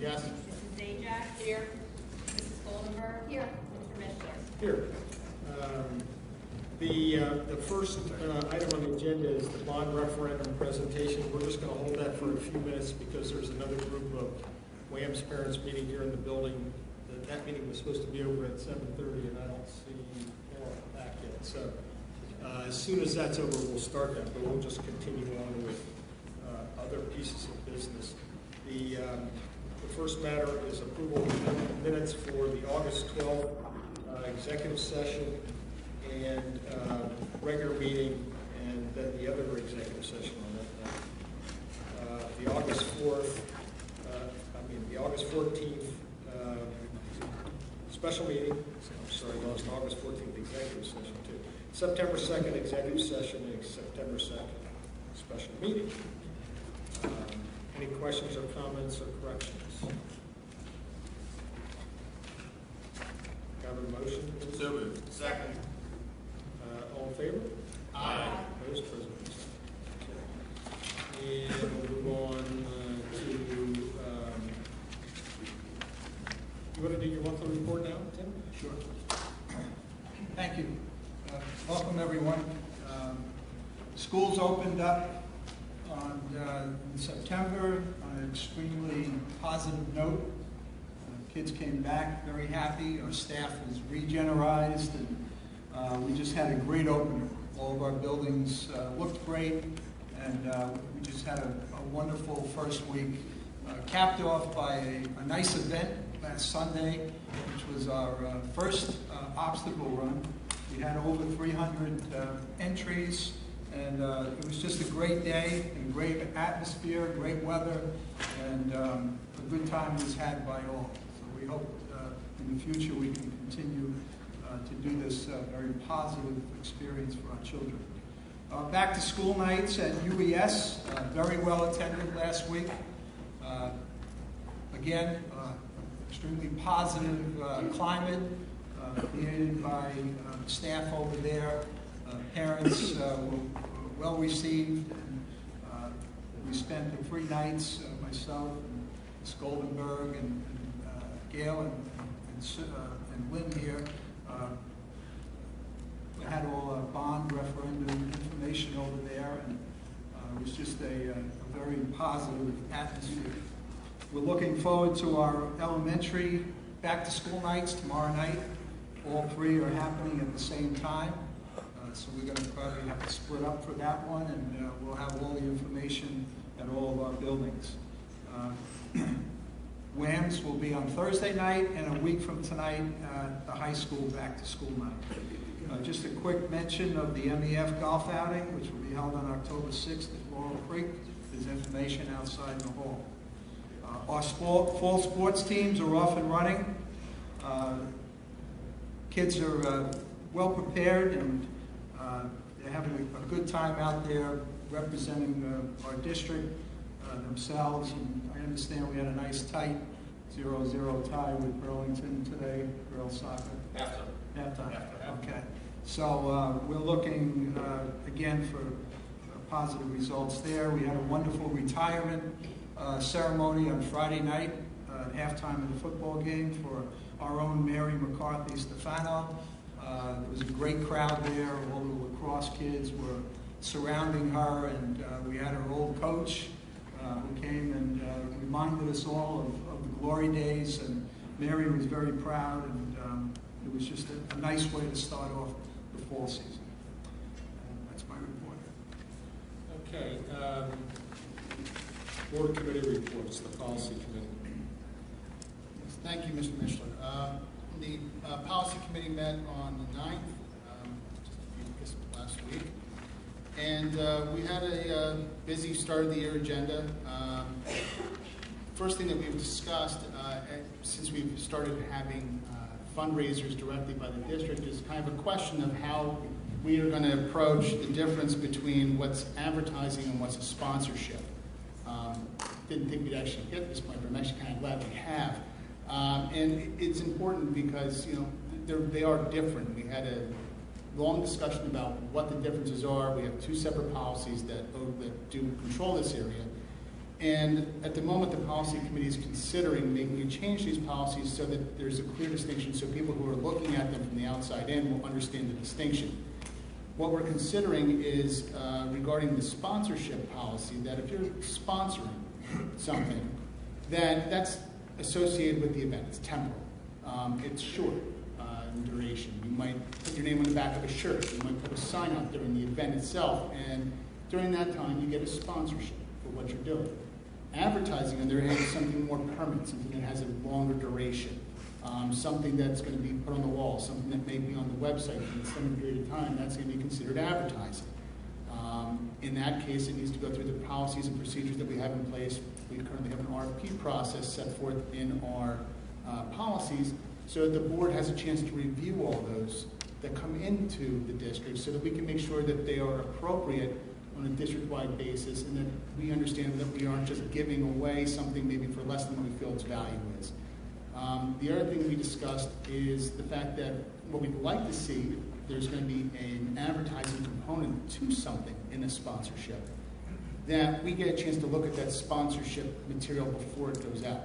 Yes. Mrs. Zajac? Here. Mrs. Goldenberg? Here. Mr. Mishler? Here. The first item on the agenda is the bond referendum presentation. We're just going to hold that for a few minutes because there's another group of WAM's parents meeting here in the building. That meeting was supposed to be over at 7:30, and I don't see Carol back yet. So as soon as that's over, we'll start that, but we'll just continue on with other pieces of business. The first matter is approval of minutes for the August 12th executive session and regular meeting, and then the other executive session on that night. The August 14th special meeting, I'm sorry, lost August 14th executive session too. September 2nd executive session and September 2nd special meeting. Any questions or comments or corrections? Got a motion? So moved. Second. All in favor? Aye. Opposed? President. Okay. And we'll move on to, you want to do your monthly report now, Tim? Sure. Thank you. Welcome, everyone. Schools opened up in September on an extremely positive note. Kids came back very happy. Our staff was regenerized, and we just had a great opener. All of our buildings looked great, and we just had a wonderful first week, capped off by a nice event last Sunday, which was our first obstacle run. We had over 300 entries, and it was just a great day and great atmosphere, great weather, and a good time was had by all. So we hope in the future we can continue to do this very positive experience for our children. Back to school nights at UES, very well attended last week. Again, extremely positive climate created by staff over there. Parents were well received, and we spent the 3 nights, myself and Ms. Goldenberg and Gail and Lynn here. We had all our bond referendum information over there, and it was just a very positive atmosphere. We're looking forward to our elementary back-to-school nights tomorrow night. All 3 are happening at the same time, so we're going to probably have to split up for that one, and we'll have all the information at all of our buildings. WAMS will be on Thursday night, and a week from tonight, the high school back-to-school night. Just a quick mention of the MEF golf outing, which will be held on October 6th at Laurel Creek. There's information outside in the hall. Our fall sports teams are off and running. Kids are well prepared, and they're having a good time out there representing our district themselves. And I understand we had a nice tight 0-0 tie with Burlington today, girls soccer. Halftime. Okay. So we're looking again for positive results there. We had a wonderful retirement ceremony on Friday night at halftime of the football game for our own Mary McCarthy Stefano. There was a great crowd there. All the lacrosse kids were surrounding her, and we had her old coach who came and reminded us all of the glory days, and Mary was very proud, and it was just a nice way to start off the fall season. That's my report. Okay. Board committee reports, the policy committee. Yes, thank you, Mr. Mishler. The policy committee met on the 9th, just last week, and we had a busy start of the year agenda. First thing that we've discussed since we've started having fundraisers directly by the district is kind of a question of how we are going to approach the difference between what's advertising and what's a sponsorship. Didn't think we'd actually get this point, but I'm actually kind of glad we have. And it's important because, you know, they are different. We had a long discussion about what the differences are. We have 2 separate policies that do control this area. And at the moment, the policy committee is considering making a change to these policies so that there's a clear distinction so people who are looking at them from the outside in will understand the distinction. What we're considering is regarding the sponsorship policy, that if you're sponsoring something, that's associated with the event. It's temporal. It's short in duration. You might put your name on the back of a shirt. You might put a sign out during the event itself, and during that time, you get a sponsorship for what you're doing. Advertising, on the other hand, is something more permanent, something that has a longer duration, something that's going to be put on the wall, something that may be on the website for a certain period of time. That's going to be considered advertising. In that case, it needs to go through the policies and procedures that we have in place. We currently have an RFP process set forth in our policies so that the board has a chance to review all those that come into the district so that we can make sure that they are appropriate on a district-wide basis and that we understand that we aren't just giving away something maybe for less than what we feel its value is. The other thing we discussed is the fact that what we'd like to see, there's going to be an advertising component to something in a sponsorship, that we get a chance to look at that sponsorship material before it goes out.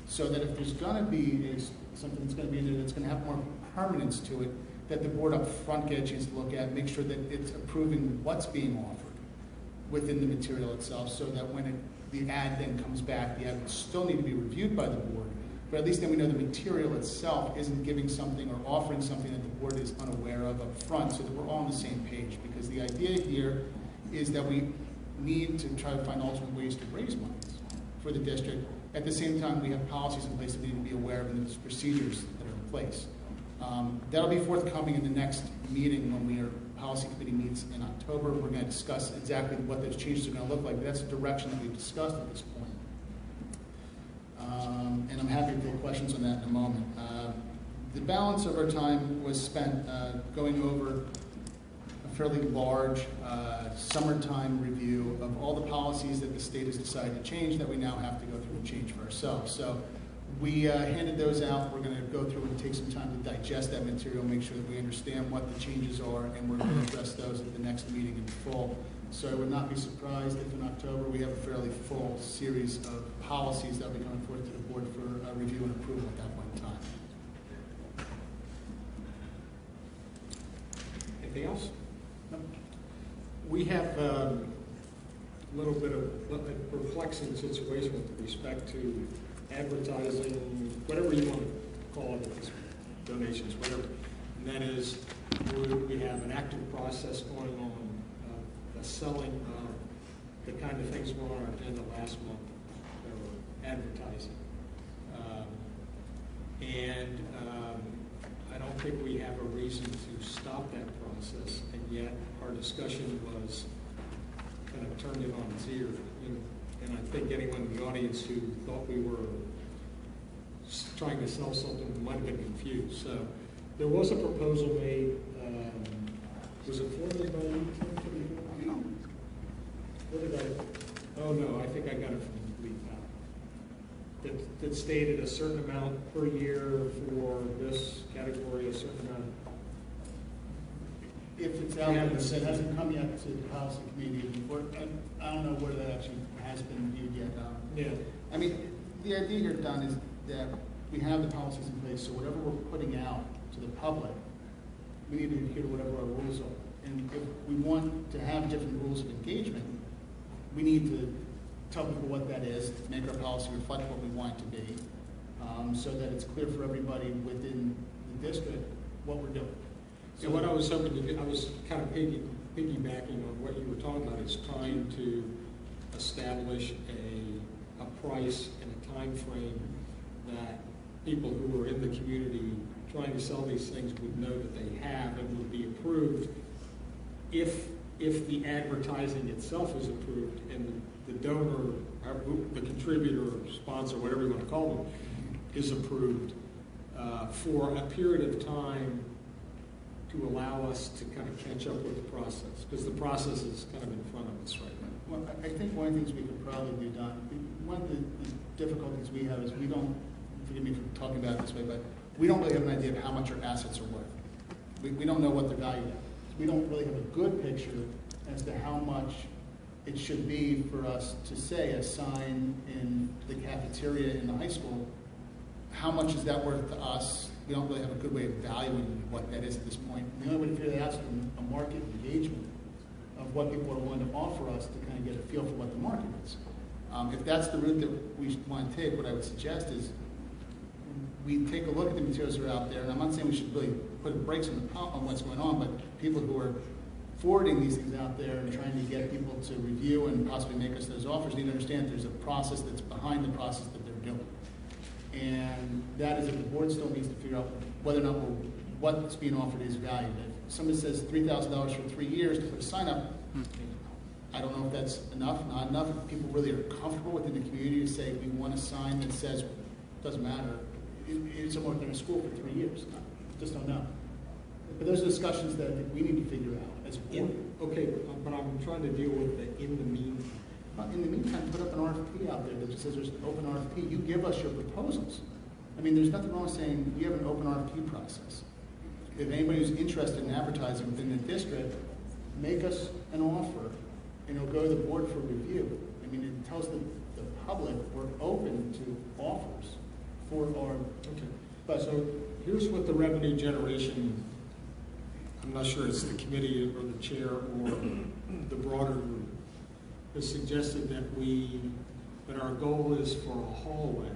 So that if there's going to be something that's going to be in there that's going to have more permanence to it, that the board up front get a chance to look at, make sure that it's approving what's being offered within the material itself, so that when the ad then comes back, the ad would still need to be reviewed by the board, but at least then we know the material itself isn't giving something or offering something that the board is unaware of up front, so that we're all on the same page. Because the idea here is that we need to try to find alternate ways to raise money for the district. At the same time, we have policies in place that we need to be aware of and there's procedures that are in place. That'll be forthcoming in the next meeting when our policy committee meets in October. We're going to discuss exactly what those changes are going to look like, but that's the direction that we've discussed at this point. And I'm happy to take questions on that in a moment. The balance of our time was spent going over a fairly large summertime review of all the policies that the state has decided to change that we now have to go through and change for ourselves. So we handed those out. We're going to go through and take some time to digest that material, make sure that we understand what the changes are, and we're going to address those at the next meeting in full. So I would not be surprised if in October we have a fairly full series of policies that will be coming forth to the board for review and approval at that point in time. Anything else? No. We have a little bit of a perplexing situation with respect to advertising, whatever you want to call it, donations, whatever. And that is, we have an active process going on, the selling of the kind of things going on our agenda last month, that were advertising. I don't think we have a reason to stop that process, and yet our discussion was kind of turned it on its ear. And I think anyone in the audience who thought we were trying to sell something might have been confused. So there was a proposal made, was it forwarded by you? No. What did I, oh no, I think I got it from Lee Powell. That stated a certain amount per year for this category, a certain amount. If it's out there, it hasn't come yet to the policy committee before. I don't know where that actually has been viewed yet. Yeah. I mean, the idea here, Don, is that we have the policies in place, so whatever we're putting out to the public, we need to adhere to whatever our rules are. And if we want to have different rules of engagement, we need to tell people what that is, make our policy reflect what we want it to be, so that it's clear for everybody within the district what we're doing. So what I was hoping to do, I was kind of piggybacking on what you were talking about, is trying to establish a price and a time frame that people who are in the community trying to sell these things would know that they have and would be approved if the advertising itself is approved and the donor, the contributor, or sponsor, whatever you want to call them, is approved for a period of time to allow us to kind of catch up with the process, because the process is kind of in front of us right now. Well, I think one of the things we could probably do, Don, one of the difficulties we have is we don't, forgive me for talking about it this way, but we don't really have an idea of how much our assets are worth. We don't know what they're valued at. We don't really have a good picture as to how much it should be for us to say a sign in the cafeteria in the high school. How much is that worth to us? We don't really have a good way of valuing what that is at this point. And the only way to figure that out is a market engagement of what people are willing to offer us to kind of get a feel for what the market is. If that's the route that we want to take, what I would suggest is we take a look at the materials that are out there, and I'm not saying we should really put brakes on what's going on, but people who are forwarding these things out there and trying to get people to review and possibly make us those offers need to understand there's a process that's behind the process that they're doing. And that is if the board still needs to figure out whether or not what's being offered is valued. If somebody says $3,000 for 3 years to put a sign up, I don't know if that's enough, not enough. If people really are comfortable within the community to say we want a sign that says, doesn't matter, it's somewhere in a school for 3 years. I just don't know. But those are discussions that we need to figure out as a board. Okay, but I'm trying to deal with the in the meantime. In the meantime, put up an RFP out there that just says there's an open RFP. You give us your proposals. I mean, there's nothing wrong with saying we have an open RFP process. If anybody who's interested in advertising within the district, make us an offer, and it'll go to the board for review. I mean, it tells the public we're open to offers for our. Okay. But so here's what the revenue generation. I'm not sure it's the committee or the chair or the broader group has suggested that our goal is for a hallway,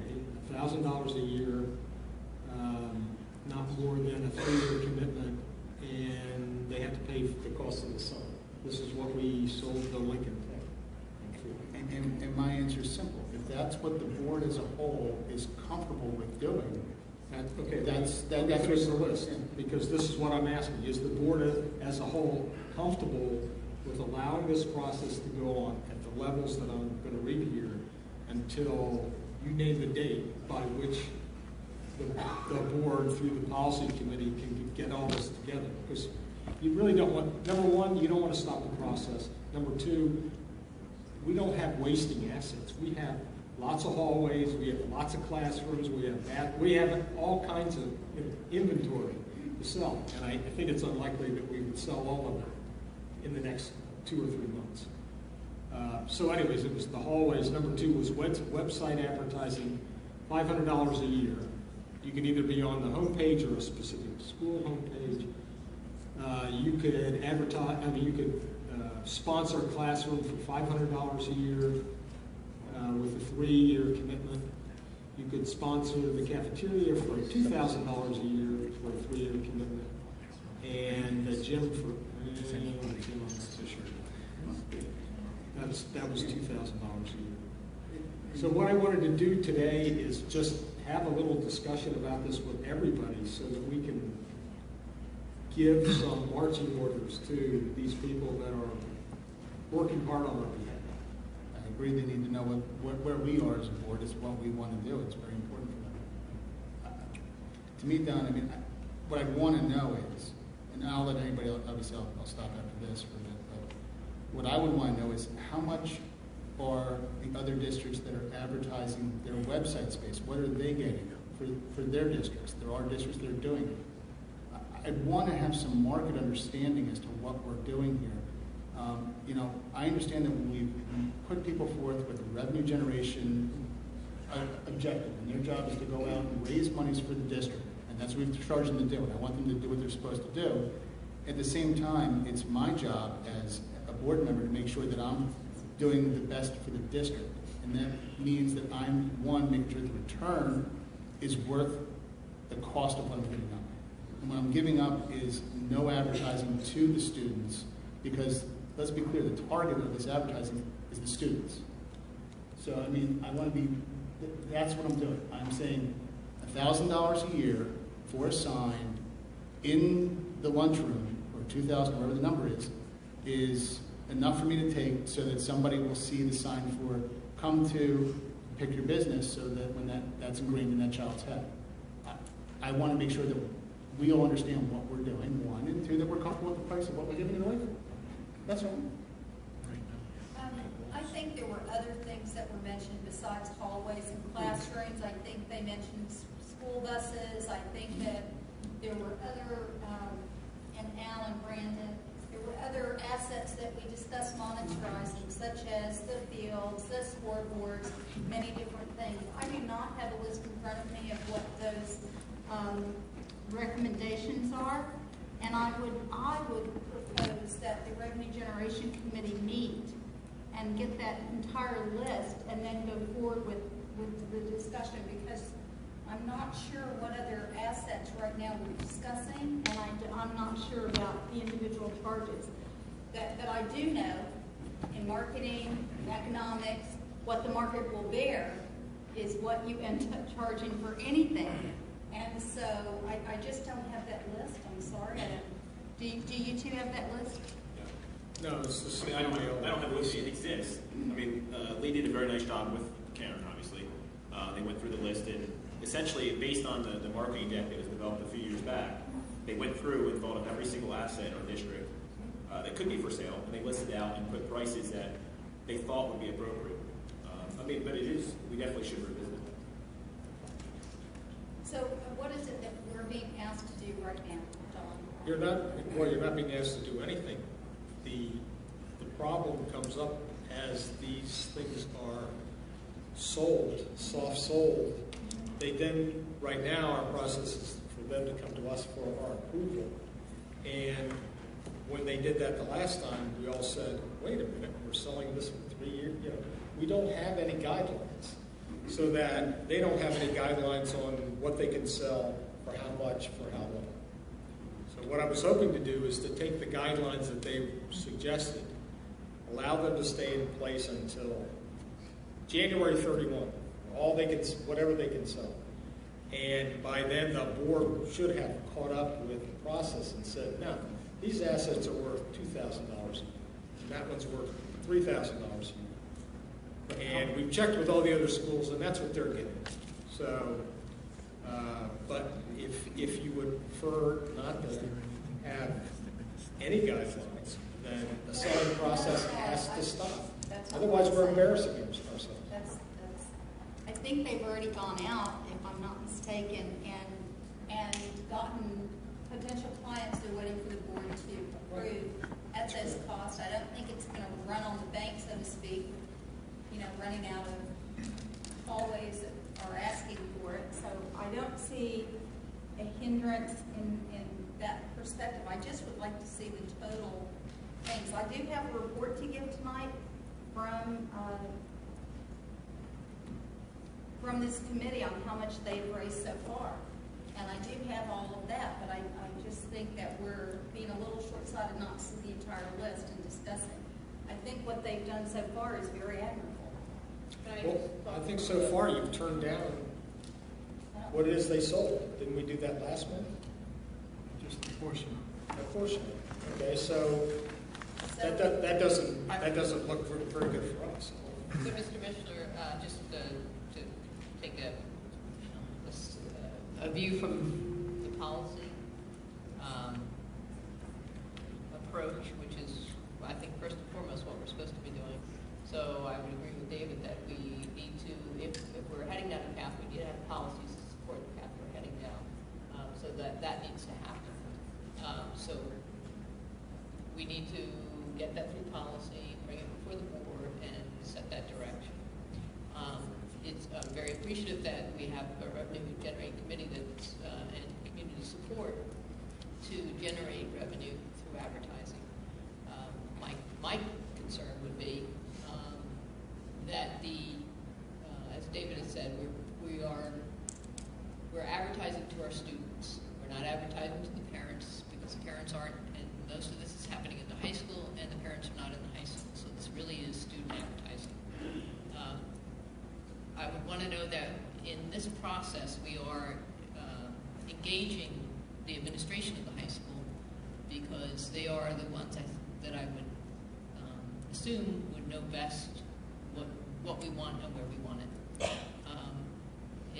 $1,000 a year, not more than a 3-year commitment, and they have to pay the cost of the sign. This is what we sold the Lincoln Tech. And my answer is simple. If that's what the board as a whole is comfortable with doing, that's what's the list. Because this is what I'm asking: is the board as a whole comfortable with allowing this process to go on at the levels that I'm going to read here until you name the date by which the board through the policy committee can get all this together? Because you really don't want, number one, you don't want to stop the process. Number two, we don't have wasting assets. We have lots of hallways, we have lots of classrooms, we have all kinds of inventory to sell. And I think it's unlikely that we would sell all of it in the next 2 or 3 months. So anyways, it was the hallways. Number two was website advertising, $500 a year. You could either be on the homepage or a specific school homepage. You could advertise, you could sponsor a classroom for $500 a year with a 3-year commitment. You could sponsor the cafeteria for $2,000 a year for a 3-year commitment. And the gym for, that was $2,000 a year. So what I wanted to do today is just have a little discussion about this with everybody so that we can give some marching orders to these people that are working hard on our behalf. I agree they need to know where we are as a board is what we want to do. It's very important for them. To me, Don, I mean, what I want to know is, and I'll let anybody else, obviously I'll stop after this for a minute, but what I would want to know is how much are the other districts that are advertising their website space, what are they getting for their districts? There are districts that are doing it. I want to have some market understanding as to what we're doing here. I understand that when we put people forth with a revenue generation objective, and their job is to go out and raise monies for the district, and that's what we've charged them to do, and I want them to do what they're supposed to do. At the same time, it's my job as a board member to make sure that I'm doing the best for the district, and that means that I'm, one, making sure the return is worth the cost of what I'm giving up. And what I'm giving up is no advertising to the students, because let's be clear, the target of this advertising is the students. So, I mean, I want to be, that's what I'm doing. I'm saying $1,000 a year for a sign in the lunchroom, or $2,000, whatever the number is enough for me to take so that somebody will see the sign for come to pick your business, so that when that's ingrained in that child's head. I want to make sure that we all understand what we're doing, one, and two, that we're comfortable with the price of what we're giving it away for. That's all. I think there were other things that were mentioned besides hallways and classrooms. I think they mentioned school buses. I think that there were other, and Al and Brandon, there other assets that we discussed monetizing, such as the fields, the scoreboards, many different things. I do not have a list in front of me of what those recommendations are, and I would propose that the Revenue Generation Committee meet and get that entire list and then go forward with the discussion, because I'm not sure what other assets right now we're discussing, and I'm not sure about the individual charges. That I do know in marketing, in economics, what the market will bear is what you end up charging for anything. And so I just don't have that list. I'm sorry. Do you two have that list? No, it's just. I don't have a list. It exists. I mean, Lee did a very nice job with Karen, obviously. They went through the list, and essentially, based on the marketing deck that was developed a few years back, they went through and thought of every single asset or district that could be for sale, and they listed out and put prices that they thought would be appropriate. But it is, we definitely should revisit it. So what is it that we're being asked to do right now, Don? You're not being asked to do anything. The problem comes up as these things are sold, soft sold. They then, right now, our process is for them to come to us for our approval. And when they did that the last time, we all said, wait a minute, we're selling this for 3 years. We don't have any guidelines. So that they don't have any guidelines on what they can sell, for how much, for how long. So what I was hoping to do is to take the guidelines that they suggested, allow them to stay in place until January 31, whatever they can sell. And by then, the board should have caught up with the process and said, no, these assets are worth $2,000, and that one's worth $3,000. And we've checked with all the other schools, and that's what they're getting. So, but if you would prefer not to have any guidelines, then the selling process has to stop. Otherwise, we're embarrassing ourselves. I think they've already gone out, if I'm not mistaken, and gotten potential clients they're waiting for the board to approve at those costs. I don't think it's going to run on the bank, so to speak, running out of hallways that are asking for it. So I don't see a hindrance in that perspective. I just would like to see the total things. I do have a report to give tonight from this committee on how much they've raised so far. And I do have all of that, but I just think that we're being a little short-sighted not to see the entire list and discussing. I think what they've done so far is very admirable. Well, I think so far you've turned down what it is they sold. Didn't we do that last month? Just a portion. A portion. Okay, so that doesn't look very good for us. So, Mr. Commissioner, just to take a view from the policy approach, which is, I think, first and foremost what we're supposed to be doing. So I would agree with David that we need to, if we're heading down a path, we need to have policies to support the path we're heading down. So that needs to happen. So we need to get that through policy, bring it before the board, and set that direction. I'm very appreciative that we have a revenue generating committee that's and community support to generate revenue through advertising. My concern would be that as David has said, we're advertising to our students. We're not advertising to the parents, because the parents aren't, and most of this is happening in the high school, and the parents are not in the high school. So this really is student advertising. I would want to know that in this process we are engaging the administration of the high school, because they are the ones that I would assume would know best what we want and where we want it.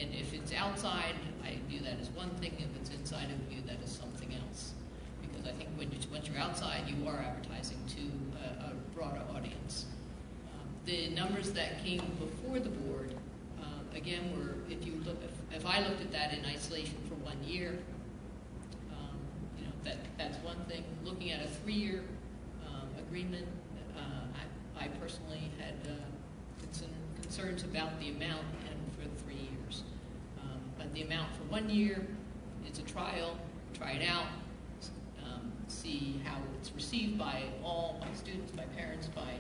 And if it's outside, I view that as one thing. If it's inside, I view that as something else. Because I think once you're outside, you are advertising to a broader audience. The numbers that came before the board, again, were, if I looked at that in isolation for 1 year, that's one thing. Looking at a 3-year agreement. I personally had concerns about the amount and for the 3 years. But the amount for 1 year, it's a trial, try it out, see how it's received by all, by students, by parents, by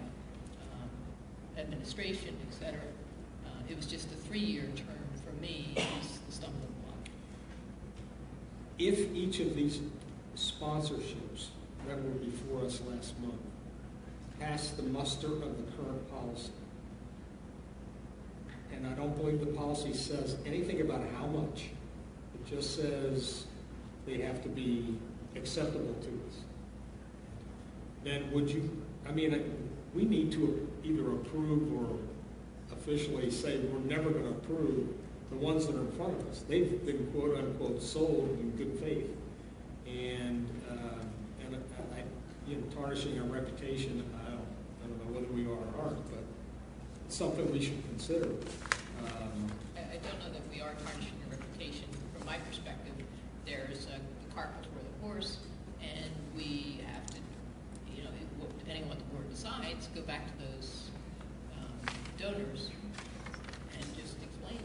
administration, etc. It was just a 3-year term for me is the stumbling block. If each of these sponsorships that were before us last month passed the muster of the current policy, and I don't believe the policy says anything about how much, it just says they have to be acceptable to us, then would you, I mean, we need to either approve or officially say we're never going to approve the ones that are in front of us. They've been quote unquote sold in good faith, and tarnishing our reputation. I don't know whether we are or aren't, but it's something we should consider. I don't know that we are tarnishing your reputation. From my perspective, there's the cart before the horse, and we have to, depending on what the board decides, go back to those donors and just explain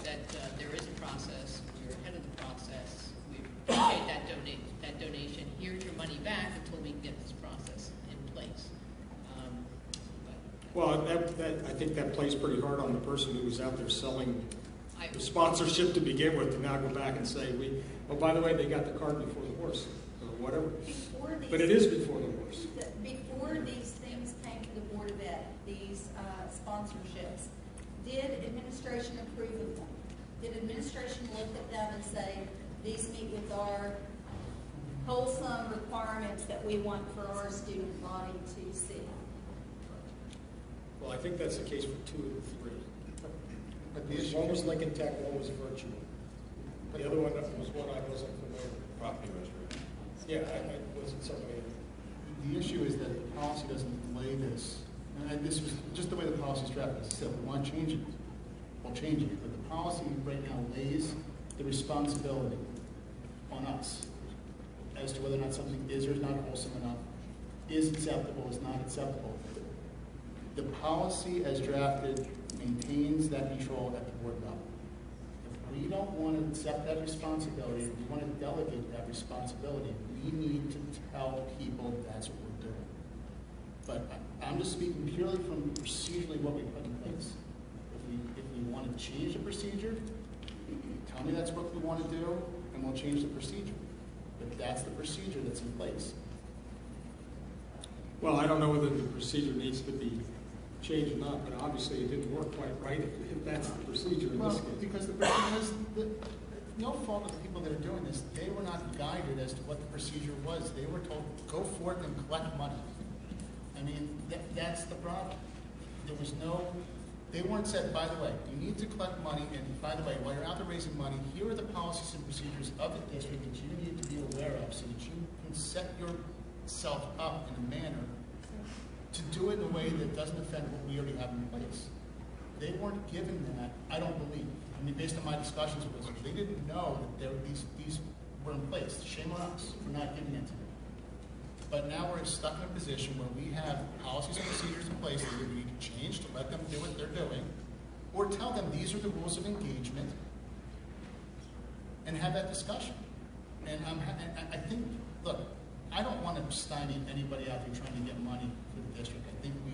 that there is a process. We're ahead of the process. We appreciate that donation. Here's your money back until we get this process in place. Well, I think that plays pretty hard on the person who was out there selling the sponsorship to begin with, to now go back and say, by the way, they got the cart before the horse, or whatever. But it is before the horse. Before these things came to the Board of Ed, these sponsorships, did administration approve of them? Did administration look at them and say, these meet with our wholesome requirements that we want for our student body to see? Well, I think that's the case for 2 of the 3. But the issue, One was Lincoln Tech, one was Virtual. The other one was one I wasn't familiar with. Property restoration. Yeah, I wasn't somebody. the issue is that the policy doesn't lay this, and this was just the way the policy is drafted. As I said, we want to change it, we'll change it. But the policy right now lays the responsibility on us as to whether or not something is or is not wholesome enough, is acceptable, is not acceptable. The policy as drafted maintains that control at the board level. If we don't want to accept that responsibility, if we want to delegate that responsibility, we need to tell people that's what we're doing. But I'm just speaking purely from procedurally what we put in place. If we want to change the procedure, tell me that's what we want to do, and we'll change the procedure. But that's the procedure that's in place. Well, I don't know whether the procedure needs to be changed or not, but obviously it didn't work quite right if that's the procedure in this case. Because no fault of the people that are doing this, they were not guided as to what the procedure was. They were told, go forth and collect money. I mean, that's the problem. There was no, they weren't said, by the way, you need to collect money, and by the way, while you're out there raising money, here are the policies and procedures of the district that you need to be aware of so that you can set yourself up in a manner to do it in a way that doesn't offend what we already have in place. They weren't given that, I don't believe. I mean, based on my discussions with them, they didn't know that these were in place. Shame on us for not giving it to them. But now we're stuck in a position where we have policies and procedures in place that we need to change to let them do what they're doing, or tell them these are the rules of engagement, and have that discussion. And I think, look, I don't want to stymie anybody out there trying to get money for the district. I think we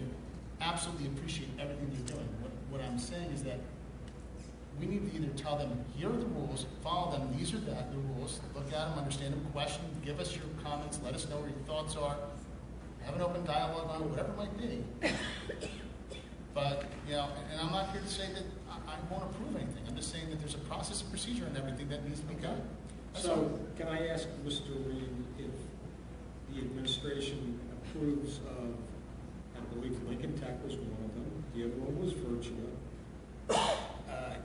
absolutely appreciate everything you're doing. What I'm saying is that we need to either tell them, here are the rules, follow them, these are the rules, look at them, understand them, question, give us your comments, let us know what your thoughts are, have an open dialogue on it, whatever it might be. But, you know, and I'm not here to say that I won't approve anything. I'm just saying that there's a process and procedure and everything that needs to be done. So, can I ask Mr. Reed if the administration approves of, I believe Lincoln Tech was one of them, the other one was Virtua,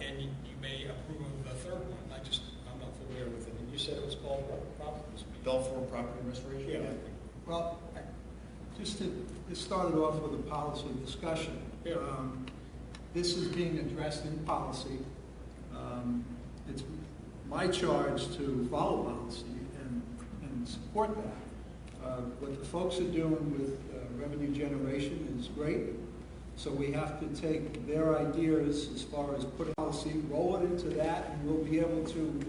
and you may approve of the third one. I'm not familiar with it. And you said it was called property restoration. Belfour Property Restoration? Yeah. Well, it started off with a policy discussion. Yeah. This is being addressed in policy. It's my charge to follow policy and support that. What the folks are doing with revenue generation is great. So we have to take their ideas as far as put a policy, roll it into that, and we'll be able to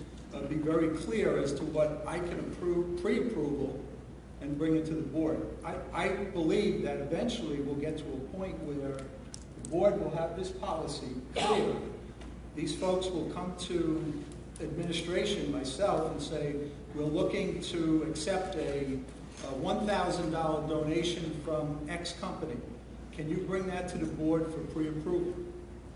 be very clear as to what I can approve, pre-approval, and bring it to the board. I believe that eventually we'll get to a point where the board will have this policy clear. These folks will come to administration, myself, and say, we're looking to accept a $1,000 donation from X company. Can you bring that to the board for pre-approval?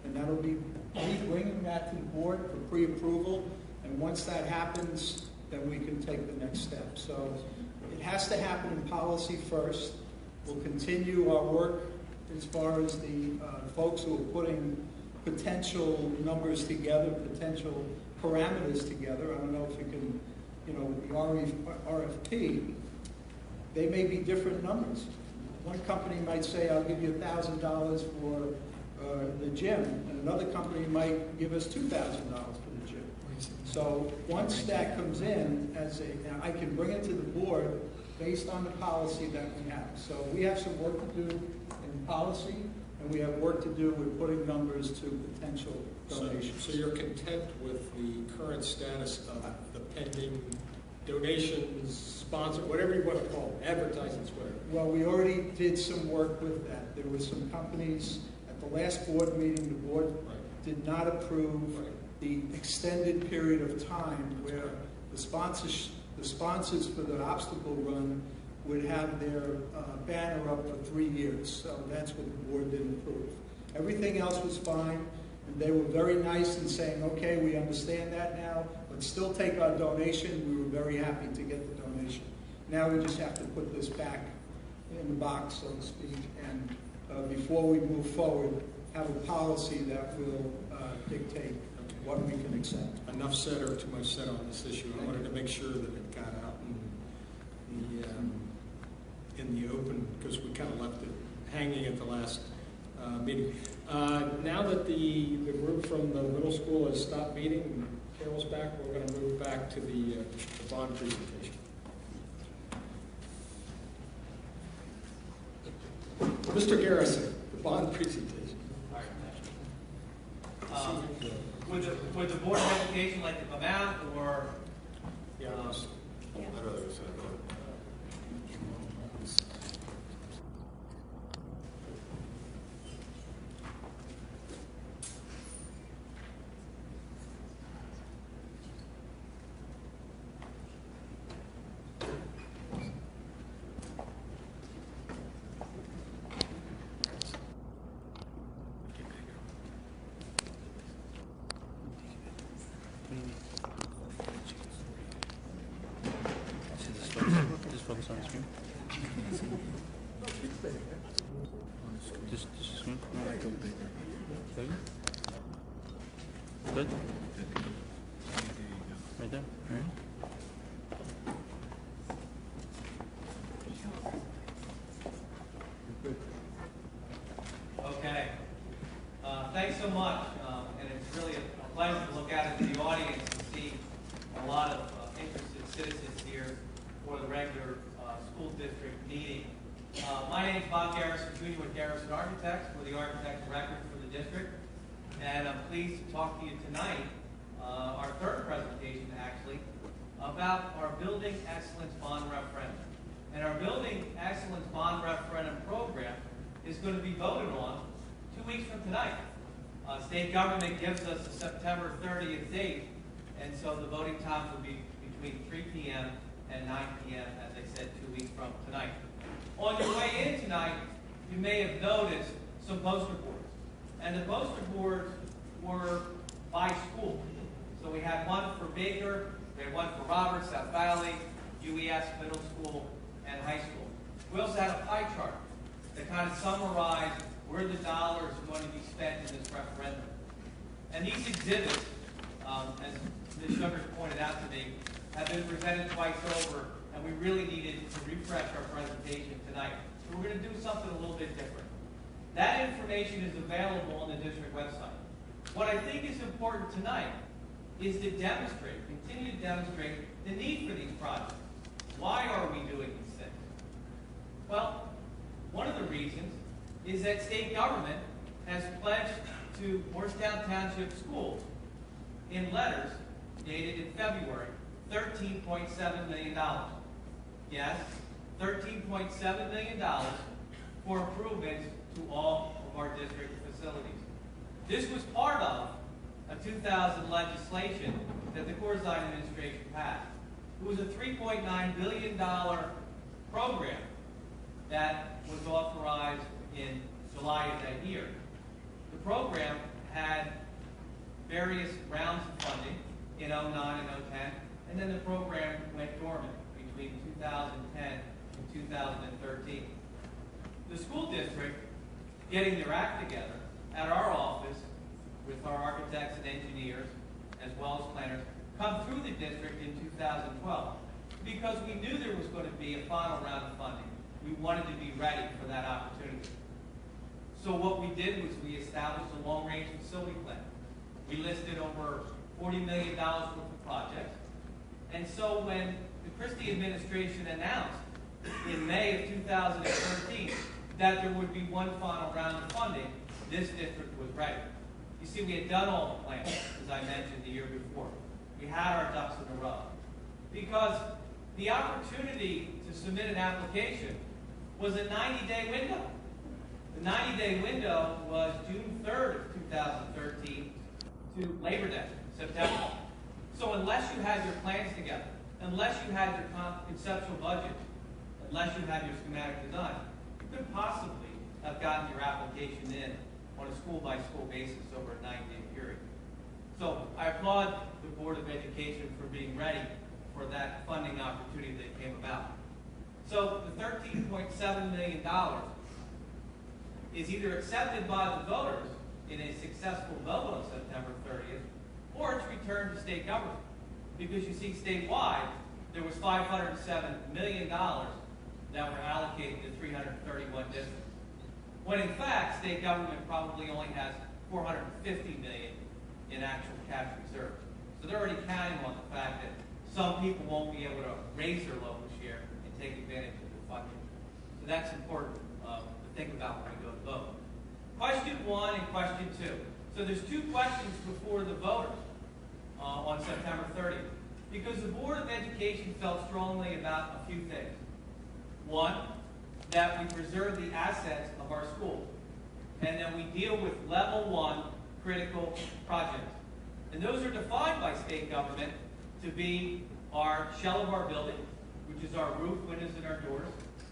And that'll be me bringing that to the board for pre-approval. And once that happens, then we can take the next step. So it has to happen in policy first. We'll continue our work as far as the folks who are putting potential numbers together, potential parameters together. I don't know if you can, with the RFP, they may be different numbers. One company might say, I'll give you $1,000 for the gym, and another company might give us $2,000 for the gym. So once that comes in, I can bring it to the board based on the policy that we have. So we have some work to do in policy, and we have work to do with putting numbers to potential donations. So you're content with the current status of the pending donations, sponsor, whatever you want to call them, advertisements, whatever? Well, we already did some work with that. There were some companies, at the last board meeting, the board did not approve the extended period of time where the sponsors for the obstacle run would have their banner up for 3 years. So that's what the board didn't approve. Everything else was fine, and they were very nice in saying, okay, we understand that now, but still take our donation. We were very happy to get the donation. Now we just have to put this back in the box, so to speak, and before we move forward, have a policy that will dictate what we can accept. Enough said or too much said on this issue. I wanted to make sure that it got out in the open, because we kind of left it hanging at the last meeting. Now that the group from the middle school has stopped meeting and Carol's back, we're going to move back to the bond presentation. Mr. Garrison, the bond presentation. Would the Board of Education like to come out, or? Yeah. I'd rather say Just focus on the screen. Just the screen. Good. Good. Right there. All right. Okay. Thanks so much, and it's really a pleasure to look out into the audience and see a lot of interested citizens here for the regular school district meeting. My name is Bob Garrison, Jr. with Garrison Architects. We're the architect of record for the district, and I'm pleased to talk to you tonight, our third presentation actually, about our Building Excellence Bond Referendum. And our Building Excellence Bond Referendum program is going to be voted on 2 weeks from tonight. State government gives us a September 30th date, and so the voting times will be between 3 p.m. and 9 p.m., as I said, 2 weeks from tonight. On your way in tonight, you may have noticed some poster boards. And the poster boards were by school. So we had one for Baker, we had one for Roberts, South Valley, UES, middle school, and high school. We also had a pie chart that kind of summarized where the dollars are going to be spent in this referendum. And these exhibits, as Ms. Sugar pointed out to me, have been presented twice over, and we really needed to refresh our presentation tonight. So we're going to do something a little bit different. That information is available on the district website. What I think is important tonight is to demonstrate, continue to demonstrate the need for these projects. Why are we doing these things? Well, one of the reasons is that state government has pledged to Morristown Township Schools in letters dated in February, $13.7 million. Yes, $13.7 million for improvements to all of our district facilities. This was part of a 2000 legislation that the Corzine administration passed. It was a $3.9 billion program that was authorized in July of that year. The program had various rounds of funding in 09 and 010, and then the program went dormant between 2010 and 2013. The school district, getting their act together at our office with our architects and engineers, as well as planners, come through the district in 2012 because we knew there was going to be a final round of funding. We wanted to be ready for that opportunity. So what we did was we established a long-range facility plan. We listed over $40 million worth of projects. And so when the Christie administration announced in May of 2013 that there would be one final round of funding, this district was ready. You see, we had done all the plans, as I mentioned the year before. We had our ducks in a row. Because the opportunity to submit an application was a 90-day window. The 90-day window was June 3rd of 2013 to Labor Day, September. So unless you had your plans together, unless you had your conceptual budget, unless you had your schematic design, you couldn't possibly have gotten your application in on a school-by-school basis over a 9-day period. So I applaud the Board of Education for being ready for that funding opportunity that came about. So the $13.7 million is either accepted by the voters in a successful vote on September 30th, or it's returned to state government. Because you see, statewide, there was $507 million that were allocated to 331 districts. When in fact, state government probably only has $450 million in actual cash reserves. So they're already counting on the fact that some people won't be able to raise their local share and take advantage of the funding. So that's important to think about when we go to vote. Question 1 and question 2. So there's 2 questions before the voters on September 30th. Because the Board of Education felt strongly about a few things. 1, that we preserve the assets of our schools, and that we deal with level 1 critical projects. And those are defined by state government to be our shell of our building, which is our roof, windows, and our doors.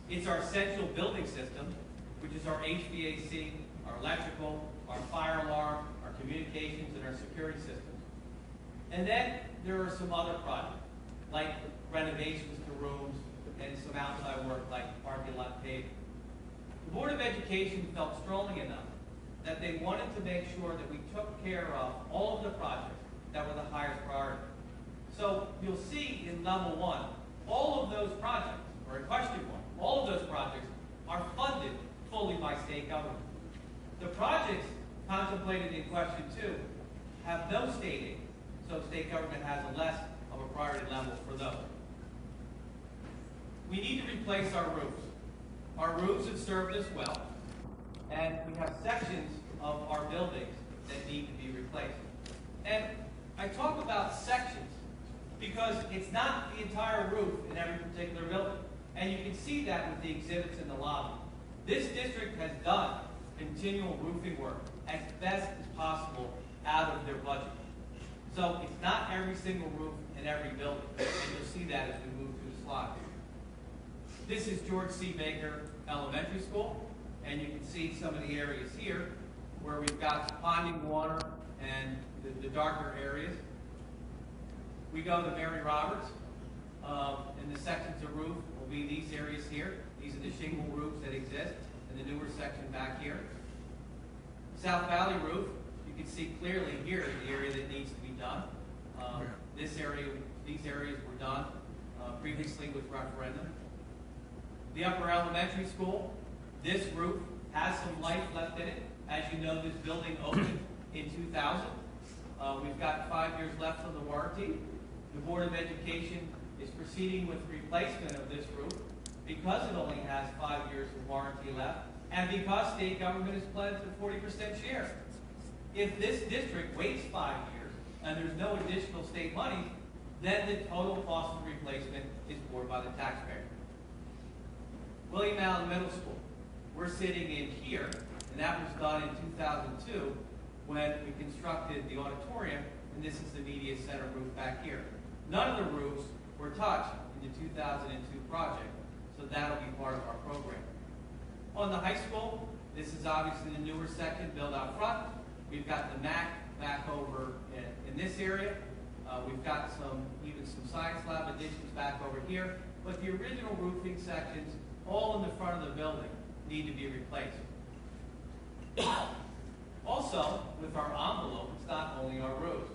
It's our central building system, which is our HVAC, our electrical, our fire alarm, our communications, and our security systems. And then there are some other projects, like renovations to rooms and some outside work like parking lot paving. The Board of Education felt strongly enough that they wanted to make sure that we took care of all of the projects that were the highest priority. So you'll see in level 1, all of those projects, or in question 1, all of those projects are funded fully by state government. The projects contemplated in question 2 have no state aid, so state government has a less of a priority level for those. We need to replace our roofs. Our roofs have served us well, and we have sections of our buildings that need to be replaced. And I talk about sections because it's not the entire roof in every particular building. And you can see that with the exhibits in the lobby. This district has done continual roofing work as best as possible out of their budget. So it's not every single roof in every building, and you'll see that as we move through the slides. This is George C. Baker Elementary School, and you can see some of the areas here where we've got ponding water and the darker areas. We go to Mary Roberts, and the sections of roof will be these areas here. These are the shingle roofs that exist, and the newer section back here. South Valley roof, you can see clearly here the area that needs to be done. These areas were done previously with referendum. The upper elementary school, this roof has some life left in it. As you know, this building opened in 2000. We've got 5 years left on the warranty. The Board of Education is proceeding with replacement of this roof. because it only has 5 years of warranty left, and because state government has pledged a 40% share. If this district waits 5 years and there's no additional state money, then the total cost of replacement is borne by the taxpayer. William Allen Middle School. We're sitting in here, and that was done in 2002 when we constructed the auditorium, and this is the media center roof back here. None of the roofs were touched in the 2002 project, so that'll be part of our program. On the high school, this is obviously the newer section built out front. We've got the MAC back over in this area. We've got even some science lab additions back over here, but the original roofing sections, all in the front of the building, need to be replaced. Also, with our envelope, it's not only our roofs.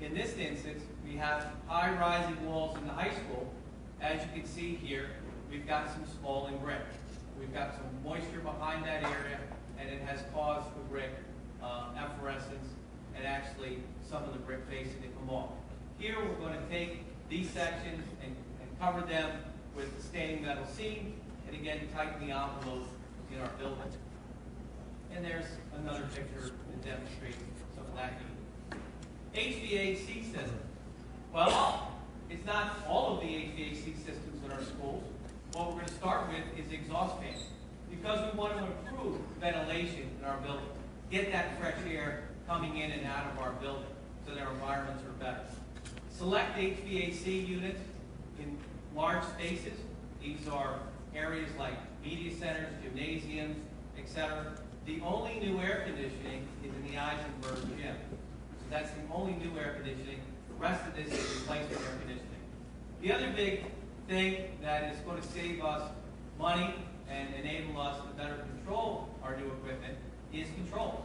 In this instance, we have high rising walls in the high school. As you can see here, we've got some spalling brick. We've got some moisture behind that area, and it has caused the brick efflorescence and actually some of the brick facing to come off. Here we're going to take these sections and cover them with the staining metal seam, and again tighten the envelope in our building. And there's another picture that demonstrates some of that need. HVAC system. Well, it's not all of the HVAC systems in our schools. What we're going to start with is exhaust fans, because we want to improve ventilation in our building, get that fresh air coming in and out of our building so that our environments are better. Select HVAC units in large spaces. These are areas like media centers, gymnasiums, etc. The only new air conditioning is in the Eisenberg gym. So that's the only new air conditioning. The rest of this is replacement air conditioning. The other big thing that is going to save us money and enable us to better control our new equipment is controls.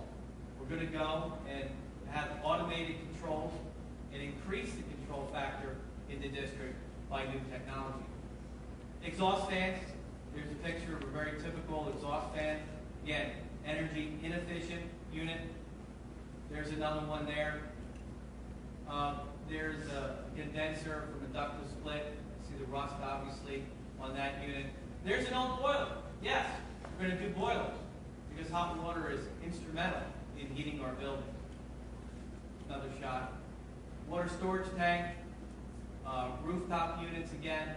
We're going to go and have automated controls and increase the control factor in the district by new technology. Exhaust fans. Here's a picture of a very typical exhaust fan. Again, energy inefficient unit. There's another one there. There's a condenser from a ductless split. See the rust, obviously, on that unit. There's an old boiler. Yes, we're going to do boilers because hot water is instrumental in heating our building. Another shot. Water storage tank. Rooftop units again.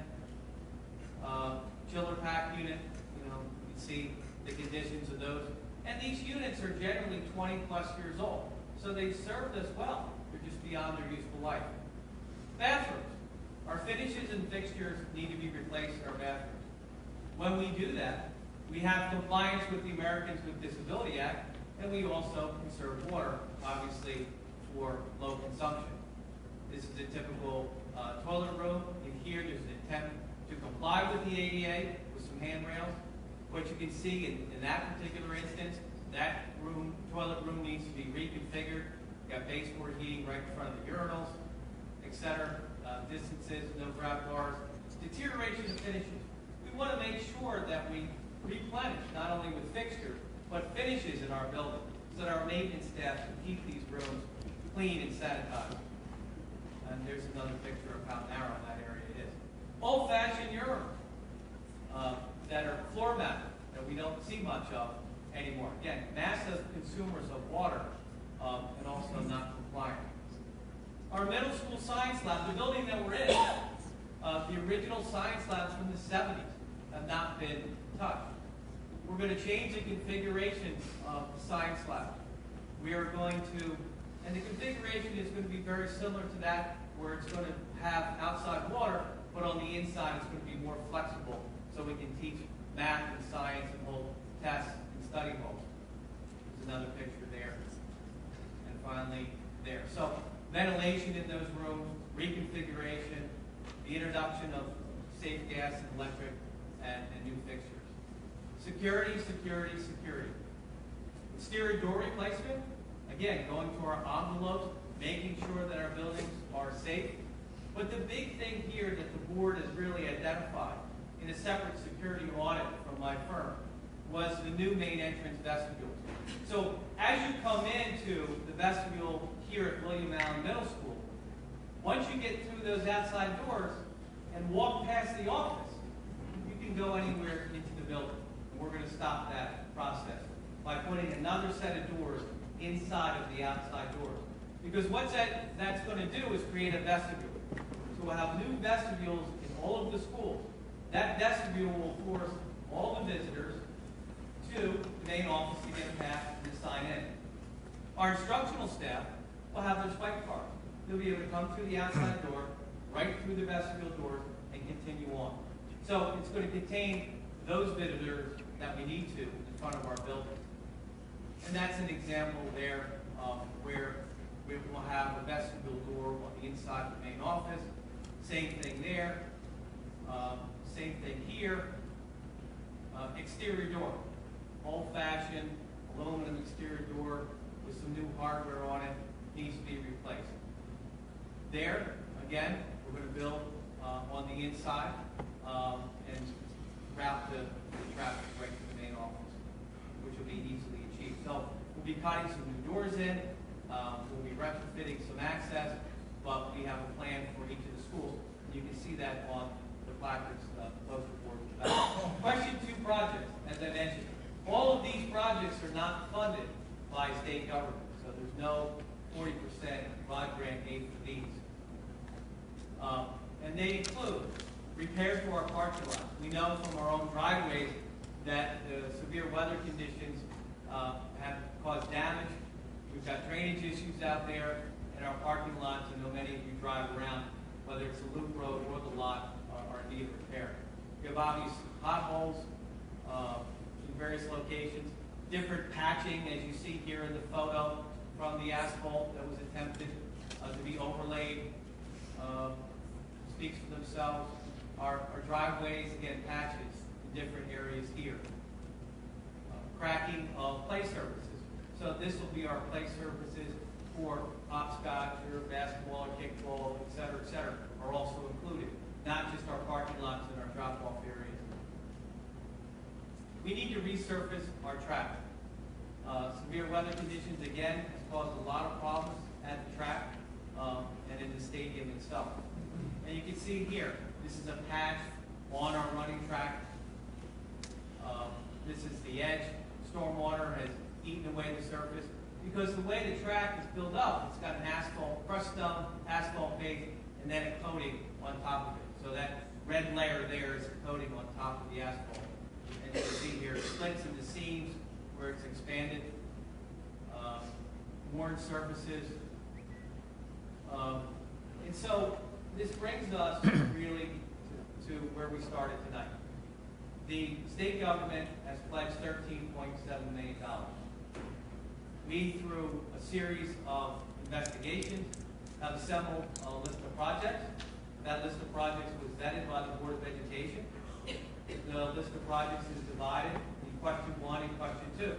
Chiller pack unit. You can see the conditions of those. And these units are generally 20 plus years old. So they've served us well. They're just beyond their useful life. Bathrooms. Our finishes and fixtures need to be replaced in our bathrooms. When we do that, we have compliance with the Americans with Disability Act, and we also conserve water, obviously, for low consumption. This is a typical toilet room. In here, there's an attempt to comply with the ADA with some handrails. What you can see in that particular instance, that toilet room needs to be reconfigured. You've got baseboard heating right in front of the urinals, etc. Distances, no grab bars, deterioration of finishes. We want to make sure that we replenish not only with fixtures, but finishes in our building so that our maintenance staff can keep these rooms clean and sanitized. And there's another picture of how narrow that area is. Old-fashioned urinals that are floor mounted that we don't see much of anymore. Again, massive consumers of water and also not compliant. Our middle school science lab, the building that we're in, the original science labs from the 70s have not been touched. We're going to change the configuration of the science lab. We are going to, and the configuration is going to be very similar to that, where it's going to have outside water, but on the inside it's going to be more flexible, so we can teach math and science and hold tests and study halls. There's another picture there. And finally, there. So, ventilation in those rooms, reconfiguration, the introduction of safe gas and electric, and new fixtures. Security, security, security. Exterior door replacement, again, going to our envelopes, making sure that our buildings are safe. But the big thing here that the board has really identified in a separate security audit from my firm was the new main entrance vestibule. So as you come into the vestibule here at William Allen Middle School, once you get through those outside doors and walk past the office, you can go anywhere into the building. And we're going to stop that process by putting another set of doors inside of the outside doors. Because what that's going to do is create a vestibule. So we'll have new vestibules in all of the schools. That vestibule will force all the visitors to the main office to get a pass and to sign in. Our instructional staff will have their swipe card. They'll be able to come through the outside door, right through the vestibule doors, and continue on. So it's going to contain those visitors that we need to in front of our building. And that's an example there where we will have a vestibule door on the inside of the main office. Same thing there. Same thing here. Exterior door. Old-fashioned aluminum exterior door with some new hardware on it. Needs to be replaced. There, again, we're going to build on the inside and route the traffic right to the main office, which will be easily achieved. So we'll be cutting some new doors in. We'll be retrofitting some access, but we have a plan for each of the schools. You can see that on the placards poster board. Question 2 projects, as I mentioned. All of these projects are not funded by state government, so there's no 40% ROD grant aid for these. And they include repairs to our parking lots. We know from our own driveways that the severe weather conditions have caused damage. We've got drainage issues out there in our parking lots. I know many of you drive around, whether it's the loop road or the lot, are in need of repair. We have obvious potholes in various locations, different patching, as you see here in the photo from the asphalt that was attempted to be overlaid. Speaks for themselves. Our driveways, again, patches in different areas here. Cracking of play surfaces. So this will be our play surfaces for hopscotch or basketball or kickball, et cetera, are also included. Not just our parking lots and our drop-off areas. We need to resurface our track. Severe weather conditions, again, has caused a lot of problems at the track and in the stadium itself. And you can see here, this is a patch on our running track. This is the edge. Stormwater has eaten away the surface because the way the track is built up, it's got an asphalt crust stone, asphalt base, and then a coating on top of it. So that red layer there is a coating on top of the asphalt. And you can see here splits in the seams where it's expanded, worn surfaces. And so this brings us really to where we started tonight. The state government has pledged $13.7 million. We, through a series of investigations, have assembled a list of projects. That list of projects was vetted by the Board of Education. The list of projects is divided in question 1 and question 2.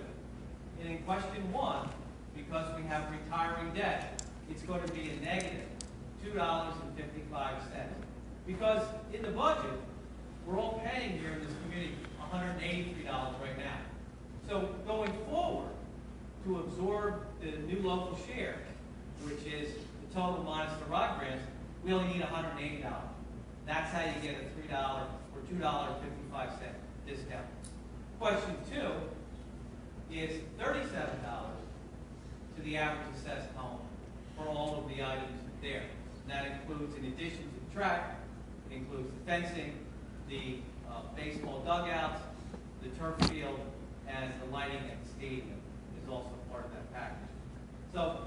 And in question 1, because we have retiring debt, it's going to be a negative $2.55. Because in the budget, we're all paying here in this community $183 right now. So going forward, to absorb the new local share, which is the total minus the ROD grants, we only need $180. That's how you get a $3 or $2.55 discount. Question 2 is $37 to the average assessed home for all of the items there. And that includes, in addition to the track, it includes the fencing, the baseball dugouts, the turf field, and the lighting at the stadium is also part of that package. So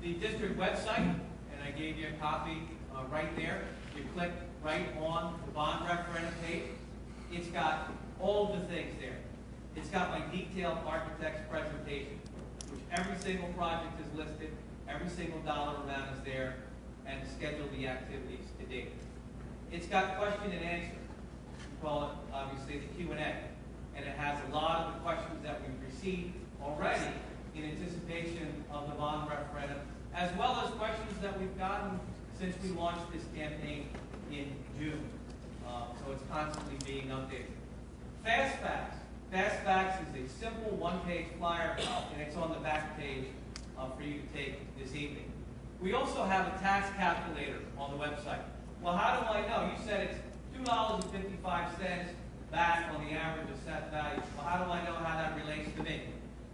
the district website, and I gave you a copy right there. You click right on the bond referendum page. It's got all of the things there. It's got my detailed architect's presentation, which every single project is listed, every single dollar amount is there, and to schedule the activities to date. It's got question and answer. We call it, obviously, the Q&A. And it has a lot of the questions that we've received already in anticipation of the bond referendum, as well as questions that we've gotten since we launched this campaign in June. So it's constantly being updated. Fast Facts. Fast Facts is a simple one-page flyer, and it's on the back page for you to take this evening. We also have a tax calculator on the website. Well, how do I know? You said it's $2.55 back on the average assessed value. Well, how do I know how that relates to me?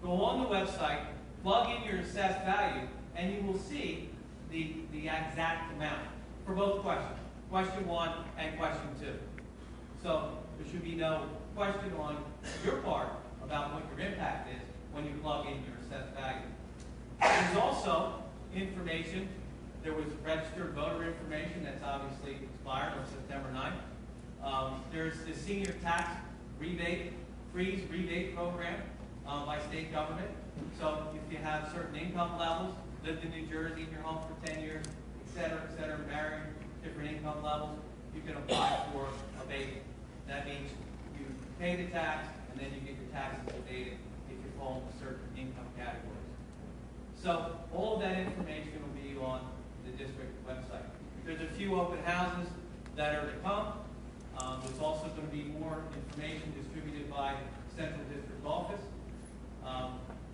Go on the website, plug in your assessed value, and you will see the exact amount for both questions, question 1 and question 2. So there should be no question on your part about what your impact is when you plug in your assessed value. There's also information. There was registered voter information that's obviously expired on September 9th. There's the senior tax rebate program by state government. So if you have certain income levels, lived in New Jersey, in your home for 10 years, et cetera, married, different income levels, you can apply for abatement. That means you pay the tax, and then you get your taxes abated if you fall into certain income categories. So all of that information will be on the district website. There's a few open houses that are to come. There's also going to be more information distributed by Central District Office.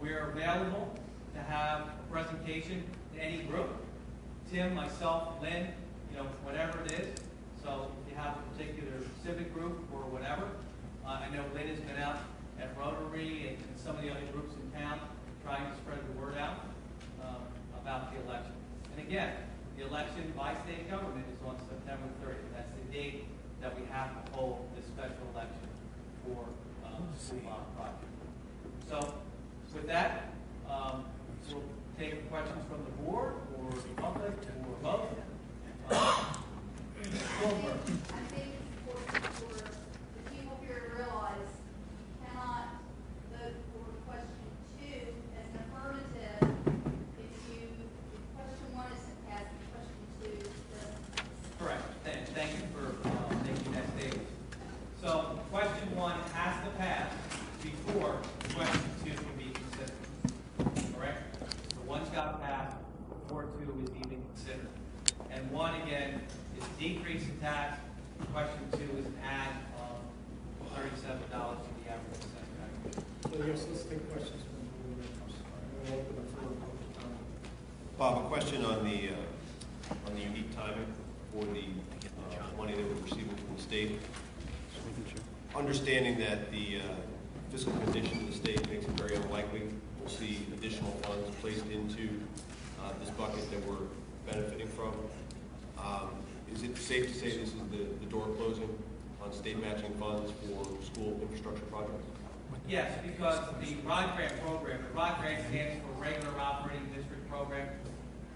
We're available to have a presentation to any group. Tim, myself, Lynn, whatever it is. So if you have a particular civic group or whatever, I know Lynn has been out at Rotary and some of the other groups in town trying to spread the word out about the election. And again, the election by state government is on September 30th. That's the date that we have to hold this special election for the school bond project. So with that, we'll take questions from the board or the public or both. Goldberg. I think it's important for the people here to realize you cannot vote for question 2 as an affirmative if question 1 isn't passed and question 2 doesn't. Correct. Thank you for making that statement. So question 1 has to pass before question 2 can be considered. Correct? So 1's got to pass before 2 is even considered. And 1, again, is decrease in tax. Question 2 is an add of $37 to the average assessed value. So yes, let's take questions from the board members. We'll open the floor to time. Bob, a question on the unique timing for the money that we're receiving from the state. Understanding that the fiscal condition of the state makes it very unlikely we'll see additional funds placed into this bucket that we're benefiting from. Is it safe to say this is the door closing on state matching funds for school infrastructure projects? Yes, because the ROD grant program, the ROD grant stands for Regular Operating District Program,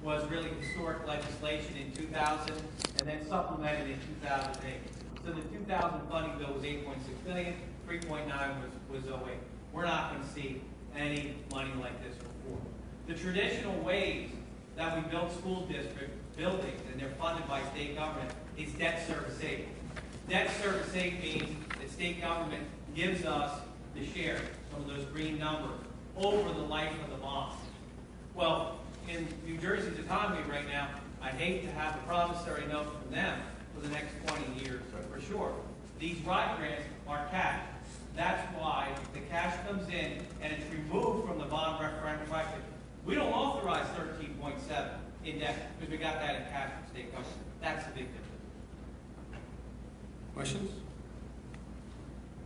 was really historic legislation in 2000 and then supplemented in 2008. So the 2000 funding bill was $8.6 billion, 3.9 was 08. We're not going to see any money like this before. The traditional ways that we build school district buildings, and they're funded by state government, is debt service aid. Debt service aid means that state government gives us the share, some of those green numbers, over the life of the bond. Well, in New Jersey's economy right now, I hate to have a promissory note from them for the next 20 years, for sure. These ROD grants are cash. That's why the cash comes in and it's removed from the bond referendum question. We don't authorize 13.7 in debt because we got that in cash from state government. That's the big difference. Questions?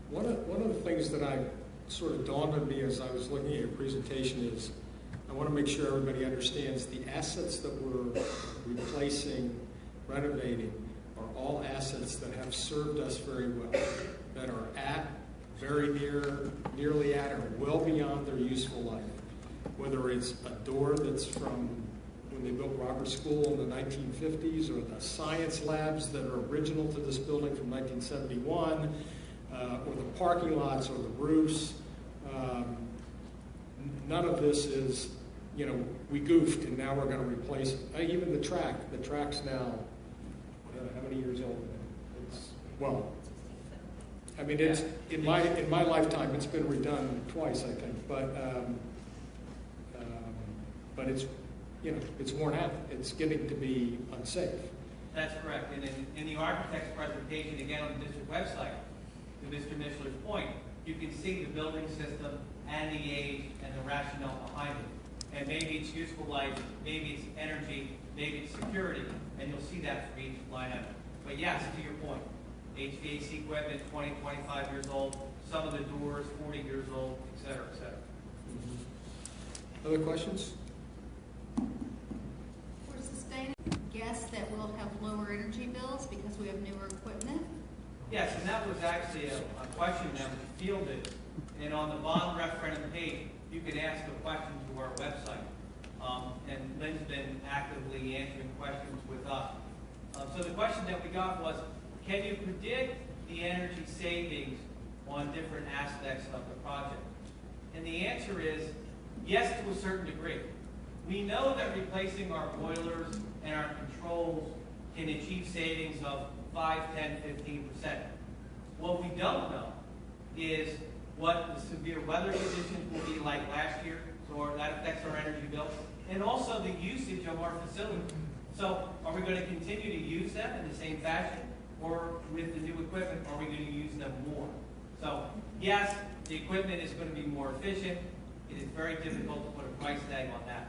One of the things that sort of dawned on me as I was looking at your presentation is I want to make sure everybody understands the assets that we're replacing, renovating, are all assets that have served us very well, that are at, very nearly at, or well beyond their useful life. Whether it's a door that's from when they built Roberts School in the 1950s, or the science labs that are original to this building from 1971, or the parking lots or the roofs. None of this is, we goofed and now we're going to replace it. Even the track's now, how many years old? It's in my lifetime it's been redone twice, I think, but it's it's worn out. It's getting to be unsafe. That's correct. And in the architect's presentation, again on the district website, to Mr. Mishler's point, you can see the building system and the age and the rationale behind it. And maybe it's useful life, maybe it's energy, maybe it's security, and you'll see that for each line item. But yes, to your point, HVAC equipment, 20, 25 years old. Some of the doors, 40 years old, et cetera, et cetera. Other questions? For sustaining, guess that we'll have lower energy bills because we have newer equipment? Yes, and that was actually a question that was fielded. And on the bond referendum page, you can ask a question to our website. And Lynn's been actively answering questions with us. So the question that we got was, can you predict the energy savings on different aspects of the project? And the answer is yes, to a certain degree. We know that replacing our boilers and our controls can achieve savings of 5, 10, 15%. What we don't know is what the severe weather conditions will be like last year, so that affects our energy bill, and also the usage of our facilities. So are we going to continue to use them in the same fashion, or with the new equipment, are we going to use them more? So yes, the equipment is going to be more efficient. It is very difficult to put a price tag on that.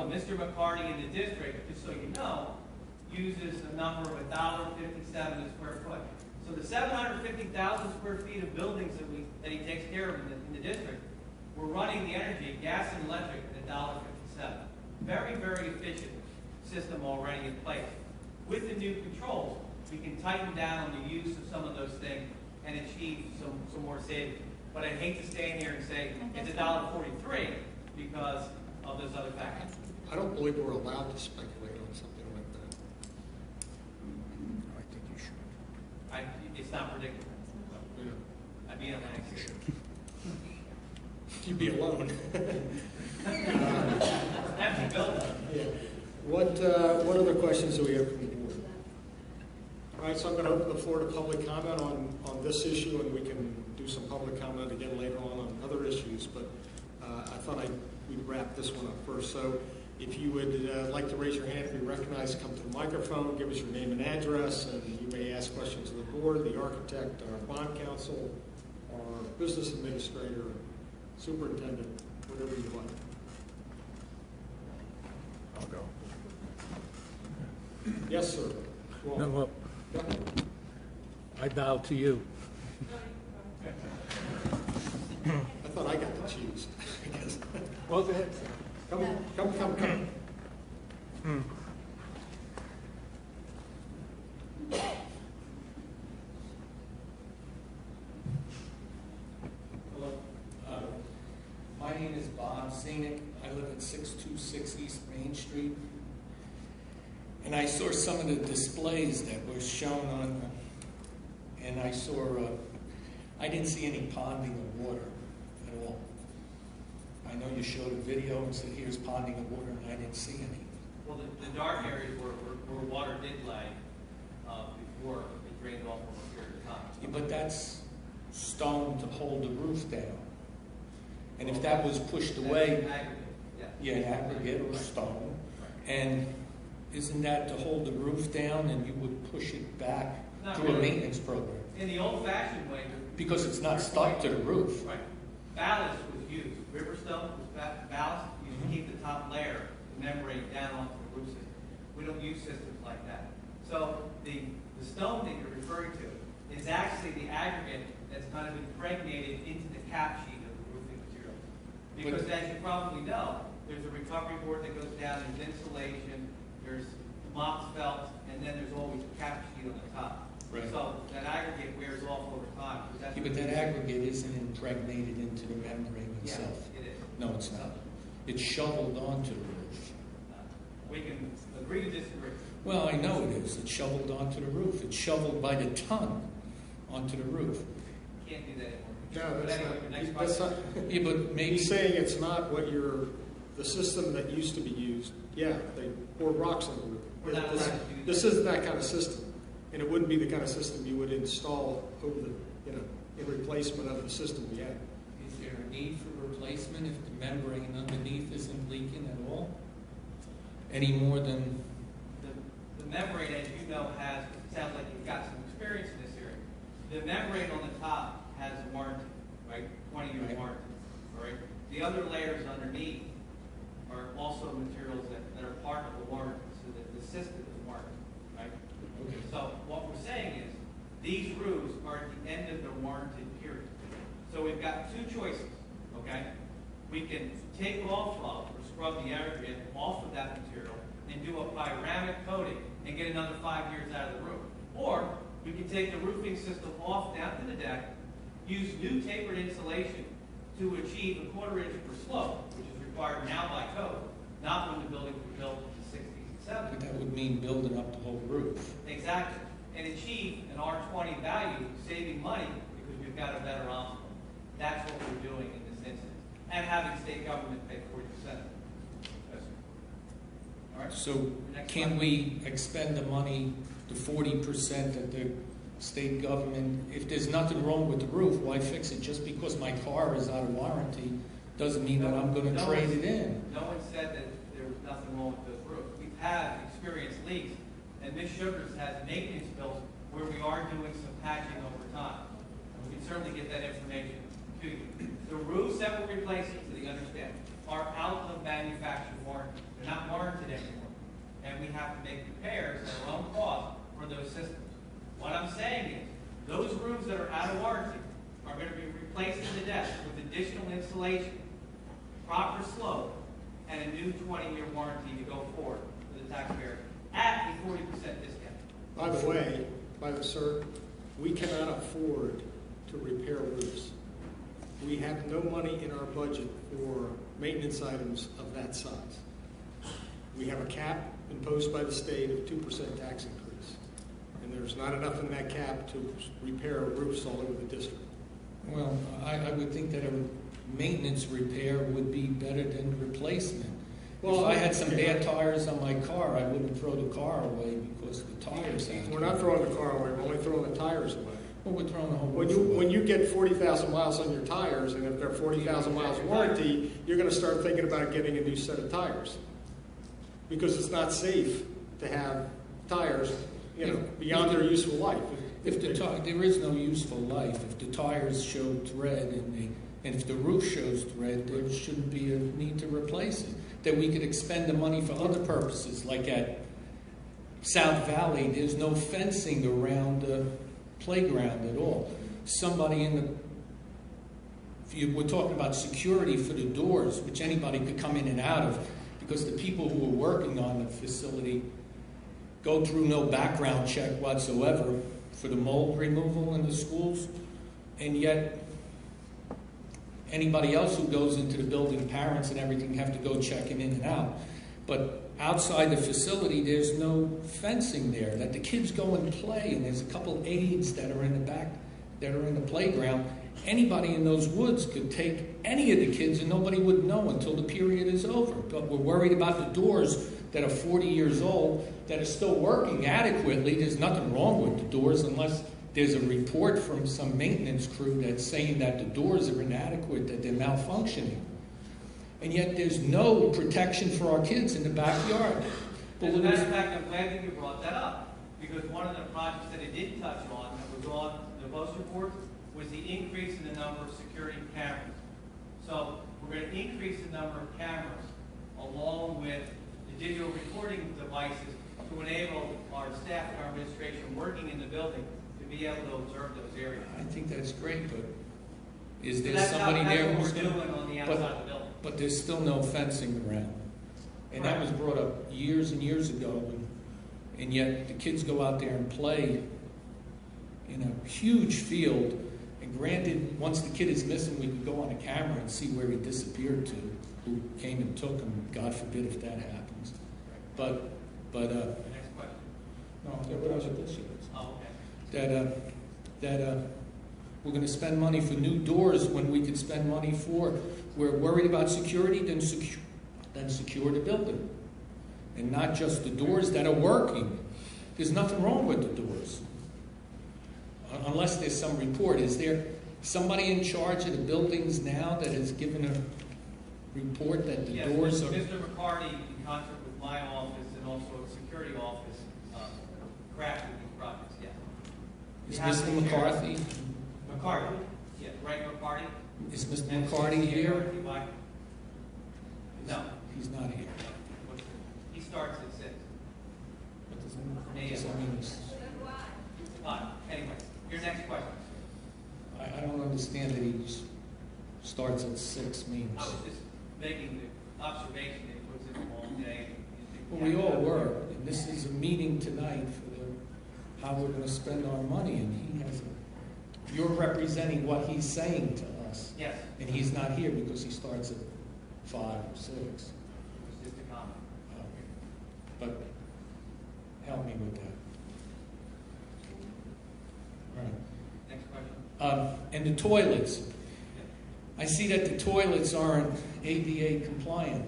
Mr. McCarty in the district, just so you know, uses a number of $1.57 a square foot. So the 750,000 square feet of buildings that he takes care of in the district, we're running the energy, gas and electric, at $1.57. Very, very efficient system already in place. With the new controls, we can tighten down on the use of some of those things and achieve some more savings. But I'd hate to stand here and say it's $1.43 because of those other factors. I don't believe we're allowed to speculate on something like that. I think you should. It's not predictable. Yeah. I'd be on the next year. You'd be alone. Empty building. Yeah. What other questions do we have from the board? All right, so I'm going to open the floor to public comment on this issue, and we can do some public comment again later on other issues, but I thought we'd wrap this one up first. So if you would like to raise your hand and be recognized, come to the microphone, give us your name and address, and you may ask questions of the board, the architect, our bond counsel, our business administrator, superintendent, whatever you like. I'll go. Yes, sir. Go on. No, well, Go ahead. I bow to you. I thought I got to choose. I guess. Well, go ahead. Come. Hello. My name is Bob Zenik. I live at 626 East Main Street. And I saw some of the displays that were shown on, and I didn't see any ponding of water at all. I know you showed a video and said, here's ponding of water, and I didn't see any. Well, the dark areas where water did lag before it drained off for a period of time. Yeah, but that's stone to hold the roof down. And if that was pushed away, aggregate or stone, and isn't that to hold the roof down, and you would push it back through a maintenance program? In the old-fashioned way. Because it's not stuck to the roof. Right. Ballast was used. Riverstone was ballast. You keep the top layer, the membrane down onto the roof system. We don't use systems like that. So the stone that you're referring to is actually the aggregate that's kind of impregnated into the cap sheet of the roofing material. Because as you probably know, there's a recovery board that goes down, there's insulation, there's mop felt, and then there's always a cap sheet on the top. Right. So that aggregate wears off over time. Yeah, but that aggregate isn't impregnated into the membrane itself. Yeah, it is. No, it's not. It's shoveled onto the roof. We can agree to disagree. Well, I know it is. It's shoveled onto the roof. It's shoveled by the ton onto the roof. Can't do that anymore. No, But that's anyway, not. next That's question. not. Yeah, but maybe He's saying it's not what the system that used to be used. Yeah, they poured rocks on the roof. We're not allowed to do This that. isn't that kind of system, and it wouldn't be the kind of system you would install over in replacement of the system we have. Is there a need for replacement if the membrane underneath isn't leaking at all? Any more than... The membrane, as you know, has, it sounds like you've got some experience in this area. The membrane on the top has a warranty, right? 20-year Right. warranty, all right? The other layers underneath are also materials that are part of the warranty, so that the system is warranted, right? Okay. So what we're saying is, these we've got two choices, okay? We can take off of, or scrub the aggregate off of that material and do a pyramid coating and get another 5 years out of the roof. Or we can take the roofing system off down to the deck, use new tapered insulation to achieve a 1/4 inch per slope, which is required now by code, not when the building was built in the 60s and 70s. But that would mean building up the whole roof. Exactly. And achieve an R20 value, saving money because we've got a better envelope. That's what we're doing in this instance. And having state government pay 40%. All right. So can we expend the money, the 40% that the state government, if there's nothing wrong with the roof, why fix it? Just because my car is out of warranty doesn't mean that I'm going to trade it in. No one said that there was nothing wrong with this roof. We've had experienced leaks, and Ms. Sugars has maintenance bills where we are doing some patching over time. And we can certainly get that information to you. The roofs that we're replacing, so that you understand, are out of manufacturer warranty. They're not warranted anymore. And we have to make repairs at our own cost for those systems. What I'm saying is, those roofs that are out of warranty are going to be replaced in the deck with additional insulation, proper slope, and a new 20-year warranty to go forward for the taxpayer at a 40% discount. By the way, sir, we cannot afford to repair roofs. We have no money in our budget for maintenance items of that size. We have a cap imposed by the state of 2% tax increase. And there's not enough in that cap to repair roofs all over the district. Well, I would think that a maintenance repair would be better than replacement. Well, if I had some bad tires on my car, I wouldn't throw the car away because the tires have. We're not throwing the car away, we're only throwing the tires away. Well, we're throwing the whole When you get 40,000 miles on your tires, and if they're 40,000 miles warranty, you're going to start thinking about getting a new set of tires. Because it's not safe to have tires, beyond their useful life. If there is no useful life. If the tires show thread and if the roof shows thread, there shouldn't be a need to replace it. That we could expend the money for other purposes, like at South Valley, there's no fencing around the playground at all. Somebody we're talking about security for the doors, which anybody could come in and out of, because the people who are working on the facility go through no background check whatsoever for the mold removal in the schools, and yet anybody else who goes into the building, parents and everything, have to go checking in and out. But outside the facility, there's no fencing there, that the kids go and play, and there's a couple aides that are in the back, that are in the playground. Anybody in those woods could take any of the kids and nobody would know until the period is over. But we're worried about the doors that are 40 years old that are still working adequately. There's nothing wrong with the doors unless there's a report from some maintenance crew that's saying that the doors are inadequate, that they're malfunctioning. And yet there's no protection for our kids in the backyard. As a matter of fact, I'm glad that you brought that up, because one of the projects that it did touch on, that was on the post report, was the increase in the number of security cameras. So we're going to increase the number of cameras along with the digital recording devices to enable our staff and our administration working in the building to be able to observe those areas. I think that's great, but is there So somebody there that's who's what we're doing on the outside of the building. But there's still no fencing around. And that was brought up years and years ago, and yet the kids go out there and play in a huge field. And granted, once the kid is missing, we can go on a camera and see where he disappeared to, who came and took him. God forbid if that happens. But The next question. no, what else this is? Oh, okay. That we're going to spend money for new doors when we could spend money for. We're worried about security, then secure the building, and not just the doors that are working. There's nothing wrong with the doors, unless there's some report. Is there somebody in charge of the buildings now that has given a report that the doors are? Mr. McCarty, in concert with my office and also a security office, crafted these projects. Yes. Is Mr. McCarthy? McCarty. Yeah, Greg McCarty. Is Mr. McCarty here? No. He's not here. He starts at 6. What does that mean? Anyway, your next question. I don't understand that starts at 6 Main I was Street. just making the observation that it was in a long day. Well, we all were, and this is a meeting tonight for how we're gonna spend our money, and he hasn't, you're representing what he's saying to us. Yes. And he's not here because he starts at 5 or 6. It was just a comment. But help me with that. All right. Next question. And the toilets. I see that the toilets aren't ADA compliant.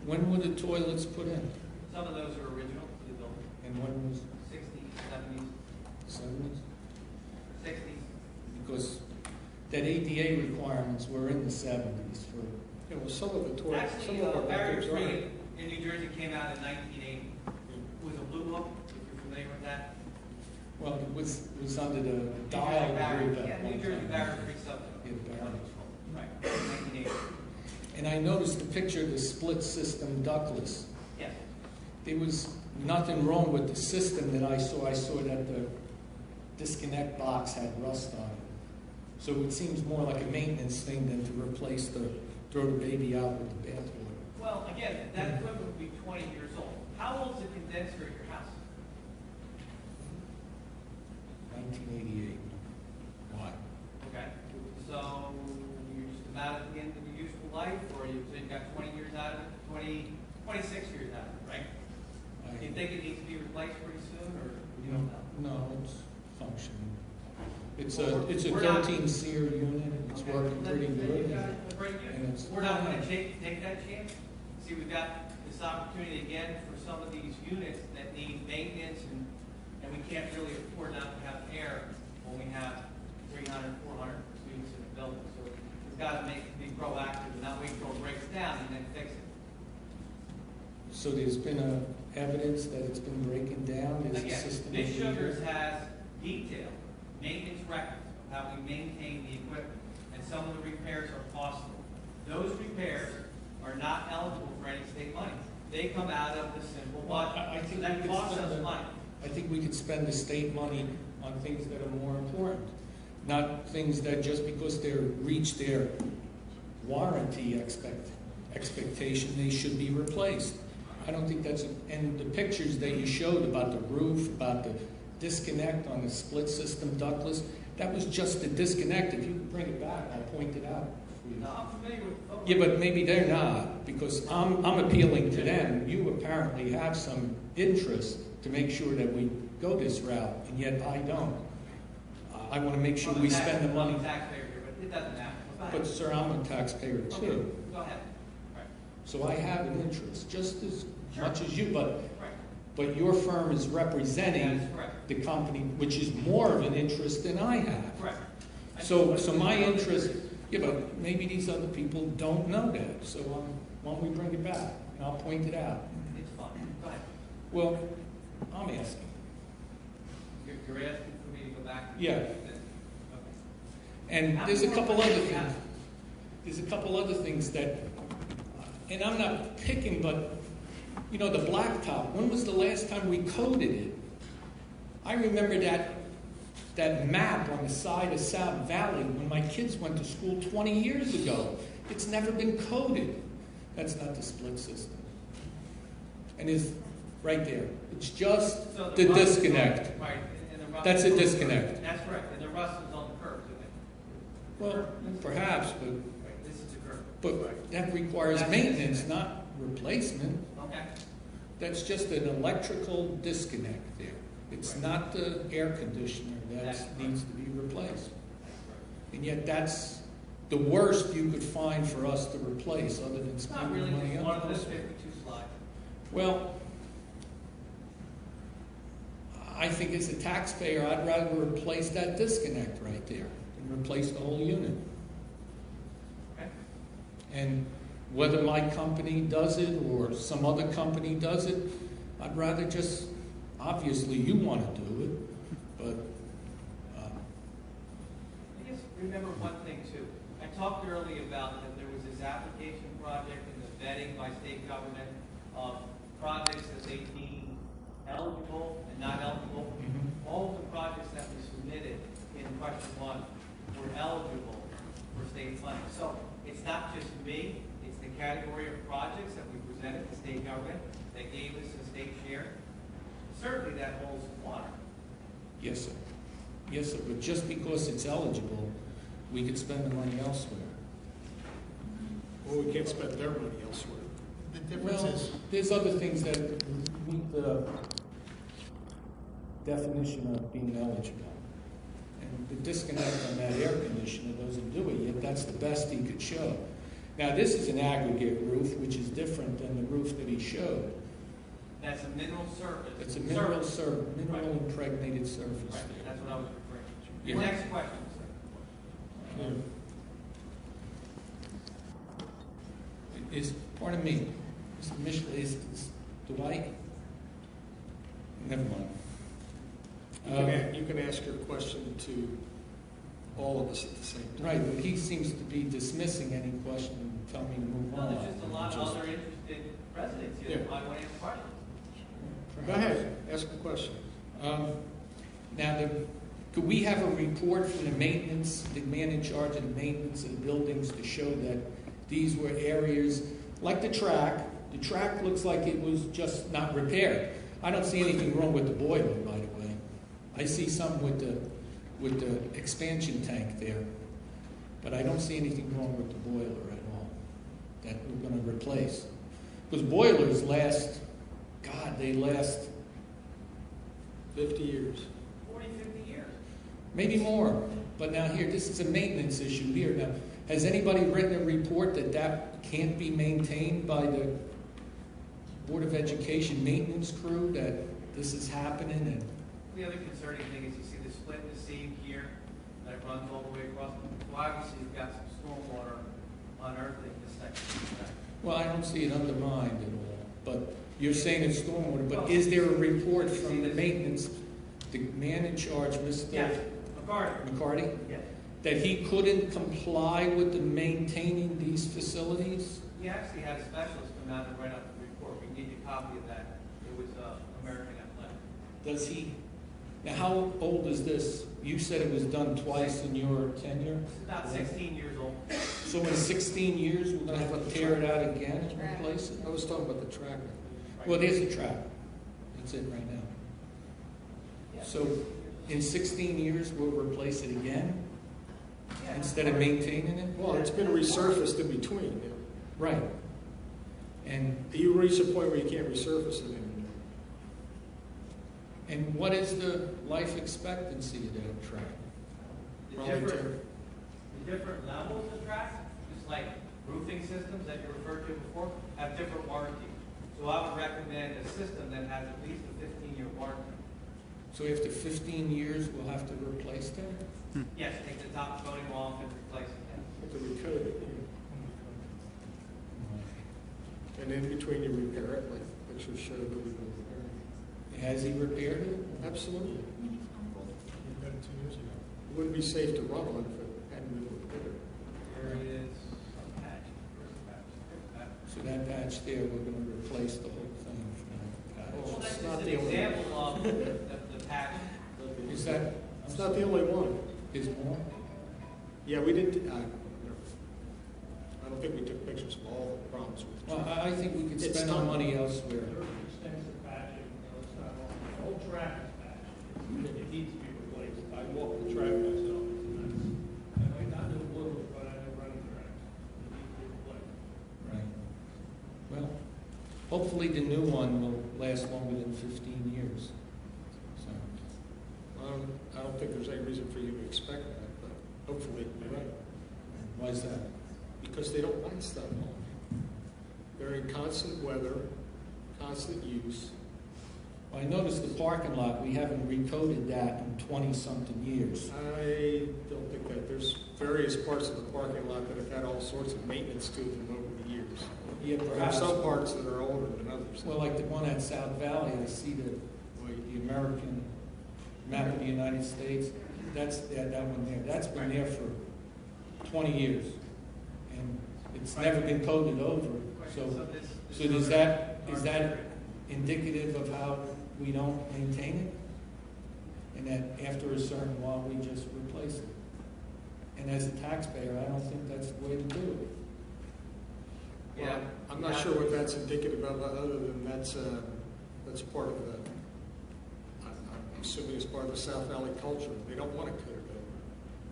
When were the toilets put in? Some of those are original to the building. And when was 60s, 70s, 70s? 60s. Because that ADA requirements were in the 70s for. Yeah, well, some of the toilets, some Actually, of our Barrier bathrooms Street aren't. in New Jersey came out in 1980 with a blue book, if you're familiar with that. Well, it was under the New dial Jersey Barrier, group yeah, at New one Jersey time. Barrier Street something. Yeah, Barrier. Right, 1980. And I noticed the picture of the split system ductless. Yes. There was nothing wrong with the system that I saw. I saw that the disconnect box had rust on it. So it seems more like a maintenance thing than to replace throw the baby out with the bathwater. Well, again, that equipment would be 20 years old. How old is the condenser at your house? 1988. Why? Okay. So you're just about at the end of the useful life, or so you've got 20 years out of it, 26 years out of it, right? Do you think it needs to be replaced pretty soon, or you don't know? No, it's functioning. It's Well, a we're not- 13 SEER unit. It's Okay. working pretty Then good. you've got a great unit. And it's- We're not going to take that chance. See, we've got this opportunity again for some of these units that need maintenance, and we can't really afford not to have air when we have 300, 400 students in the building. So we've got to be proactive and not wait until it breaks down and then fix it. So there's been evidence that it's been breaking down. Is the Again, system Ms. illegal? Sugars has detailed maintenance records of how we maintain the equipment, and some of the repairs are costly. Those repairs are not eligible for any state money. They come out of the simple budget. I think So that we could costs spend us the- money. I think we could spend the state money on things that are more important, not things that just because they're reached their warranty expectation, they should be replaced. I don't think that's, and the pictures that you showed about the roof, about the disconnect on the split system ductless, that was just the disconnect. If you could bring it back, I'll point it out for you. No, I'm familiar with. Yeah, but maybe they're not, because I'm appealing to them. You apparently have some interest to make sure that we go this route, and yet I don't. I want to make sure we spend the money. I'm a taxpayer here, but it doesn't matter. Go ahead. But sir, I'm a taxpayer Okay, too. go ahead. Right. So I have an interest, just as much as you, Right. but your firm is representing That is correct. the company, which is more of an interest than I have. Correct. So my interest, yeah, but maybe these other people don't know that. So why don't we bring it back, and I'll point it out. It's fine. Go ahead. Well, I'm asking. You're asking for me to go back? Yeah. Okay. And How there's a many couple more other questions do you things. have? There's a couple other things that, and I'm not picking, but, you know, the blacktop, when was the last time we coded it? I remember that map on the side of South Valley when my kids went to school 20 years ago. It's never been coded. That's not the split system. And it's right there. It's just So the rust is on- disconnect. Right, and the rust. That's a is on the disconnect. curb. That's correct, and the rust is on the curb, isn't it? Well, perhaps, but Right, this is the curb. But that requires That's maintenance, disconnect. not replacement. Okay. That's just an electrical disconnect there. It's Right. not the air conditioner That's that right. needs to be replaced. That's right. And yet that's the worst you could find for us to replace, other than It's not spending really money just on one of those elsewhere. 52 slides. Well, I think as a taxpayer, I'd rather replace that disconnect right there than replace the whole unit. Okay. And whether my company does it or some other company does it, I'd rather just, obviously you want to do it, but I guess remember one thing too. I talked earlier about that there was this application project and the vetting by state government of projects that they deem eligible and not eligible. All of the projects that we submitted in question one were eligible for state funding. So it's program. They gave us a state share. Certainly that holds water. Yes, sir. Yes, sir, but just because it's eligible, we could spend the money elsewhere. Well, we can't spend their money elsewhere. The difference Well, is, there's other things that meet the definition of being eligible. And the disconnect on that air conditioner doesn't do it yet. That's the best he could show. Now, this is an aggregate roof, which is different than the roof that he showed. That's a mineral surface. It's a mineral impregnated surface Right, there. that's what I was referring to. Yeah. Your next question, sir. Pardon me, Mr. Michelin, is Dwight? Never mind. You can ask your question to all of us at the same time. Right, but he seems to be dismissing any question and telling me to move No, on. there's just a lot of other interested residents here that might want to ask questions. Go ahead, ask a question. Now, could we have a report from the maintenance, the man in charge of the maintenance of the buildings to show that these were areas, like the track looks like it was just not repaired. I don't see anything wrong with the boiler, by the way. I see some with the expansion tank there, but I don't see anything wrong with the boiler at all that we're going to replace. Because boilers last, God, they last 50 years. 40, 50 years. maybe more. But now here, this is a maintenance issue here. Now, has anybody written a report that can't be maintained by the Board of Education maintenance crew, that this is happening? And The other concerning thing is you see the split in the seam here that runs all the way across. So obviously you've got some stormwater unearthing this section. well, I don't see it undermined at all. But you're saying it's stormwater. But is there a report from the maintenance, the man in charge, Mr. Yes, McCarty, Yes. that he couldn't comply with the maintaining these facilities? He actually had a specialist come out and write up the report. We can get you a copy of that. It was American Athletic. Does he? Now, how old is this? You said it was done twice in your tenure? It's about 16 years old. So in 16 years, we're going to have to tear it out again and replace it? I was talking about the track. Well, there's a track. That's it right now. Yeah. So in 16 years, we'll replace it again Yeah. instead of maintaining it? Well, it's been resurfaced in between. Right. And You reach a point where you can't resurface it anymore. and what is the life expectancy of that track? The different levels of tracks, just like roofing systems that you referred to before, have different warranty. So I would recommend a system that has at least a 15-year warranty. So after 15 years, we'll have to replace that? Yes, take the top coating off and replace it then. You have to recoat it. And in between you repair it, like pictures showed that we've been repairing. Has he repaired it? Absolutely. We got it 2 years ago. It wouldn't be safe to run on if it hadn't been repaired. There is a patch. So that patch there, we're going to replace the whole thing from that Well, patch. that's It's not just an the only- example of the patch. Is that, It's not the only one. is more? Yeah, we didn't, I don't think we took pictures of all the problems with the Well, track. I think we could It's spend our done. money elsewhere. Extensive patching, it's not all, the whole track is patched. It needs to be replaced. I walk the track myself, it's a mess. I might not know blue, but I know running tracks. It needs to be replaced. Right. Well, hopefully the new one will last longer than 15 years. So, I don't think there's any reason for you to expect that, but hopefully you're right. why is that? Because they don't last that long. They're in constant weather, constant use. Well, I noticed the parking lot, we haven't recoated that in 20-something years. I don't think that. There's various parts of the parking lot that have had all sorts of maintenance to them over the years. Yeah, There are perhaps. some parts that are older than others. Well, like the one at South Valley, I see the American map of the United States. That's that one there. That's been there for 20 years, and it's never been coated over. So is that indicative of how we don't maintain it? And that after a certain while, we just replace it? And as a taxpayer, I don't think that's the way to do it. Yeah, I'm not sure what that's indicative of, other than that's part of the, I'm assuming it's part of the South Valley culture. They don't want to cut it over.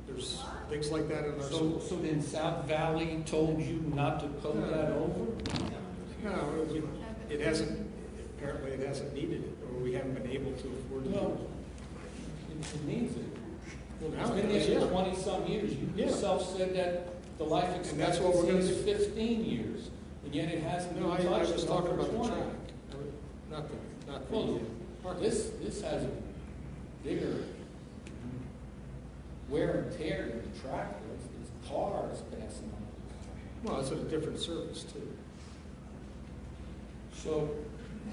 There's things like that in our school. So then South Valley told you not to coat that over? No, it hasn't, apparently it hasn't needed it, or we haven't been able to afford to do No, it. it needs it. Well, It's now been it is, there for yeah. 20-some years. You Yeah. yourself said that the life And that's what we're expectancy gonna is 15 years, and yet it hasn't been No, I touched was in talking over about the 20. track, not the Well, parking. this has a bigger wear and tear than the tractor. It's cars passing on. Well, it's a different service too. So,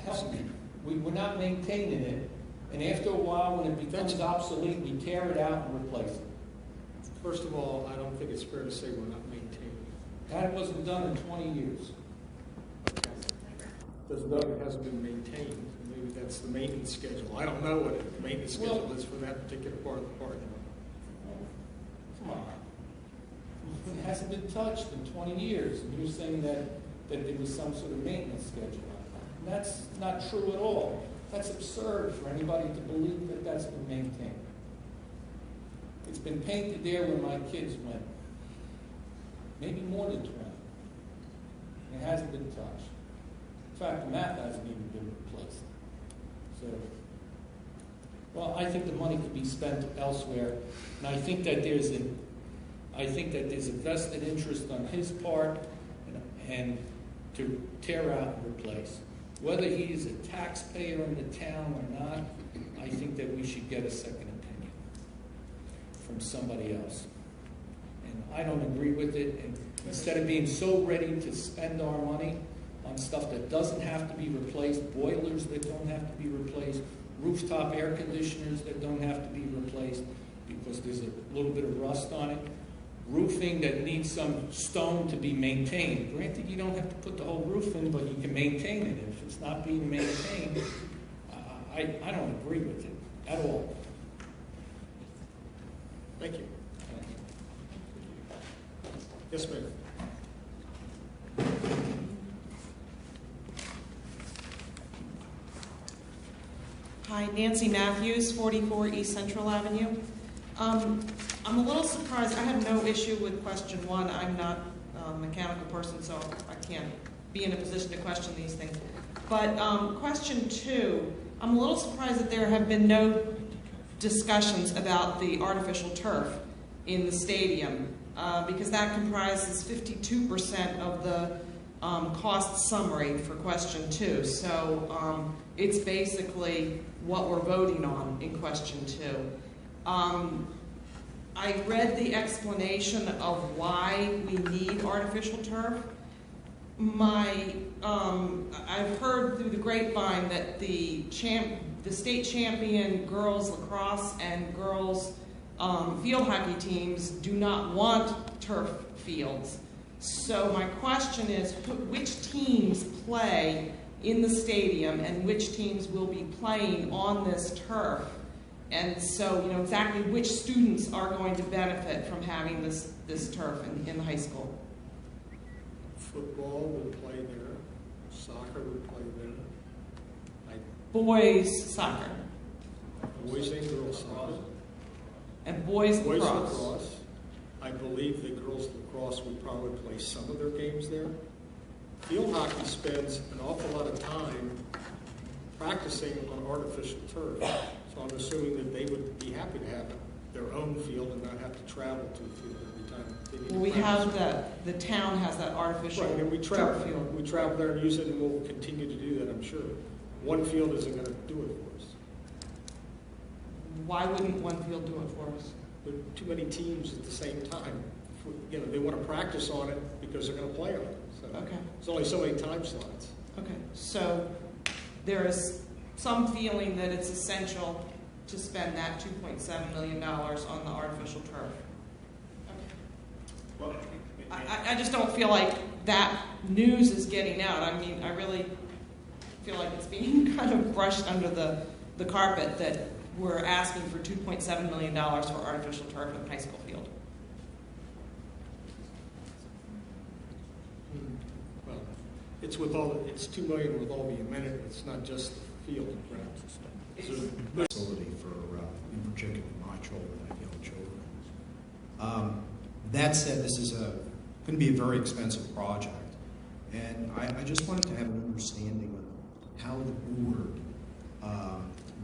help me. We're not maintaining it, and after a while, when it becomes obsolete, we tear it out and replace it. First of all, I don't think it's fair to say we're not maintaining. That wasn't done in 20 years. Doesn't mean it hasn't been maintained. Maybe that's the maintenance schedule. I don't know what the maintenance schedule is for that particular part of the parking lot. Come on. It hasn't been touched in 20 years, and you're saying that there was some sort of maintenance schedule on it. And that's not true at all. That's absurd for anybody to believe that that's been maintained. It's been painted there when my kids went. Maybe more than 20. It hasn't been touched. In fact, the map hasn't even been replaced. So, well, I think the money could be spent elsewhere, and I think that there's a vested interest on his part and to tear out and replace. Whether he's a taxpayer in the town or not, I think that we should get a second opinion from somebody else. And I don't agree with it. And instead of being so ready to spend our money on stuff that doesn't have to be replaced, boilers that don't have to be replaced, rooftop air conditioners that don't have to be replaced because there's a little bit of rust on it, roofing that needs some stone to be maintained. Granted, you don't have to put the whole roof in, but you can maintain it. If it's not being maintained, I don't agree with it at all. Thank you. Yes, ma'am. Hi, Nancy Matthews, 44 East Central Avenue. I'm a little surprised. I have no issue with question one. I'm not a mechanical person, so I can't be in a position to question these things. But question two, I'm a little surprised that there have been no discussions about the artificial turf in the stadium, because that comprises 52% of the cost summary for question two. So it's basically what we're voting on in question two. I read the explanation of why we need artificial turf. I've heard through the grapevine that the state champion girls lacrosse and girls field hockey teams do not want turf fields. So my question is, which teams play in the stadium and which teams will be playing on this turf? And so, you know, exactly which students are going to benefit from having this turf in the high school. Football would play there. Soccer would play there. Boys soccer. Boys and girls soccer. And boys lacrosse. Lacrosse. I believe the girls lacrosse would probably play some of their games there. Field hockey spends an awful lot of time practicing on artificial turf. So I'm assuming that they would be happy to have their own field and not have to travel to the field every time they need to We practice. have the town has that artificial Right, and we turf travel, field. we travel there and use it, and we'll continue to do that, I'm sure. One field isn't going to do it for us. Why wouldn't one field do it for us? There are too many teams at the same time. You know, they want to practice on it because they're going to play on it. So Okay. there's only so many time slots. Okay, so there is some feeling that it's essential to spend that $2.7 million on the artificial turf. Well, I just don't feel like that news is getting out. I mean, I really feel like it's being kind of brushed under the carpet that we're asking for $2.7 million for artificial turf in the high school field. Well, It's with all, it's 2 million with all the amenities, it's not just the field, right? Facility for, in particular, my children, I have young children. That said, this is going to be a very expensive project, and I just wanted to have an understanding of how the board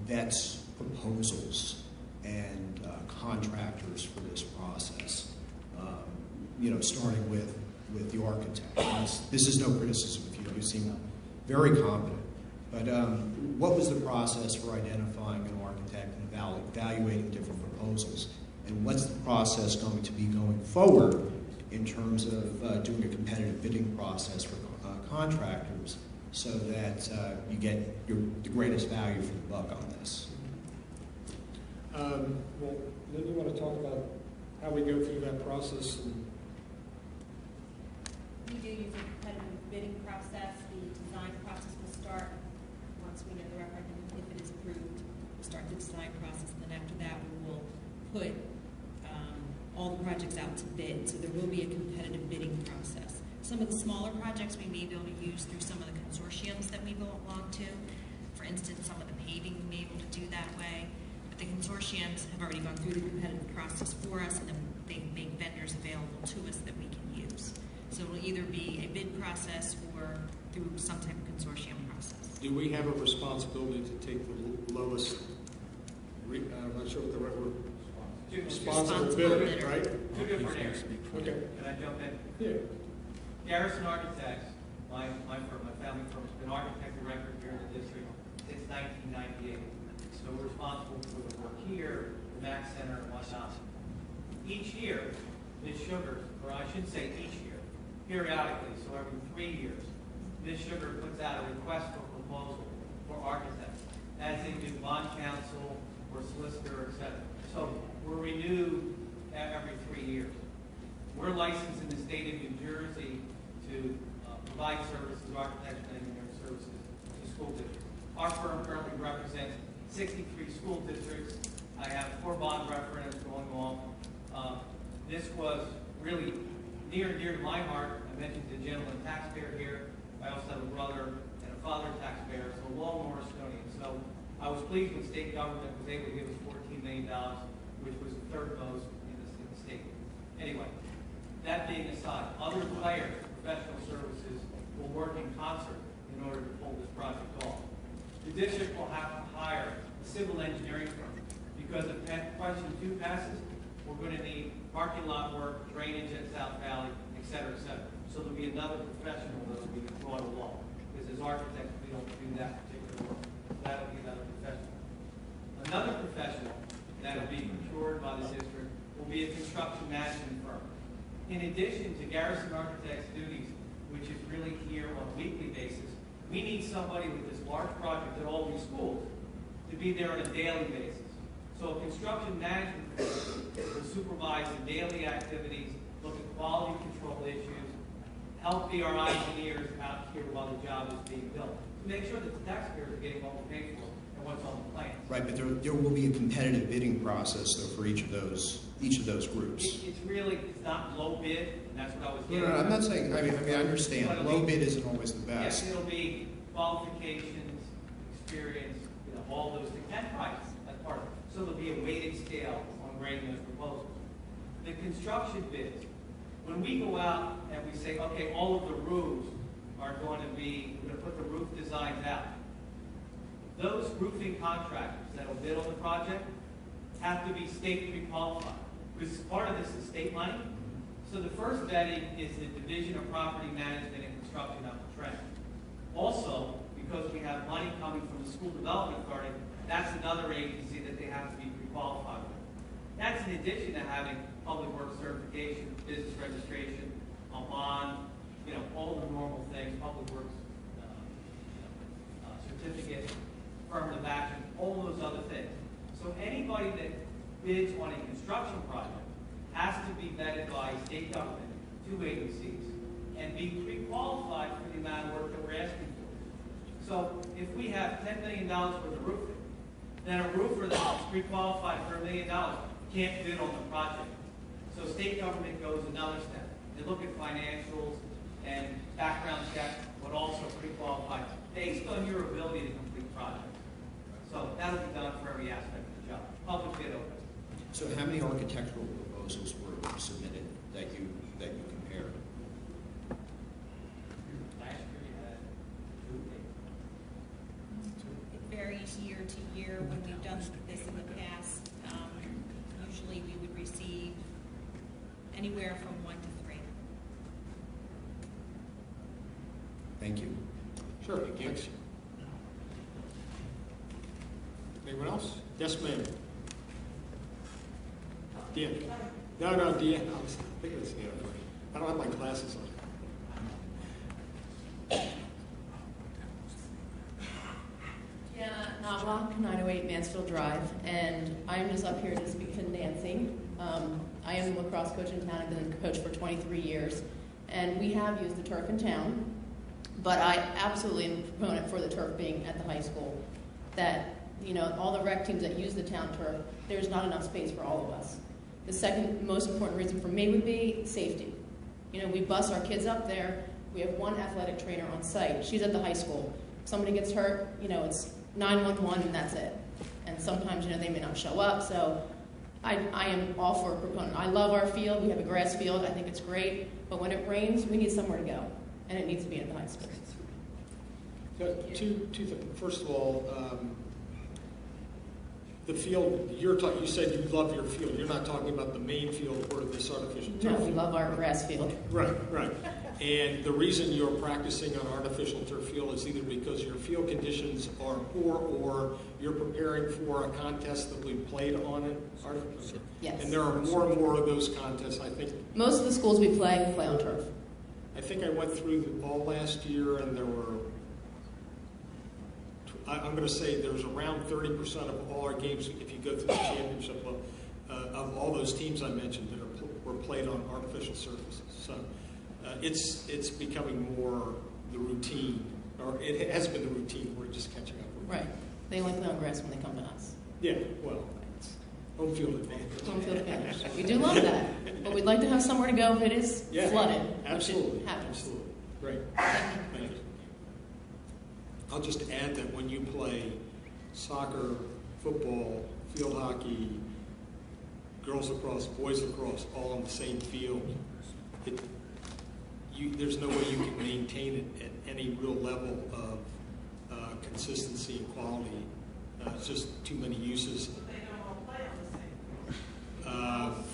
vets proposals and contractors for this process. You know, starting with the architect. This is no criticism of you. You seem very competent. But what was the process for identifying an architect and evaluating different proposals? And what's the process going to be going forward in terms of doing a competitive bidding process for contractors so that you get the greatest value for the buck on this? Well, Lynn, you want to talk about how we go through that process? We do use a competitive bidding process. The design process will start once we know the referendum, if it is approved. We'll start the design process, and then after that, we will put all the projects out to bid. So there will be a competitive bidding process. Some of the smaller projects we may be able to use through some of the consortiums that we belong to. For instance, some of the paving we may be able to do that way. But the consortiums have already gone through the competitive process for us, and then they make vendors available to us that we can use. So it will either be a bid process or through some type of consortium process. Do we have a responsibility to take the lowest, I'm not sure what the right word, responsible bidder, right? Two different areas. Okay. Can I jump in? Yeah. Garrison Architects, my firm, my family firm, has been architect of record here in the district since 1998. So we're responsible for the work here, the Mac Center, and whatnot. Each year, Ms. Sugar, or I should say each year, periodically, so every 3 years, Ms. Sugar puts out a request for proposal for architects, as they do bond counsel or solicitor, etc. So we're renewed every 3 years. We're licensed in the state of New Jersey to provide services, architecture and engineering services to school districts. Our firm currently represents 63 school districts. I have 4 bond referendums going on. This was really near and dear to my heart. I mentioned the gentleman taxpayer here. I also have a brother and a father taxpayer, so a long Norristonian. So I was pleased when state government was able to give us $14 million, which was the third most in the state. Anyway, that being aside, other players, professional services, will work in concert in order to pull this project off. The district will have to hire a civil engineering firm because if question 2 passes, we're going to need parking lot work, drainage at South Valley, et cetera, et cetera. So there'll be another professional that will be brought along. Because as architects, we don't do that particular work. So that'll be another professional. Another professional that will be procured by the district will be a construction management firm. In addition to Garrison Architects' duties, which is really here on a weekly basis, we need somebody with this large project at all these schools to be there on a daily basis. So a construction management firm will supervise the daily activities, look at quality control issues, help be our engineers out here while the job is being built, to make sure that the taxpayers are getting what we paid for and what's on the plan. Right, but there will be a competitive bidding process though for each of those groups. It's not low bid, and that's what I was getting No, at. I'm not saying. I mean, I understand. Low bid isn't always the best. Yes, it'll be qualifications, experience, all those things, and price. That's part of it. So there'll be a weighted scale on grading those proposals. The construction bids, when we go out and we say, okay, all of the roofs are going to be, we're going to put the roof designs out. Those roofing contractors that will bid on the project have to be state pre-qualified. Because part of this is state money. So the first vetting is the Division of Property Management and Construction up the Trent. Also, because we have money coming from the School Development Authority, that's another agency that they have to be pre-qualified with. That's in addition to having public works certification, business registration, a bond, all the normal things, public works certificate, affirmative action, all those other things. So anybody that bids on a construction project has to be vetted by state government, 2 agencies, and be pre-qualified for the amount of work that we're asking for. So if we have $10 million worth of roofing, then a roofer that's pre-qualified for $1 million can't bid on the project. So state government goes another step. They look at financials and background check, but also pre-qualified based on your ability to complete projects. So that'll be done for every aspect of the job. Public bid open. So how many architectural proposals were submitted that you compared? Last year you had 2 It varies year to year. When we've done this in the past, usually we would receive anywhere from 1 to 3. Thank you. Sure, thanks. Anyone else? Yes, ma'am. Deanne. No, Deanne. I was thinking it was Deanne. I don't have my glasses on. Deanna Knobloch, 908 Mansfield Drive, and I'm just up here to speak to Nancy. I am the lacrosse coach in town. I've been a coach for 23 years, and we have used the turf in town, but I absolutely am a proponent for the turf being at the high school. That, you know, all the rec teams that use the town turf, there's not enough space for all of us. The second most important reason for me would be safety. You know, we bus our kids up there. We have one athletic trainer on site. She's at the high school. If somebody gets hurt, you know, it's 911 and that's it. And sometimes, you know, they may not show up. So I am all for a proponent. I love our field. We have a grass field. I think it's great. But when it rains, we need somewhere to go. And it needs to be at the high school. Two things. First of all, the field, you said you love your field. You're not talking about the main field or this artificial turf. No, we love our grass field. Right. And the reason you're practicing on artificial turf field is either because your field conditions are poor or you're preparing for a contest that we played on it. Yes. And there are more and more of those contests, I think. Most of the schools we play on turf. I think I went through the ball last year and there were, I'm going to say there's around 30% of all our games, if you go through the championship, of all those teams I mentioned that were played on artificial surfaces. So it's becoming more the routine, or it has been the routine. We're just catching up. Right. They only play on grass when they come to us. Yeah, well, it's home field advantage. Home field advantage. We do love that. But we'd like to have somewhere to go if it is flooded. Absolutely. Which it happens. Absolutely. Great. Thank you. I'll just add that when you play soccer, football, field hockey, girls lacrosse, boys lacrosse, all on the same field, there's no way you can maintain it at any real level of consistency and quality. It's just too many uses. But they don't all play on the same.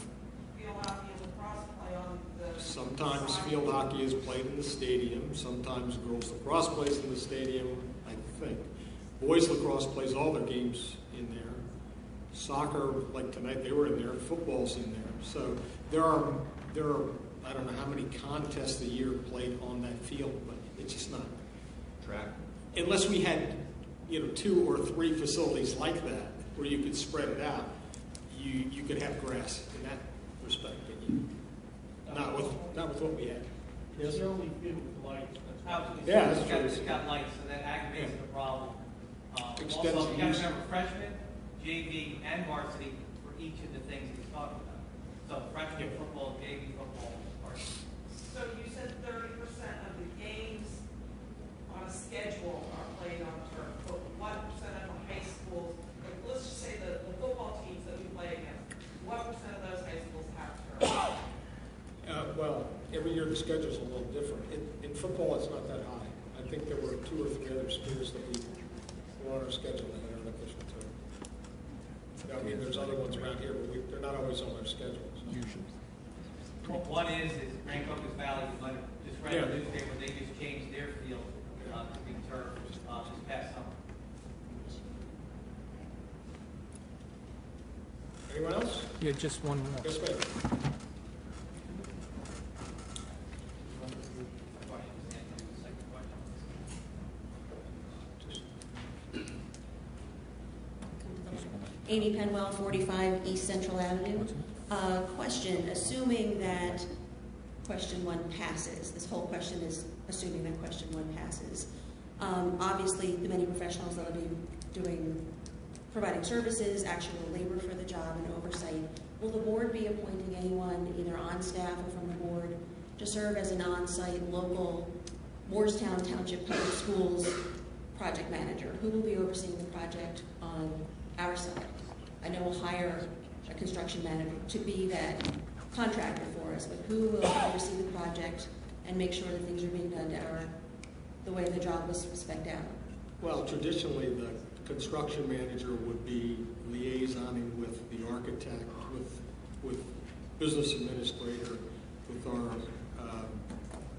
Field hockey and lacrosse play on the Sometimes side. field hockey is played in the stadium. Sometimes girls lacrosse plays in the stadium, I think. Boys lacrosse plays all their games in there. Soccer, like tonight, they were in there. Football's in there. So there are I don't know how many contests a year played on that field, but it's just not. Track. Unless we had, 2 or 3 facilities like that where you could spread it out, you could have grass in that respect. But not with what we had. Yes. It's the only field with lights. Yeah, that's true. It's got lights, so that aggravates the problem. Also, Extensive you got to use. remember freshmen, JV, and varsity for each of the things he's talking about. So freshman football, JV football, varsity. So you said 30% of the games on a schedule are played on turf, but what percent of the high schools, like, let's just say the football teams that we play against, what percent of those high schools have turf? Well, every year the schedule's a little different. In football, it's not that high. I think there were 2 or 3 other schools that were on our schedule that had artificial turf. I mean, there's other ones around here, but they're not always on our schedule. Usually. One is Rancocas Valley, you might have just read in the newspaper, they just changed their field to be turf this past summer. Anyone else? Yeah, just one more. Yes, ma'am. Amy Penwell, 45 East Central Avenue. Question, assuming that question 1 passes, this whole question is assuming that question 1 passes. Obviously, the many professionals that will be providing services, actual labor for the job and oversight, will the board be appointing anyone either on staff or from the board to serve as an on-site local Moorestown Township Public Schools project manager. Who will be overseeing the project on our side? I know we'll hire a construction manager to be that contractor for us, but who will oversee the project and make sure that things are being done the way the job was spec'd out? Well, traditionally, the construction manager would be liaisoning with the architect, with business administrator, with our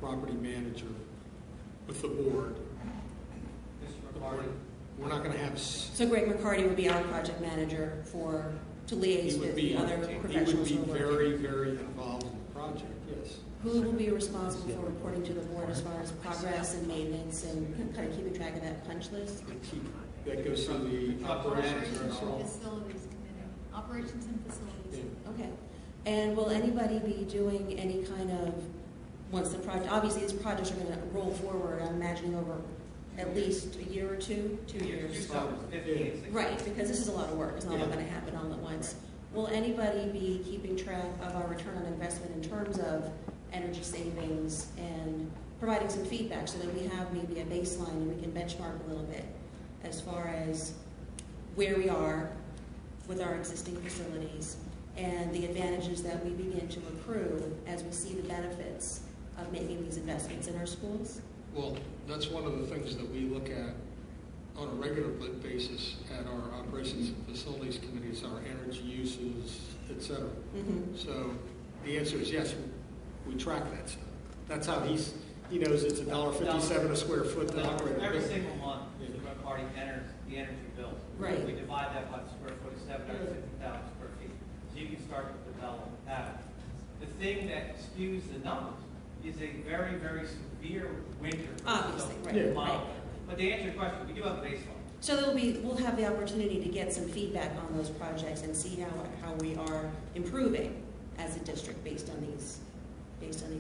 property manager, with the board. Mr. McCarty. We're not going to have. So Greg McCarty would be our project manager to liaise with the other professionals. He would be very, very involved in the project, yes. Who will be responsible for reporting to the board as far as progress and maintenance and kind of keeping track of that punch list? That goes through the operations and Facilities committee, operations and facilities. Okay. And will anybody be doing any kind of, once the project, obviously these projects are going to roll forward, I'm imagining over at least a year or two? 2 years. Right, because this is a lot of work. It's not all going to happen all at once. Will anybody be keeping track of our return on investment in terms of energy savings and providing some feedback so that we have maybe a baseline and we can benchmark a little bit as far as where we are with our existing facilities and the advantages that we begin to accrue as we see the benefits of making these investments in our schools? Well, that's one of the things that we look at on a regular basis at our operations and facilities committees, our energy uses, et cetera. Mm-hmm. So the answer is yes, we track that stuff. That's how he knows it's $1.57 a square foot to operate. Every single month, Mr. McCarty enters the energy bill. Right. We divide that by the square foot of 750,000 square feet. So you can start to develop that. The thing that skews the numbers is a very, very severe winter. Obviously, right. Yeah. Right. But to answer your question, we do have a baseline. So we'll have the opportunity to get some feedback on those projects and see how we are improving as a district based on these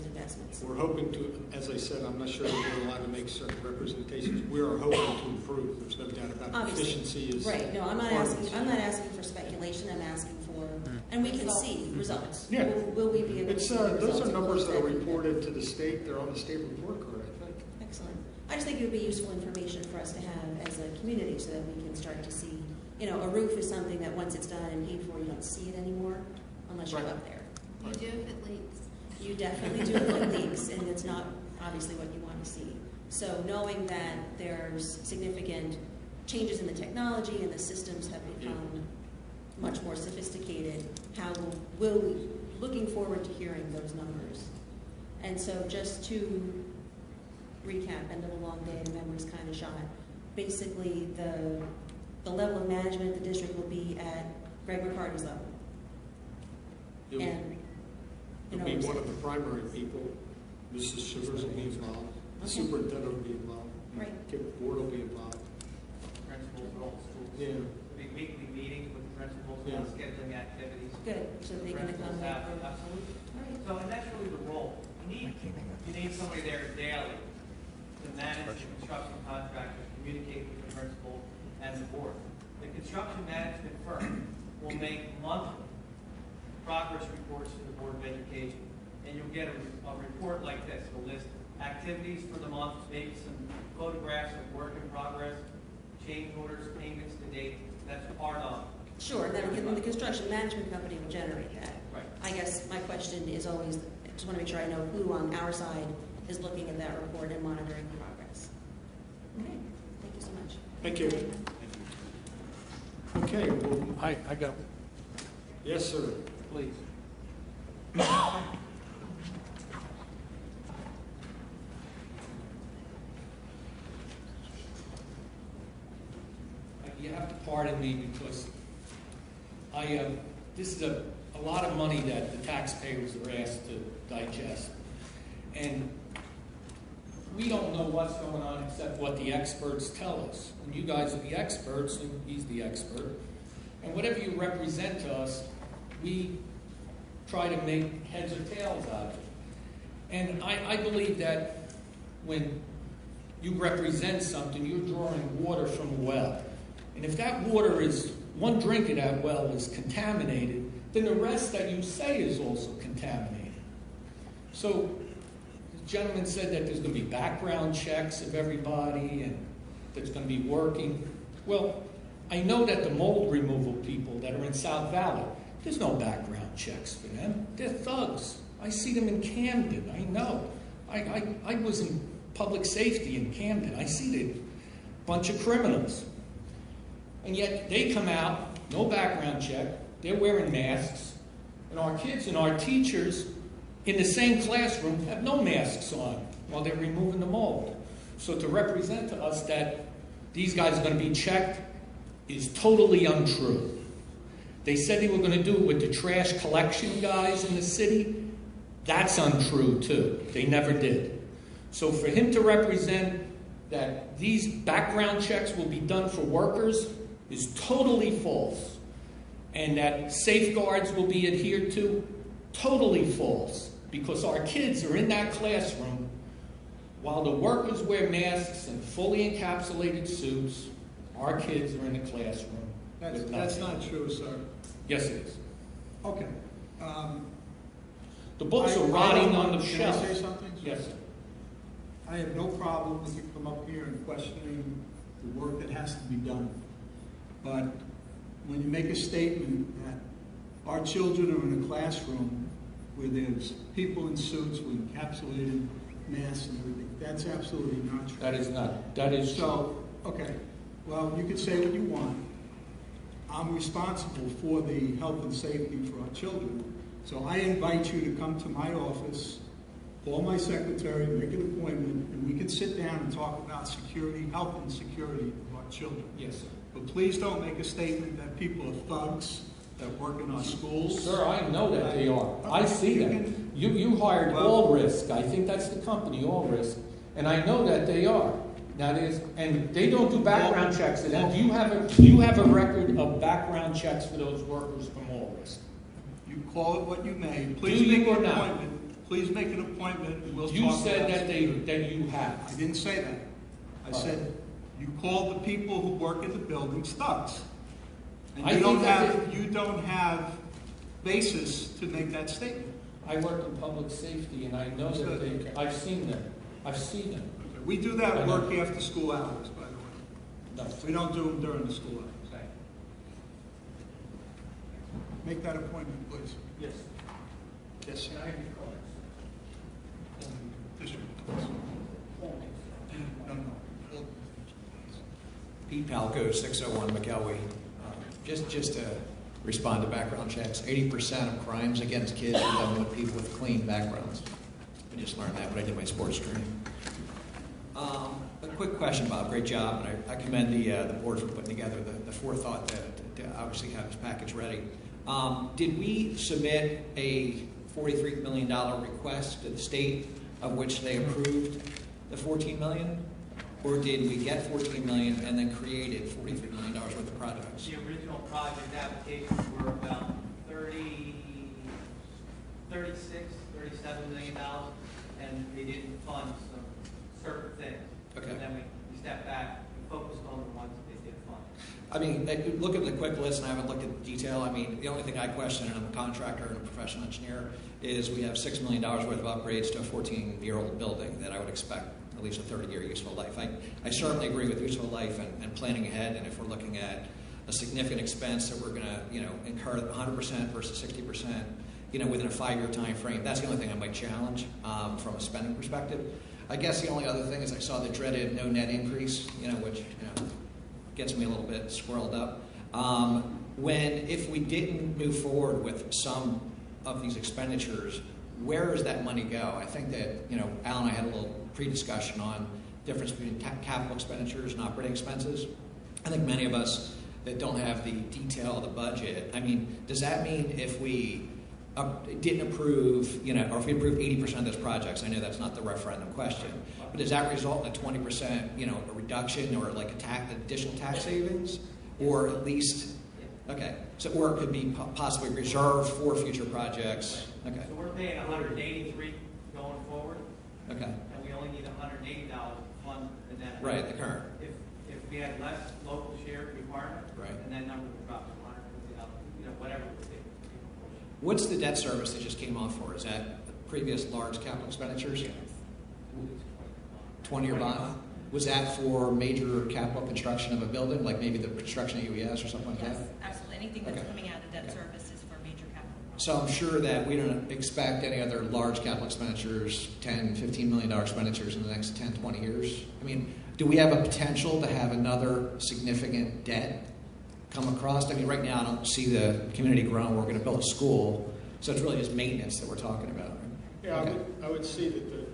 investments. We're hoping to, as I said, I'm not sure that we're allowed to make certain representations. We are hoping to improve. There's no doubt about it. Obviously. Efficiency is right. No, I'm not asking for speculation. I'm asking for, and we can see results. Yeah. Will we be able to see results? Those are numbers that are reported to the state. They're on the state report card, I think. Excellent. I just think it would be useful information for us to have as a community so that we can start to see, a roof is something that once it's done and paid for, you don't see it anymore unless you're up there. You do if it leaks. You definitely do if it leaks, and it's not obviously what you want to see. So knowing that there's significant changes in the technology and the systems have become much more sophisticated, how will we, looking forward to hearing those numbers. And so just to recap, end of a long day and memory's kind of shot. Basically, the level of management of the district will be at Greg McCarty's level. It'll be one of the primary people. Mrs. Sugars will be involved. The superintendent will be involved. Right. The board will be involved. Principals at all the schools. Yeah. There'll be weekly meetings with the principals on scheduling activities. Good. So they can accommodate. Absolutely. Right. So, and that's really the role. You need somebody there daily to manage the construction contractors, communicate with the principal and the board. The construction management firm will make monthly progress reports to the Board of Education, and you'll get a report like this. It'll list activities for the month, maybe some photographs of work in progress, change orders, payments to date. That's part of. Sure. Then the construction management company will generate that. Right. I guess my question is always, I just want to make sure I know who on our side is looking at that report and monitoring progress. Okay. Thank you so much. Thank you. Okay. Well, I got. Yes, sir. Please. You have to pardon me because this is a lot of money that the taxpayers are asked to digest. And we don't know what's going on except what the experts tell us. And you guys are the experts, and he's the expert. And whatever you represent to us, we try to make heads or tails out of it. And I believe that when you represent something, you're drawing water from a well. And if that water is, one drink of that well is contaminated, then the rest that you say is also contaminated. So gentleman said that there's going to be background checks of everybody and that's going to be working. Well, I know that the mold removal people that are in South Valley, there's no background checks for them. They're thugs. I see them in Camden. I know. I was in public safety in Camden. I see the bunch of criminals. And yet they come out, no background check, they're wearing masks, and our kids and our teachers in the same classroom have no masks on while they're removing the mold. So to represent to us that these guys are going to be checked is totally untrue. They said they were going to do it with the trash collection guys in the city. That's untrue too. They never did. So for him to represent that these background checks will be done for workers is totally false. And that safeguards will be adhered to, totally false. Because our kids are in that classroom while the workers wear masks and fully encapsulated suits. Our kids are in the classroom. That's not true, sir. Yes, it is. Okay. The books are rotting on the shelf. Can I say something? Yes, sir. I have no problem if you come up here and questioning the work that has to be done. But when you make a statement that our children are in a classroom where there's people in suits with encapsulated masks and everything, that's absolutely not true. That is not. That is so. Okay. Well, you can say what you want. I'm responsible for the health and safety for our children. So I invite you to come to my office, call my secretary, make an appointment, and we can sit down and talk about security, health and security of our children. Yes, sir. But please don't make a statement that people are thugs that work in our schools. Sir, I know that they are. I see them. You hired All Risk. I think that's the company, All Risk. And I know that they are. Now, and they don't do background checks. Do you have a record of background checks for those workers from All Risk? You call it what you may. Please make an appointment. Please make an appointment and we'll talk about it. You said that you have. I didn't say that. I said you called the people who work in the buildings thugs. And you don't have basis to make that statement. I work in public safety and I know that I've seen them. I've seen them. Okay. We do that work after school hours, by the way. No. We don't do them during the school hours. Make that appointment, please. Yes. Yes. Can I have your cards? No. Pete Palco, 601 McElwee. Just to respond to background checks, 80% of crimes against kids are done with people with clean backgrounds. I just learned that when I did my sports training. A quick question, Bob. Great job, and I commend the board for putting together the forethought to obviously have this package ready. Did we submit a $43 million request to the state, of which they approved the $14 million? Or did we get $14 million and then created $43 million worth of projects? The original project applications were about $37 million, and they didn't fund some certain things. Okay. And then we stepped back and focused on the ones that they did fund. I mean, look at the quick list, and I haven't looked at the detail. I mean, the only thing I question, and I'm a contractor and a professional engineer, is we have $6 million worth of upgrades to a 14-year-old building that I would expect at least a 30-year useful life. I certainly agree with useful life and planning ahead, and if we're looking at a significant expense that we're going to, incur 100% versus 60%, within a 5-year time frame, that's the only thing I might challenge from a spending perspective. I guess the only other thing is I saw the dreaded no net increase, which gets me a little bit swirled up. If we didn't move forward with some of these expenditures, where does that money go? I think that, Al and I had a little pre-discussion on difference between capital expenditures and operating expenses. I think many of us that don't have the detail of the budget, I mean, does that mean if we didn't approve, or if we approved 80% of those projects, I know that's not the referendum question, but does that result in a 20%, a reduction or like additional tax savings? Or at least, okay, so or it could be possibly reserved for future projects. Okay. So we're paying $183 going forward. Okay. And we only need $180 to fund the net. Right, the current. If we had less local share requirement, right, and that number would drop to $150, whatever it would be. What's the debt service that just came off for? Is that previous large capital expenditures? 20-year bond? Was that for major capital construction of a building, like maybe the construction of UES or something like Yes, that? absolutely. Anything that's Okay. coming out of debt service is for major capital. So I'm sure that we don't expect any other large capital expenditures, $10, $15 million expenditures in the next 10, 20 years. I mean, do we have a potential to have another significant debt come across? I mean, right now I don't see the community growing. We're going to build a school, so it's really just maintenance that we're talking about. Right? Yeah, Okay. I would see that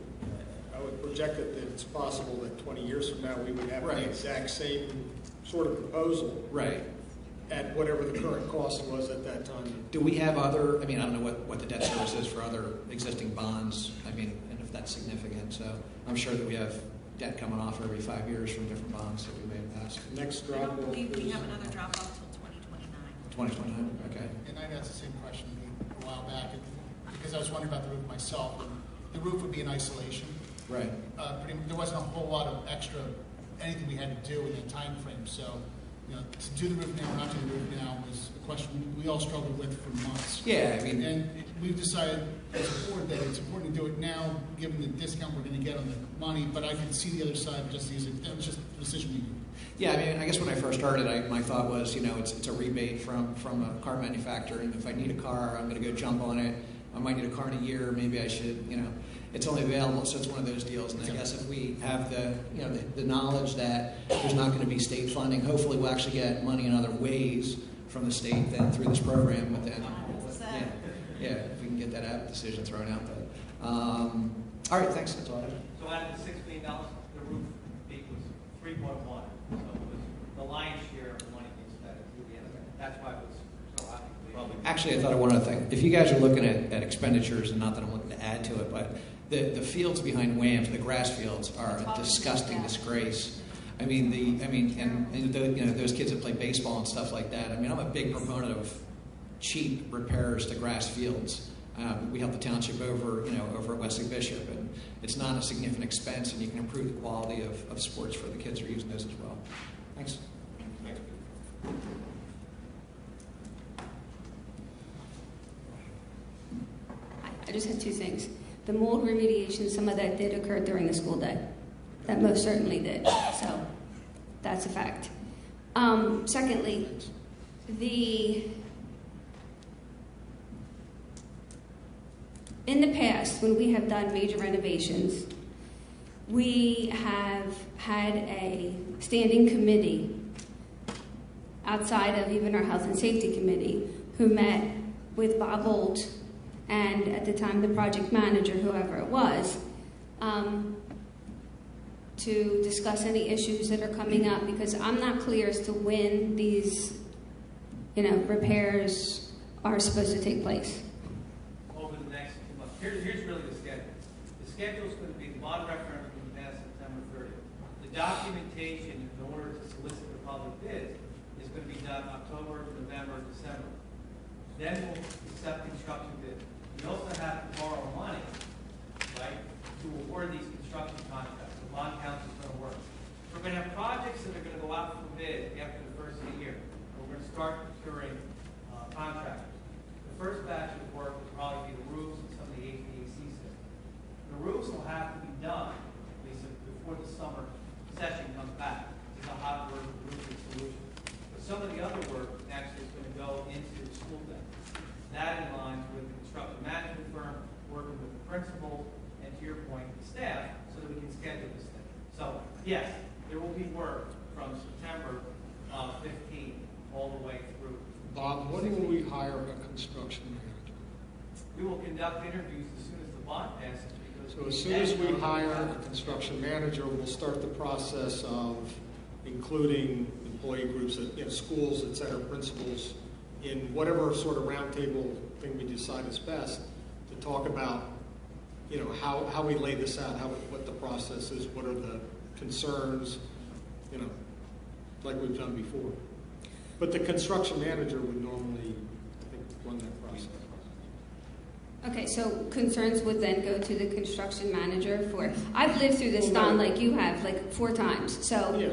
I would project that it's possible that 20 years from now, we would have Right. the exact same sort of proposal. Right. At whatever the current cost was at that time. Do we have other, I mean, I don't know what the debt service is for other existing bonds, I mean, and if that's significant. So I'm sure that we have debt coming off every 5 years from different bonds that we may have passed. Next I drop don't off believe we is- have another drop off till 2029. 2029, okay. And I asked the same question a while back, because I was wondering about the roof myself. And the roof would be in isolation. Right. There wasn't a whole lot of extra, anything we had to do in that time frame. So, you know, to do the roof now or not do the roof now was a question we all struggled with for months. Yeah, I mean. And we've decided as a board that it's important to do it now, given the discount we're going to get on the money. But I can see the other side just easily. That was just a decision we made. Yeah, I mean, I guess when I first started, my thought was, you know, it's a rebate from a car manufacturer, and if I need a car, I'm going to go jump on it. I might need a car in a year, maybe I should, you know, it's only available, so it's one of those deals. And I guess if we have the knowledge that there's not going to be state funding, hopefully we'll actually get money in other ways from the state than through this program. But then, yeah, if we can get that app decision thrown out. But all right, thanks. That's all I have. So out of the $6 million, the roof peak was 3.1. So it was the lion's share of the money being spent through the end of it. That's why it was so high. Actually, I thought of one other thing. If you guys are looking at expenditures, and not that I'm looking to add to it, but the fields behind Whams, the grass fields, are a disgusting disgrace. I mean, and those kids that play baseball and stuff like that. I mean, I'm a big proponent of cheap repairs to grass fields. We help the township over at Wesley Bishop, and it's not a significant expense, and you can improve the quality of sports for the kids who are using those as well. Thanks. Thanks. I just had two things. The mold remediation, some of that did occur during the school day. That most certainly did. So that's a fact. Secondly, in the past, when we have done major renovations, we have had a standing committee outside of even our health and safety committee who met with Bob Olt and at the time the project manager, whoever it was, to discuss any issues that are coming up, because I'm not clear as to when these, repairs are supposed to take place. Over the next 2 months. Here's really the schedule. The schedule is going to be the bond referendum from past September 30th. The documentation in order to solicit the public bids is going to be done October, November, December. Then we'll accept construction bids. We also have to borrow money, right, to award these construction contracts. The bond council is going to work. We're going to have projects that are going to go out for bid after the first of the year. We're going to start procuring contractors. The first batch of work will probably be the roofs and some of the HVAC systems. The roofs will have to be done, Lisa, before the summer session comes back. It's a hot word, roofing solution. But some of the other work actually is going to go into the school day. That in line with the construction management firm, working with the principals, and to your point, the staff, so that we can schedule this thing. So, yes, there will be work from September 15 all the way through. Bob, when will we hire a construction manager? We will conduct interviews as soon as the bond passes. Because So as soon as we hire a construction manager, we'll start the process of including employee groups at schools, et cetera, principals, in whatever sort of roundtable thing we decide is best to talk about, how we lay this out, what the process is, what are the concerns, like we've done before. But the construction manager would normally, I think, run that process. Okay, so concerns would then go to the construction manager I've lived through this, Don, like you have, 4 times. So, yeah.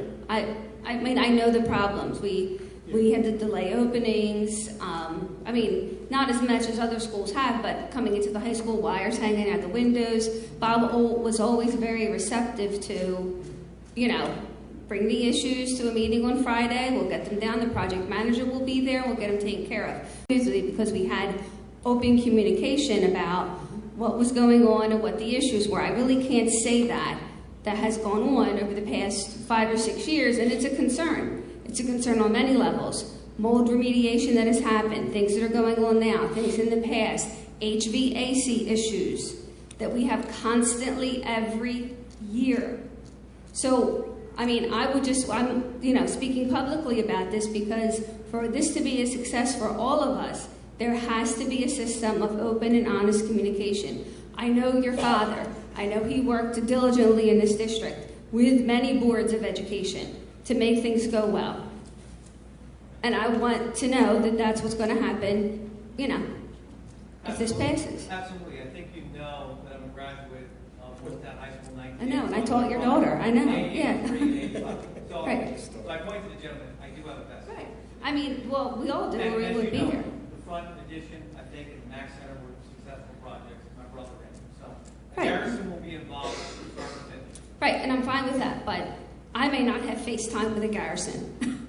I mean, I know the problems. We We had to delay openings. I mean, not as much as other schools have, but coming into the high school, wires hanging out the windows. Bob was always very receptive to, bring the issues to a meeting on Friday. We'll get them down. The project manager will be there. We'll get them taken care of. Usually because we had open communication about what was going on and what the issues were. I really can't say that has gone on over the past 5 or 6 years, and it's a concern. It's a concern on many levels. Mold remediation that has happened, things that are going on now, things in the past, HVAC issues that we have constantly every year. So, I mean, I'm speaking publicly about this because for this to be a success for all of us, there has to be a system of open and honest communication. I know your father. I know he worked diligently in this district with many boards of education to make things go well. And I want to know that that's what's going to happen, if this passes. Absolutely. I think you know that I'm a graduate of Woodstown High School 19. I know, and I taught your daughter. I know, yeah. So, right. So I point to the gentleman, I do have a best. Right. I mean, well, we all do, or we would be here. The front addition, I think, and the Max Center were successful projects. My brother ran them. So Right. Garrison will be involved with the start of it. Right, and I'm fine with that, but I may not have FaceTime with a Garrison.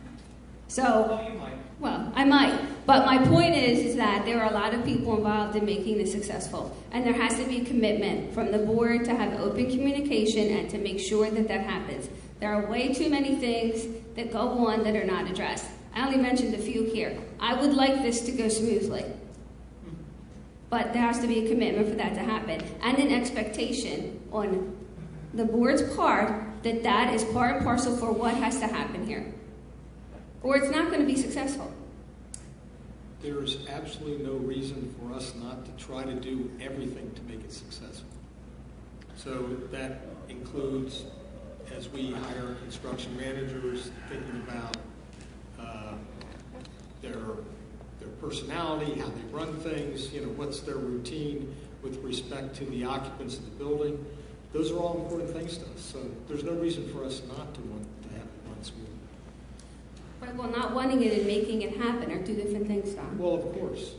So, Oh, you might. well, I might. But my point is that there are a lot of people involved in making this successful. And there has to be a commitment from the board to have open communication and to make sure that that happens. There are way too many things that go on that are not addressed. I only mentioned a few here. I would like this to go smoothly. But there has to be a commitment for that to happen. And an expectation on the board's part that that is part and parcel for what has to happen here. Or it's not going to be successful. There's absolutely no reason for us not to try to do everything to make it successful. So that includes, as we hire construction managers, thinking about their personality, how they run things, what's their routine with respect to the occupants of the building. Those are all important things to us. So there's no reason for us not to want to have it run smoothly. Right, well, not wanting it and making it happen are two different things, Don. Well, of course.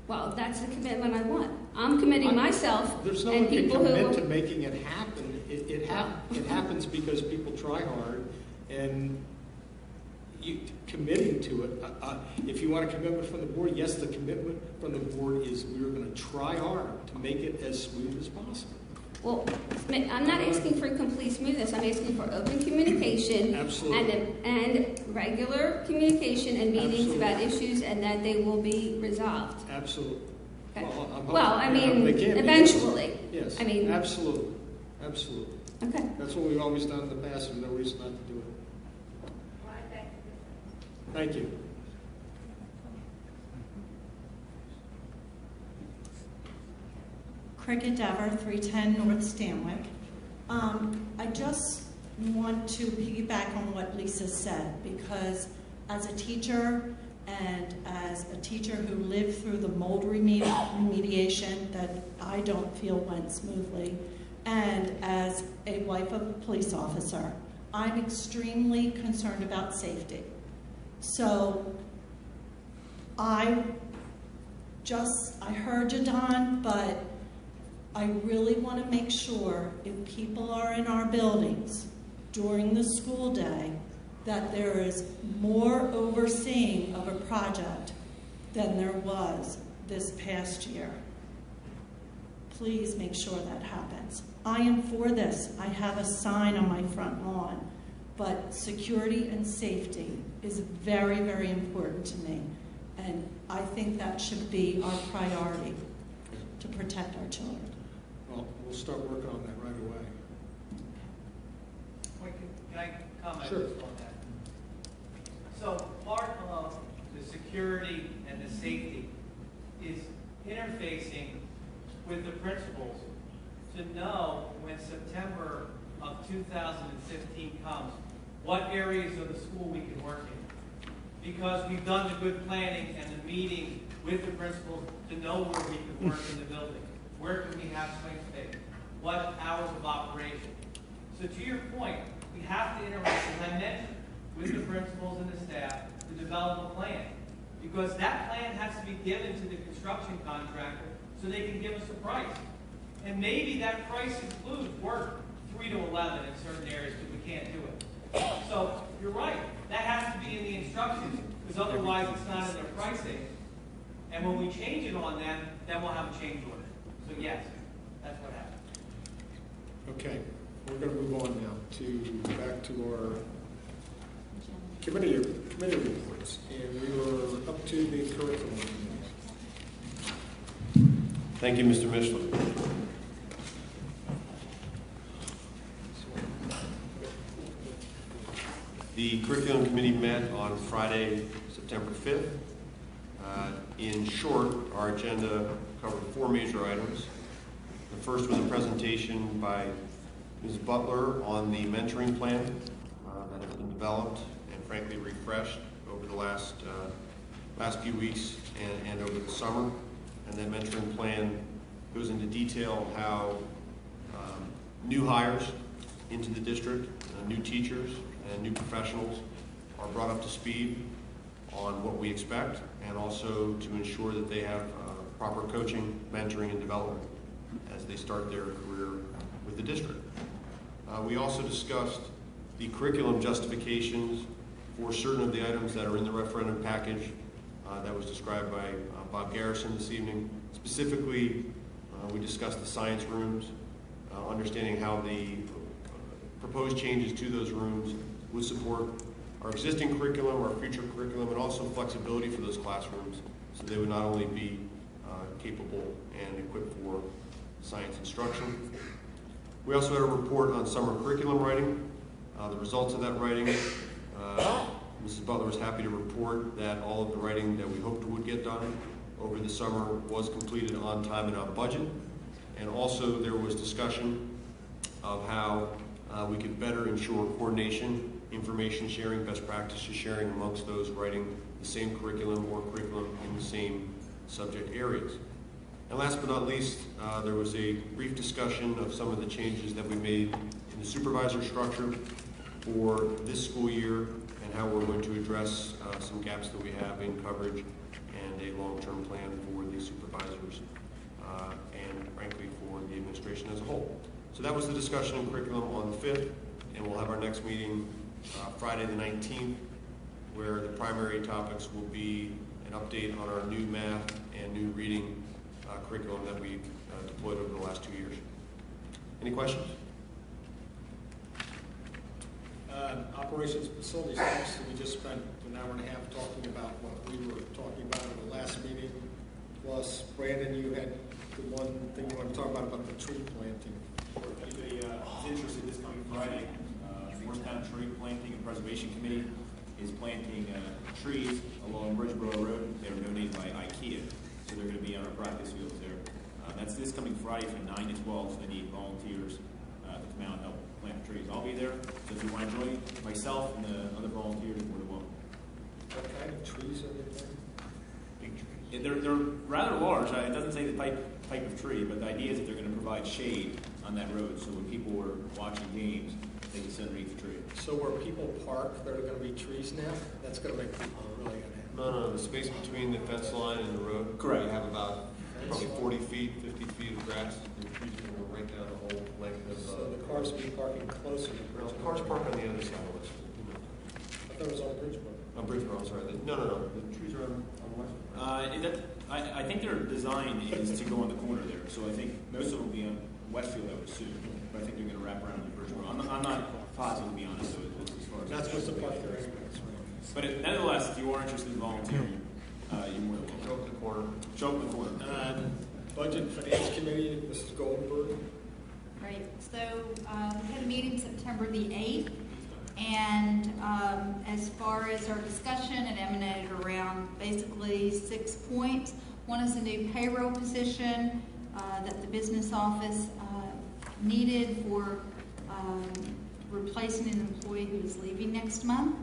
Well, that's the commitment I want. I'm committing myself There's no and one can people who... commit to making it happen. It happens because people try hard, and you committing to it. If you want a commitment from the board, yes, the commitment from the board is we're going to try hard to make it as smooth as possible. Well, I'm not asking for complete smoothness. I'm asking for open communication. Absolutely. And regular communication and meetings about issues, and that they will be resolved. Absolutely. Okay. Well, I mean, eventually. Yes. I mean, absolutely. Okay. That's what we've always done in the past. There's no reason not to do it. Thank you. Cricket Dever, 310 North Stanwick. I just want to piggyback on what Lisa said, because as a teacher and as a teacher who lived through the mold remediation that I don't feel went smoothly, and as a wife of a police officer, I'm extremely concerned about safety. So I heard you, Don, but I really want to make sure if people are in our buildings during the school day that there is more overseeing of a project than there was this past year. Please make sure that happens. I am for this. I have a sign on my front lawn, but security and safety is very, very important to me, and I think that should be our priority to protect our children. Well, we'll start working on that right away. Wait, can I comment Sure. on that? So part of the security and the safety is interfacing with the principals to know when September of 2015 comes, what areas of the school we can work in. Because we've done the good planning and the meeting with the principals to know where we can work in the building. Where can we have swing space? What hours of operation? So to your point, we have to interact, as I mentioned, with the principals and the staff to develop a plan. Because that plan has to be given to the construction contractor so they can give us a price. And maybe that price includes work 3 to 11 in certain areas because we can't do it. So you're right. That has to be in the instructions because otherwise it's not in their pricing. And when we change it on them, then we'll have a change order. So yes, that's what happened. Okay, we're going to move on now back to our committee reports, and we were up to the curriculum. Thank you, Mr. Michelin. The curriculum committee met on Friday, September 5th. In short, our agenda covered 4 major items. The first was a presentation by Ms. Butler on the mentoring plan that has been developed and frankly refreshed over the last few weeks and over the summer. And that mentoring plan goes into detail how new hires into the district, new teachers and new professionals are brought up to speed on what we expect, and also to ensure that they have proper coaching, mentoring, and development as they start their career with the district. We also discussed the curriculum justifications for certain of the items that are in the referendum package that was described by Bob Garrison this evening. Specifically, we discussed the science rooms, understanding how the proposed changes to those rooms would support our existing curriculum, our future curriculum, and also flexibility for those classrooms so they would not only be capable and equipped for science instruction. We also had a report on summer curriculum writing, the results of that writing. Mrs. Butler was happy to report that all of the writing that we hoped would get done over the summer was completed on time and on budget. And also there was discussion of how we could better ensure coordination, information sharing, best practices sharing amongst those writing the same curriculum or curriculum in the same subject areas. And last but not least, there was a brief discussion of some of the changes that we made in the supervisor structure for this school year and how we're going to address some gaps that we have in coverage and a long-term plan for the supervisors and frankly for the administration as a whole. So that was the discussion in curriculum on the 5th, and we'll have our next meeting Friday the 19th, where the primary topics will be an update on our new math and new reading curriculum that we deployed over the last 2 years. Any questions? Operations facilities, obviously we just spent an hour and a half talking about what we were talking about in the last meeting. Plus, Brandon, you had the one thing you want to talk about the tree planting. Anybody is interested, this coming Friday, Morristown Tree Planting and Preservation Committee is planting trees along Bridgeboro Road. They were donated by IKEA, so they're going to be on our practice fields there. That's this coming Friday from 9 to 12, so they need volunteers to come out and help plant the trees. I'll be there, so if you want to join myself and the other volunteers, more than welcome. What kind of trees are they planting? Big trees. They're rather large. It doesn't say the type of tree, but the idea is that they're going to provide shade on that road, so when people were watching games, they can sit underneath the tree. So where people park, there are going to be trees now? That's going to make people really unhappy. No, the space between the fence line and the road. Correct. We have about probably 40 feet, 50 feet of grass. The trees are going to go right down the whole length of So the cars will be parking closer to the Bridgeboro. cars park on the other side of the school. I thought it was on Bridgeboro. On Bridgeboro, I'm sorry. No. The trees are on the west. I think their design is to go on the corner there, so I think most of them will be on Westfield, I would assume, but I think they're going to wrap around in Bridgeboro. I'm not positive, to be honest, so as far as... Not supposed to park there anyway. But nevertheless, if you are interested in volunteering, you're more than welcome. Show up the corner. Show up the corner. Budget and Finance Committee, Mrs. Goldberg. Right, so we had a meeting September the 8th, and as far as our discussion, it emanated around basically 6 points. One is a new payroll position that the business office needed for replacing an employee who is leaving next month.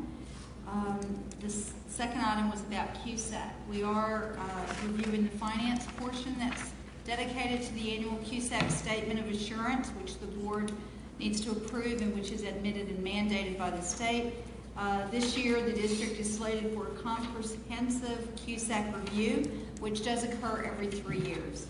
The second item was about QSAC. We are reviewing the finance portion that's dedicated to the annual QSAC Statement of Assurance, which the board needs to approve and which is admitted and mandated by the state. This year, the district is slated for a comprehensive CUSAC review, which does occur every 3 years.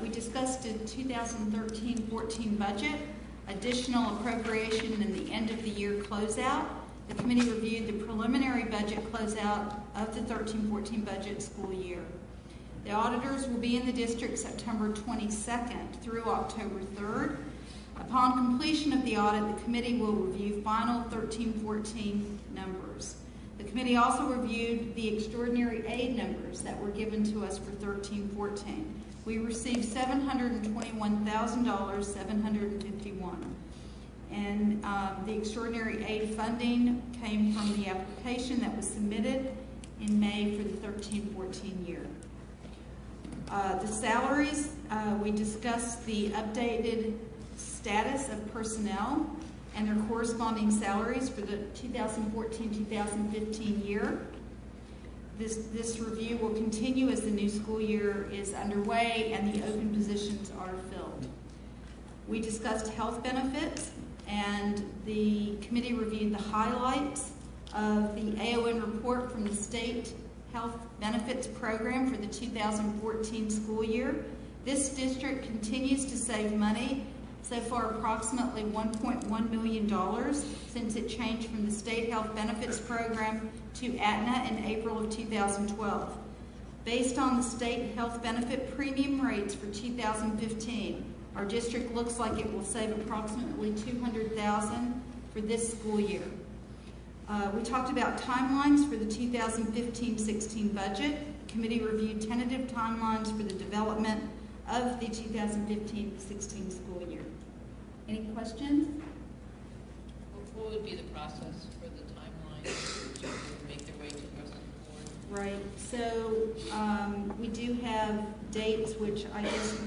We discussed a 2013-14 budget, additional appropriation, and the end of the year closeout. The committee reviewed the preliminary budget closeout of the 13-14 budget school year. The auditors will be in the district September 22nd through October 3rd. Upon completion of the audit, the committee will review final 13-14 numbers. The committee also reviewed the extraordinary aid numbers that were given to us for 13-14. We received $721,751. And the extraordinary aid funding came from the application that was submitted in May for the 13-14 year. The salaries, we discussed the updated status of personnel and their corresponding salaries for the 2014-2015 year. This review will continue as the new school year is underway and the open positions are filled. We discussed health benefits, and the committee reviewed the highlights of the AON report from the state health benefits program for the 2014 school year. This district continues to save money, so far approximately $1.1 million since it changed from the state health benefits program to Aetna in April of 2012. Based on the state health benefit premium rates for 2015, our district looks like it will save approximately $200,000 for this school year. We talked about timelines for the 2015-16 budget. The committee reviewed tentative timelines for the development of the 2015-16 school year. Any questions? What would be the process for the timeline to make their way to the rest of the board? Right, so we do have dates, which I guess,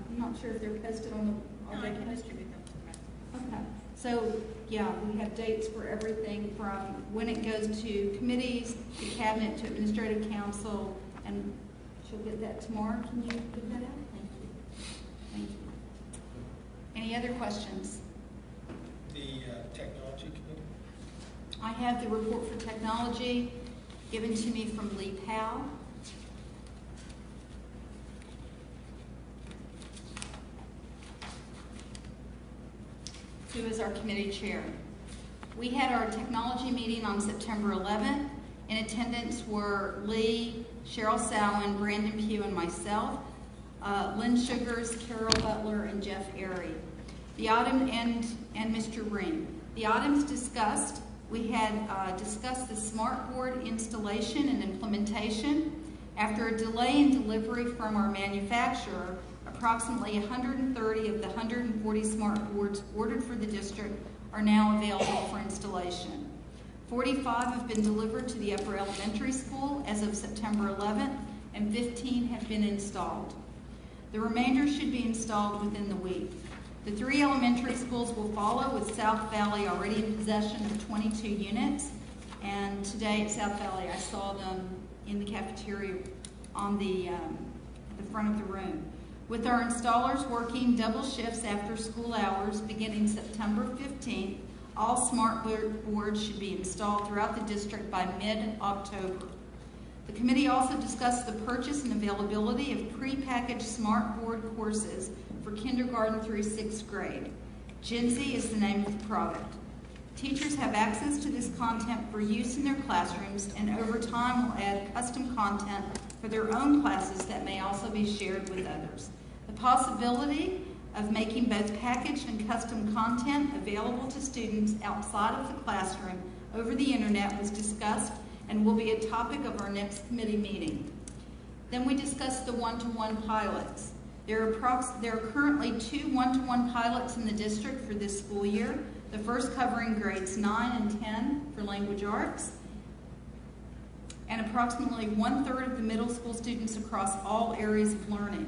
I'm not sure if they're posted on the... No, I can distribute them to the rest. Okay, so yeah, we have dates for everything from when it goes to committees, to cabinet, to administrative council, and she'll get that tomorrow. Can you put that out? Thank you. Thank you. Any other questions? The technology committee? I have the report for technology given to me from Lee Powell. Who is our committee chair. We had our technology meeting on September 11th. In attendance were Lee, Cheryl Sowen, Brandon Pugh, and myself, Lynn Sugars, Carol Butler, and Jeff Airy. The item and Mr. Ream. The items discussed, we had discussed the smart board installation and implementation. After a delay in delivery from our manufacturer, approximately 130 of the 140 smart boards ordered for the district are now available for installation. 45 have been delivered to the upper elementary school as of September 11th, and 15 have been installed. The remainder should be installed within the week. The 3 elementary schools will follow, with South Valley already in possession of 22 units. And today at South Valley, I saw them in the cafeteria on the front of the room. With our installers working double shifts after school hours beginning September 15th, all smart boards should be installed throughout the district by mid-October. The committee also discussed the purchase and availability of prepackaged smart board courses for kindergarten through 6th grade. Genzy is the name of the product. Teachers have access to this content for use in their classrooms, and over time will add custom content for their own classes that may also be shared with others. The possibility of making both packaged and custom content available to students outside of the classroom over the internet was discussed and will be a topic of our next committee meeting. Then we discussed the one-to-one pilots. There are currently 2 one-to-one pilots in the district for this school year, the first covering grades 9 and 10 for language arts, and approximately 1/3 of the middle school students across all areas of learning.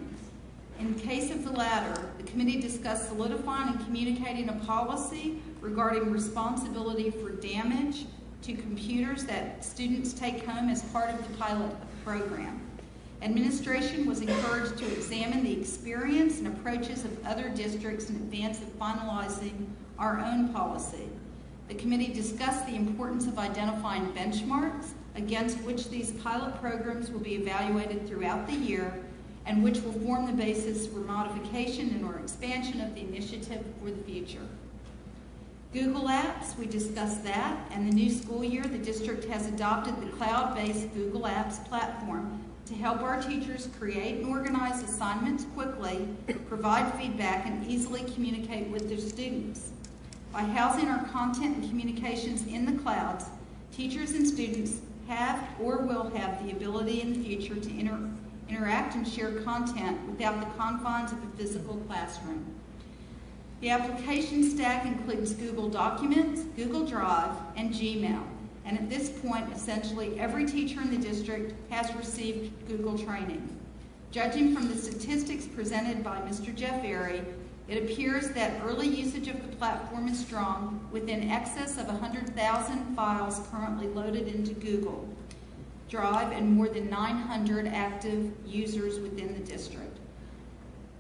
In the case of the latter, the committee discussed solidifying and communicating a policy regarding responsibility for damage to computers that students take home as part of the pilot program. Administration was encouraged to examine the experience and approaches of other districts in advance of finalizing our own policy. The committee discussed the importance of identifying benchmarks against which these pilot programs will be evaluated throughout the year and which will form the basis for modification and or expansion of the initiative for the future. Google Apps, we discussed that, and the new school year, the district has adopted the cloud-based Google Apps platform to help our teachers create and organize assignments quickly, provide feedback, and easily communicate with their students. By housing our content and communications in the clouds, teachers and students have or will have the ability in the future to interact and share content without the confines of a physical classroom. The application stack includes Google Documents, Google Drive, and Gmail. And at this point, essentially every teacher in the district has received Google training. Judging from the statistics presented by Mr. Jeff Airy, it appears that early usage of the platform is strong, with in excess of 100,000 files currently loaded into Google Drive and more than 900 active users within the district.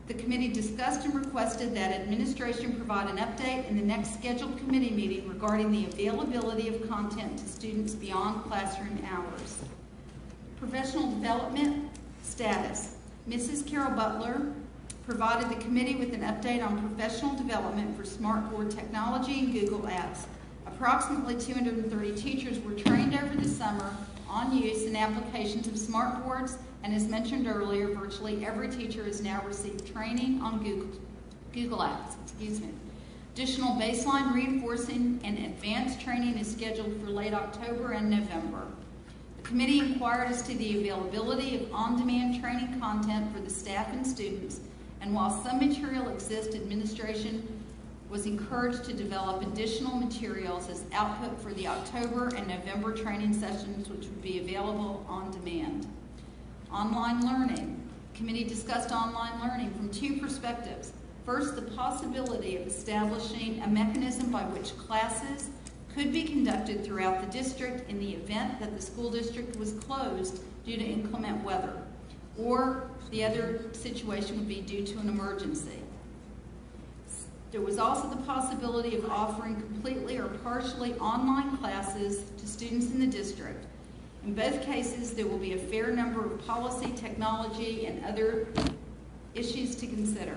The committee discussed and requested that administration provide an update in the next scheduled committee meeting regarding the availability of content to students beyond classroom hours. Professional development status. Mrs. Carol Butler provided the committee with an update on professional development for Smartboard technology and Google Apps. Approximately 230 teachers were trained over the summer on use and applications of Smartboards, and as mentioned earlier, virtually every teacher has now received training on Google Apps. Additional baseline reinforcing and advanced training is scheduled for late October and November. The committee inquired as to the availability of on-demand training content for the staff and students, and while some material exists, administration was encouraged to develop additional materials as output for the October and November training sessions, which would be available on demand. Online learning. The committee discussed online learning from two perspectives. First, the possibility of establishing a mechanism by which classes could be conducted throughout the district in the event that the school district was closed due to inclement weather, or the other situation would be due to an emergency. There was also the possibility of offering completely or partially online classes to students in the district. In both cases, there will be a fair number of policy, technology, and other issues to consider.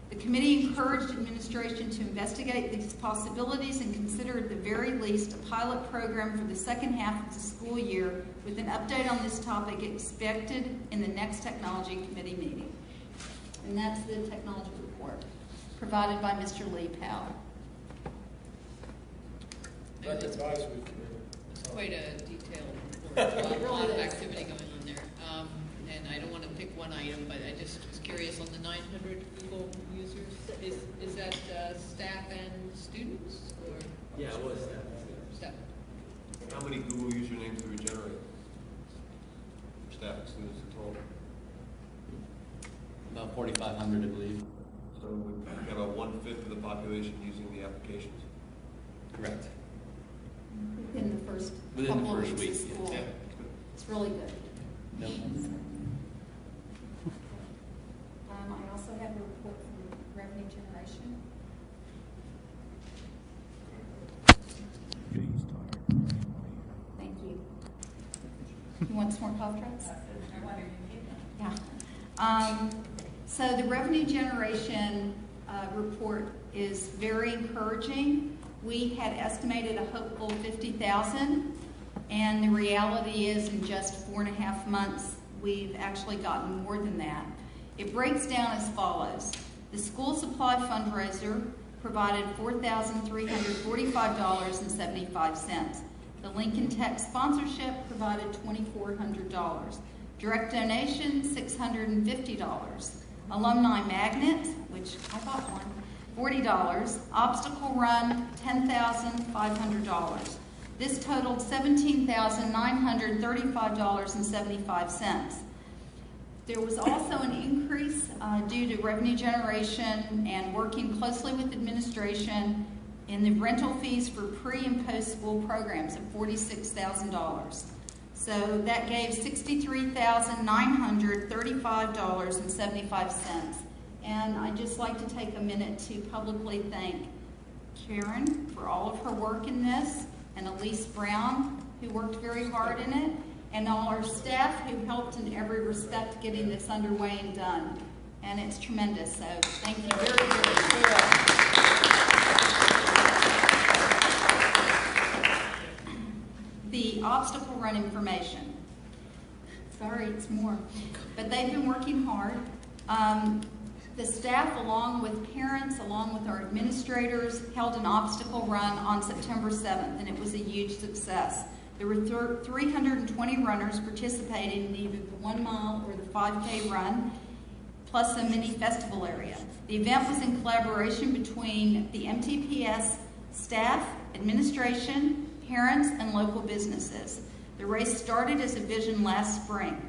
The committee encouraged administration to investigate these possibilities and consider at the very least a pilot program for the second half of the school year, with an update on this topic expected in the next technology committee meeting. And that's the technology report provided by Mr. Lee Powell. Rec Advisory Committee. It's quite a detailed report, a lot of activity going on there. And I don't want to pick one item, but I just was curious on the 900 Google users. Is that staff and students? Or Yeah, it was staff. How many Google usernames do we generate? Staff and students in total? About 4,500, I believe. So we have about 1/5 of the population using the applications. Correct. Within the first Within couple the first of week, weeks of school. yeah. It's really good. No. I also have a report from revenue generation. Thank you. You want some more cough drops? Yeah. So the revenue generation report is very encouraging. We had estimated a hopeful 50,000, and the reality is in just 4.5 months, we've actually gotten more than that. It breaks down as follows. The school supply fundraiser provided $4,345.75. The Lincoln Tech sponsorship provided $2,400. Direct donation, $650. Alumni magnets, which I bought one, $40. Obstacle run, $10,500. This totaled $17,935.75. There was also an increase due to revenue generation and working closely with administration in the rental fees for pre- and post-school programs of $46,000. So that gave $63,935.75. And I'd just like to take a minute to publicly thank Karen for all of her work in this, and Elise Brown, who worked very hard in it, and all our staff who helped in every respect getting this underway and done. And it's tremendous, so thank you very, very much. The obstacle run information. Sorry, it's more. But they've been working hard. The staff, along with parents, along with our administrators, held an obstacle run on September 7th, and it was a huge success. There were 320 runners participating in either the 1 mile or the 5K run, plus a mini festival area. The event was in collaboration between the MTPS staff, administration, parents, and local businesses. The race started as a vision last spring.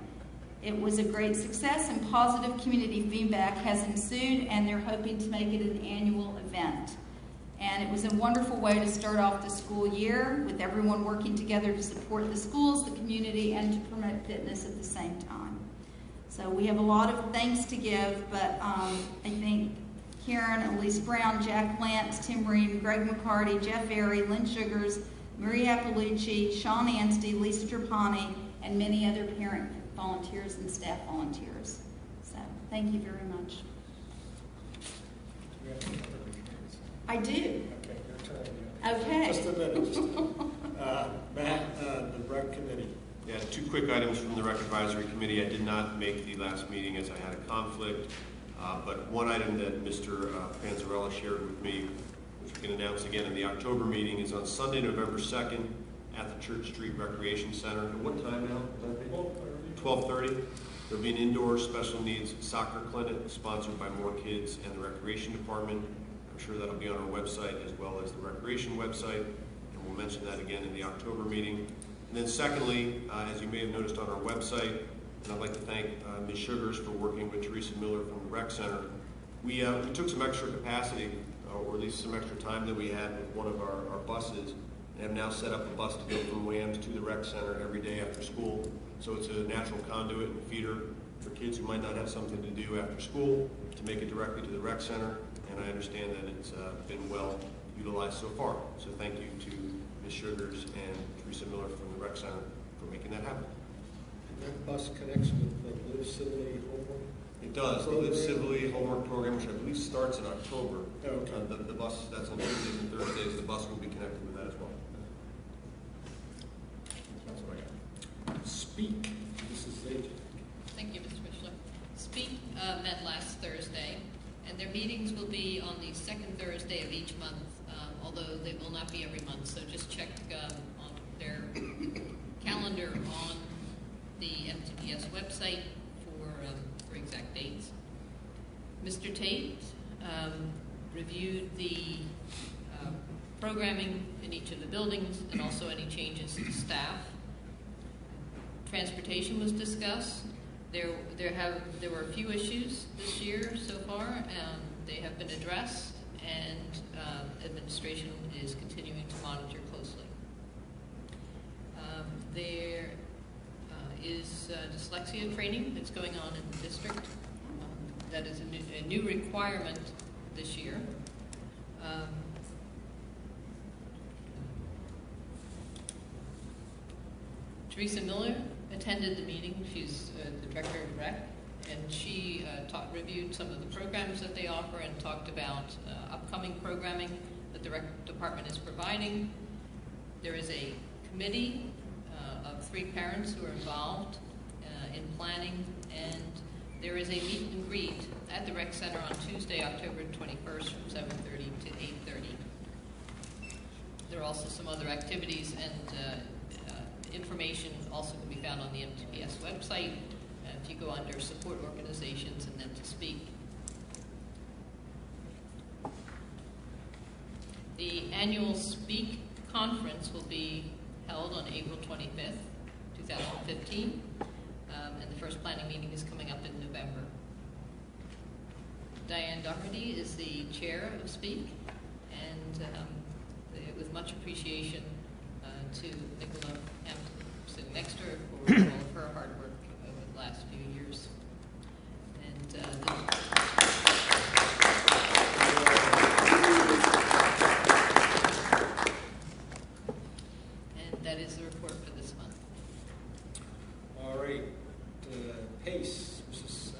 It was a great success, and positive community feedback has ensued, and they're hoping to make it an annual event. And it was a wonderful way to start off the school year with everyone working together to support the schools, the community, and to promote fitness at the same time. So we have a lot of thanks to give, but I think Karen, Elise Brown, Jack Lance, Tim Ream, Greg McCarty, Jeff Airy, Lynn Sugars, Marie Appalucci, Sean Anstey, Lisa Trapani, and many other parent volunteers and staff volunteers. So thank you very much. I do. Okay, your turn. Okay. Just a minute. Matt, the rec committee. Yeah, 2 quick items from the Rec Advisory Committee. I did not make the last meeting as I had a conflict, but one item that Mr. Panzarella shared with me, which we can announce again in the October meeting, is on Sunday, November 2nd at the Church Street Recreation Center. At what time now? 12:30. There'll be an indoor special needs soccer clinic sponsored by More Kids and the Recreation Department. I'm sure that'll be on our website as well as the Recreation website, and we'll mention that again in the October meeting. And then secondly, as you may have noticed on our website, and I'd like to thank Ms. Sugars for working with Teresa Miller from the Rec Center. We took some extra capacity, or at least some extra time that we had with one of our buses, and have now set up a bus to go from Williams to the Rec Center every day after school. So it's a natural conduit and feeder for kids who might not have something to do after school to make it directly to the Rec Center, and I understand that it's been well utilized so far. So thank you to Ms. Sugars and Teresa Miller from the Rec Center for making that happen. And that bus connects with the Live Civilly Homework? It does. The Live Civilly Homework Program, which I believe starts in October. Oh, okay. The bus, that's on Tuesdays and Thursdays, the bus will be connected with that as well. That's what I got. Speak. This is Zajan. Thank you, Mr. Mishler. Speak met last Thursday, and their meetings will be on the 2nd Thursday of each month, although they will not be every month, so just check on their calendar on the MTPS website for exact dates. Mr. Tate reviewed the programming in each of the buildings and also any changes to staff. Transportation was discussed. There were a few issues this year so far. They have been addressed, and administration is continuing to monitor closely. There is dyslexia training that's going on in the district. That is a new requirement this year. Teresa Miller attended the meeting. She's the director of rec, and she reviewed some of the programs that they offer and talked about upcoming programming that the rec department is providing. There is a committee of 3 parents who are involved in planning, and there is a meet and greet at the rec center on Tuesday, October 21st from 7:30 to 8:30. There are also some other activities, and information also can be found on the MTPS website. If you go under support organizations and then to speak. The annual Speak conference will be held on April 25th, 2015, and the first planning meeting is coming up in November. Diane Doherty is the chair of Speak, and with much appreciation to Nicola Hampton, sitting next to her, for all of her hard work over the last few years. And PACE, Mrs.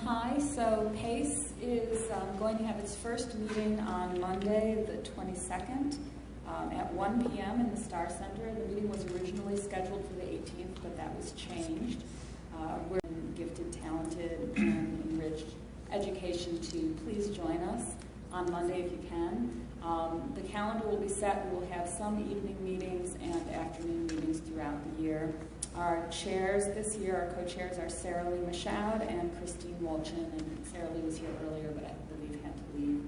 Hi, so PACE is going to have its first meeting on Monday, the 22nd, at 1 p.m. in the Star Center. The meeting was originally scheduled for the 18th, but that was changed. We're gifted, talented, and enriched education to please join us on Monday if you can. The calendar will be set. We will have some evening meetings and afternoon meetings throughout the year. Our chairs this year, our co-chairs are Sarah Lee Mashoud and Christine Wolchin, and Sarah Lee was here earlier, but I believe had to leave.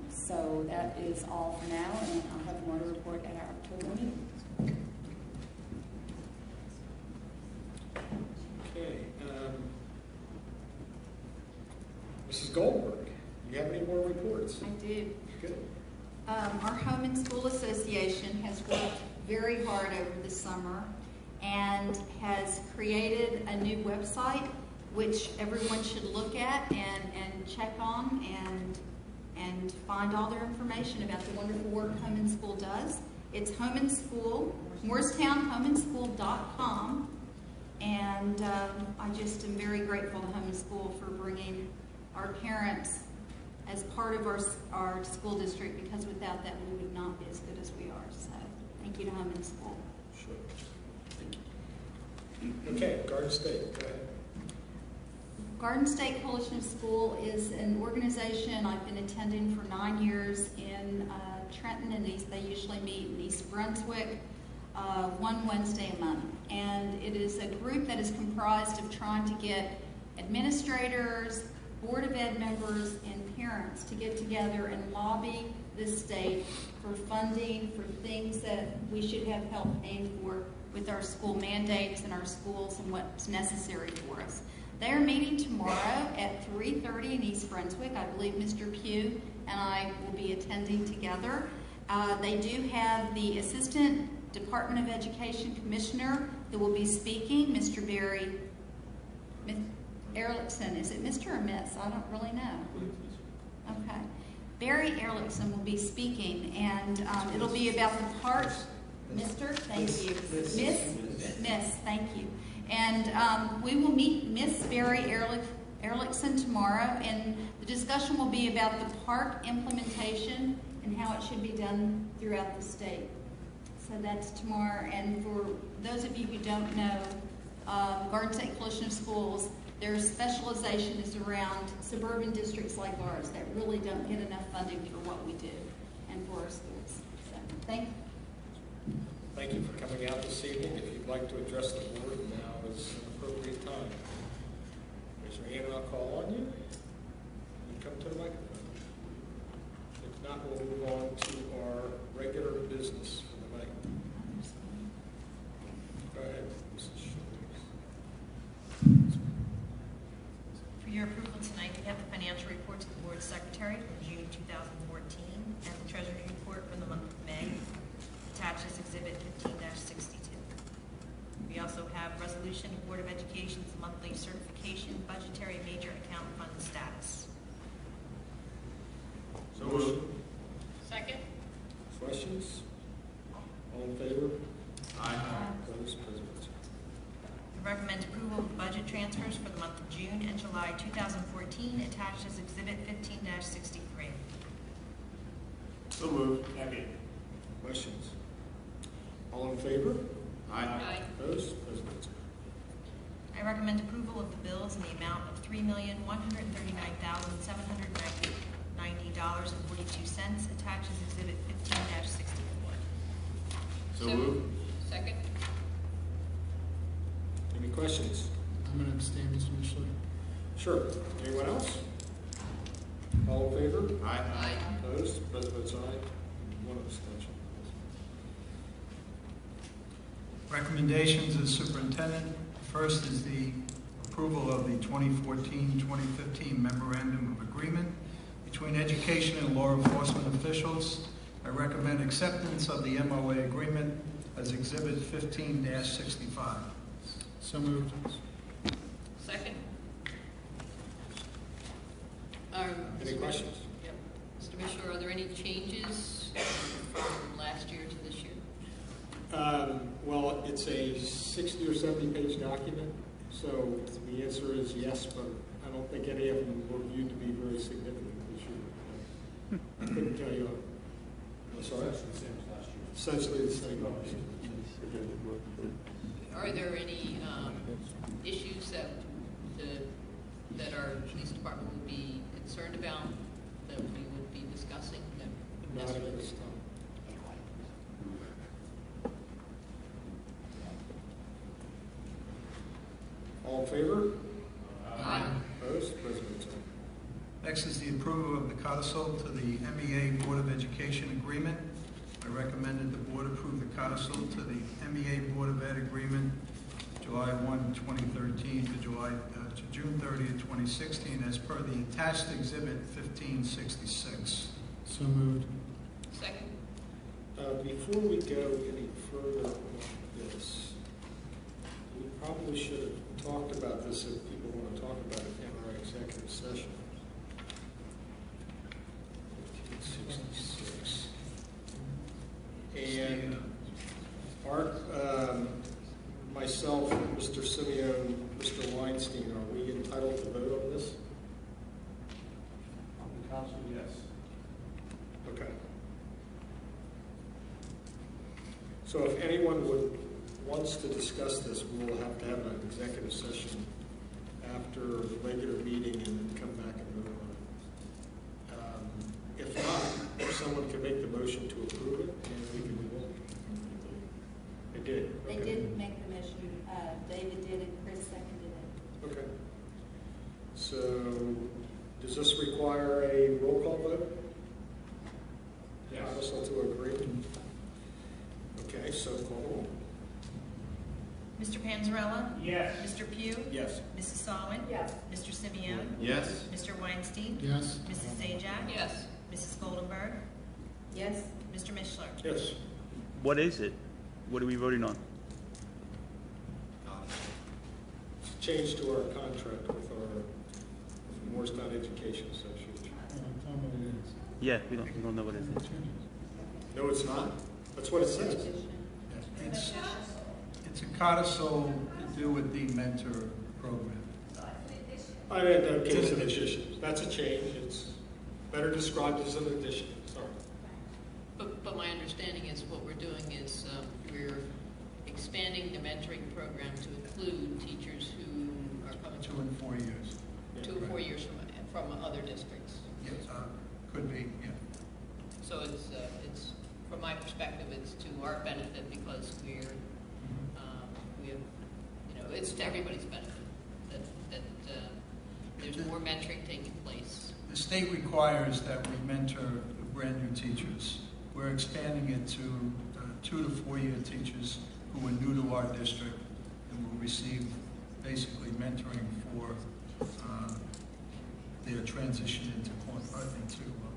So that is all for now, and I'll have more to report at our October meeting. Okay. Mrs. Goldberg, do you have any more reports? I do. Good. Our Home and School Association has worked very hard over the summer and has created a new website which everyone should look at and check on and find all their information about the wonderful work Home and School does. It's Home and School, MoorstownHomeandSchool.com, and I just am very grateful to Home and School for bringing our parents as part of our school district, because without that we would not be as good as we are. So thank you to Home and School. Sure. Okay, Garden State, go ahead. Garden State Coalition of School is an organization I've been attending for 9 years in Trenton and East. They usually meet in East Brunswick one Wednesday a month. And it is a group that is comprised of trying to get administrators, Board of Ed members, and parents to get together and lobby the state for funding for things that we should have help paying for with our school mandates and our schools and what's necessary for us. They are meeting tomorrow at 3:30 in East Brunswick. I believe Mr. Pugh and I will be attending together. They do have the Assistant Department of Education Commissioner that will be speaking, Mr. Barry Ehrlichson. Is it Mr. or Miss? I don't really know. Okay. Barry Ehrlichson will be speaking, and it'll be about the part. Mr. Thank you. Miss. Thank you. And we will meet Miss Barry Ehrlichson tomorrow, and the discussion will be about the park implementation and how it should be done throughout the state. So that's tomorrow. And for those of you who don't know, Garden State Coalition of Schools, their specialization is around suburban districts like ours that really don't get enough funding for what we do and for our schools. So thank you. Thank you for coming out this evening. If you'd like to address the board, now is an appropriate time. Raise your hand and I'll call on you. You come to the microphone. If not, we'll move on to our regular business for the night. Go ahead, Mrs. Schultz. For your approval tonight, we have the financial report to the board secretary for June 2014 and the treasurer's report for the month of May, attached as Exhibit 15-62. We also have resolution of Board of Education's monthly certification budgetary major account fund status. So moved. Second. Questions? All in favor? Aye. Opposed? President. We recommend approval of budget transfers for the month of June and July 2014, attached as Exhibit 15-63. So moved. Second. Questions? All in favor? Aye. Opposed? President. I recommend approval of the bills in the amount of $3,139,790.42, attached as Exhibit 15-64. So moved. Second. Any questions? I'm going to abstain, Mr. Michelin. Sure. Anyone else? All in favor? Aye. Opposed? President's aye. One abstention. Recommendations as superintendent. First is the approval of the 2014-2015 Memorandum of Agreement between education and law enforcement officials. I recommend acceptance of the MOA agreement as Exhibit 15-65. So moved. Second. Any questions? Yep. Mr. Mishler, are there any changes from last year to this year? Well, it's a 60 or 70 page document, So the answer is yes, but I don't think any of them were viewed to be very significant this year. I couldn't tell you. I'm sorry? Essentially the same. Are there any issues that that our police department would be concerned about, that we would be discussing? That Not at this time. All in favor? Aye. Opposed? President Zimmerman. Next is the approval of the codicil to the MEA Board of Education agreement. I recommended the board approve the codicil to the MEA Board of Ed agreement, July 1, 2013 to June 30th, 2016, as per the attached exhibit 1566. So moved. Second. Before we go any further on this, we probably should have talked about this if people want to talk about it in our executive session. 1566. And Art, myself, Mr. Simeon, Mr. Weinstein, are we entitled to vote on this? On the council, yes. Okay. So if anyone wants to discuss this, we will have to have an executive session after the regular meeting and then come back and vote on it. If not, if someone can make the motion to approve it, and we can move on. They did. They Okay. did make the motion. David did and Chris seconded it. Okay. So does this require a roll call vote? Yes. Council to agree? Okay, so call the roll. Mr. Panzarella? Yes. Mr. Pugh? Yes. Mrs. Solomon? Yes. Mr. Simeon? Yes. Mr. Weinstein? Yes. Mrs. Zajac? Yes. Mrs. Goldenberg? Yes. Mr. Mishler? Yes. What is it? What are we voting on? Change to our contract with our Morristown Education Association. Yeah, we don't know what it is. No, it's not. That's what it says. It's a codicil to do with the mentor program. I mean, that case an addition. That's a change. It's better described as an addition. Sorry. But my understanding is what we're doing is we're expanding the mentoring program to include teachers who are coming 2 and 4 years. 2 or 4 years from other districts. Yes, could be, yeah. So it's from my perspective, it's to our benefit because we have, it's to everybody's benefit that there's more mentoring taking place. The state requires that we mentor brand new teachers. We're expanding it to 2 to 4 year teachers who are new to our district and will receive basically mentoring for their transition into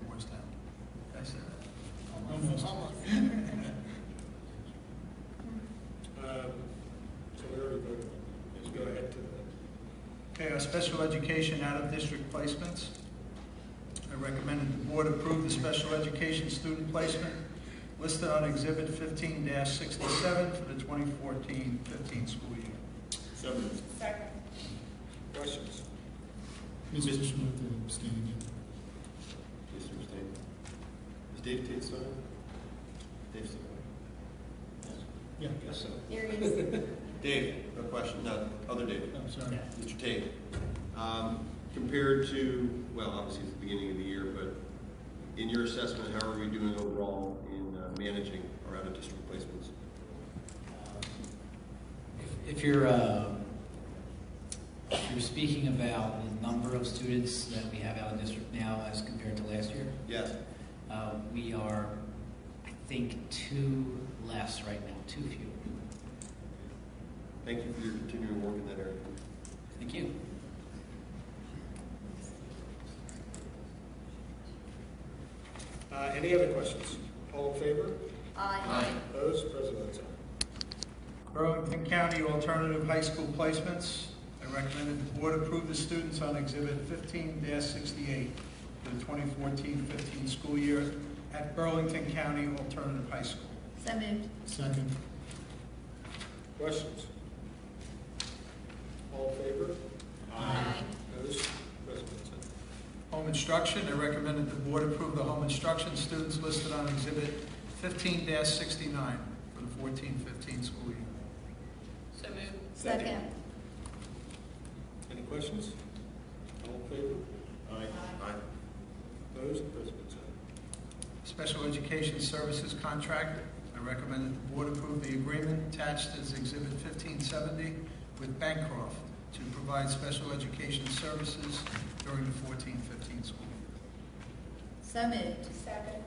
Morristown. Did I say that? So we already voted. Let's go ahead to the. Okay, our special education out-of-district placements. I recommended the board approve the special education student placement listed on Exhibit 15-67 for the 2014-15 school year. So moved. Second. Questions? Mr. Schmidt to abstain again. Mr. Abstain. Is Dave Tate still here? Dave's still Yeah. Yes, so. There he is. Dave, no question, no, other Dave. I'm sorry. Mr. Tate. Compared to, well, obviously it's the beginning of the year, but in your assessment, how are we doing overall in managing our out-of-district placements? If you're speaking about the number of students that we have out of district now as compared to last year, yes, we are, I think, 2 less right now, 2 fewer. Thank you for your continuing work in that area. Thank you. Any other questions? All in favor? Aye. Opposed? President Zimmerman. Burlington County Alternative High School Placements. I recommended the board approve the students on Exhibit 15-68 for the 2014-15 school year at Burlington County Alternative High School. So moved. Second. Questions? All All in favor? Aye. Opposed? President consent. Home instruction, I recommend that the board approve the home instruction students listed on Exhibit 15-69 for the 14-15 school year. So moved. Second. Any questions? All in favor? Aye. Opposed? President consent. Special Education Services Contract, I recommend that the board approve the agreement attached as Exhibit 1570 with Bancroft to provide special education services during the 14-15 school year. So moved. Second.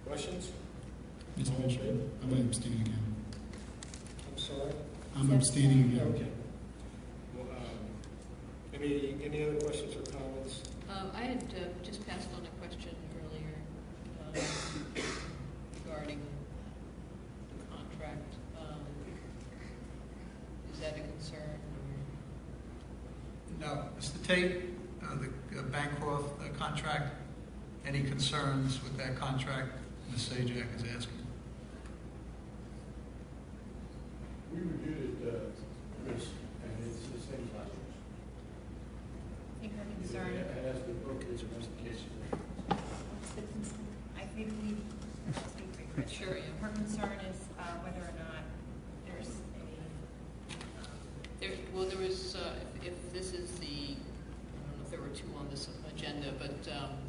Questions? Mr. All in Bishop, favor? I'm going to abstain again. I'm sorry? I'm abstaining again. Okay. Well, any other questions or comments? I had just passed on a question earlier regarding the contract. Is that a concern? No. Mr. Tate, the Bancroft contract, any concerns with that contract? Ms. Sajak is asking. We reviewed it, Chris, and it's the same size. I think her concern, It has the appropriate justification. I think we, speak for Chris. Sure, yeah. Her concern is whether or not there's There was, if this is the, I don't know if there were two on this agenda, but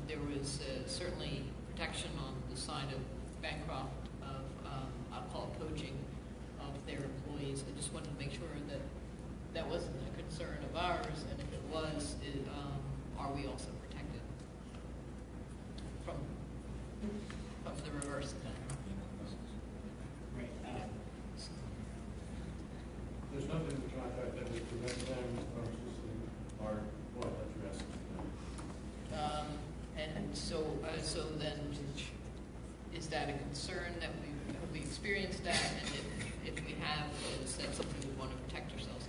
there was certainly protection on the side of Bancroft of, I'll call it poaching of their employees. I just wanted to make sure that that wasn't a concern of ours, and if it was, are we also protected from the reverse of that? There's nothing in the contract that would prevent them from using our, what, address. And so then, is that a concern that we experienced that, and if we have, is that something we want to protect ourselves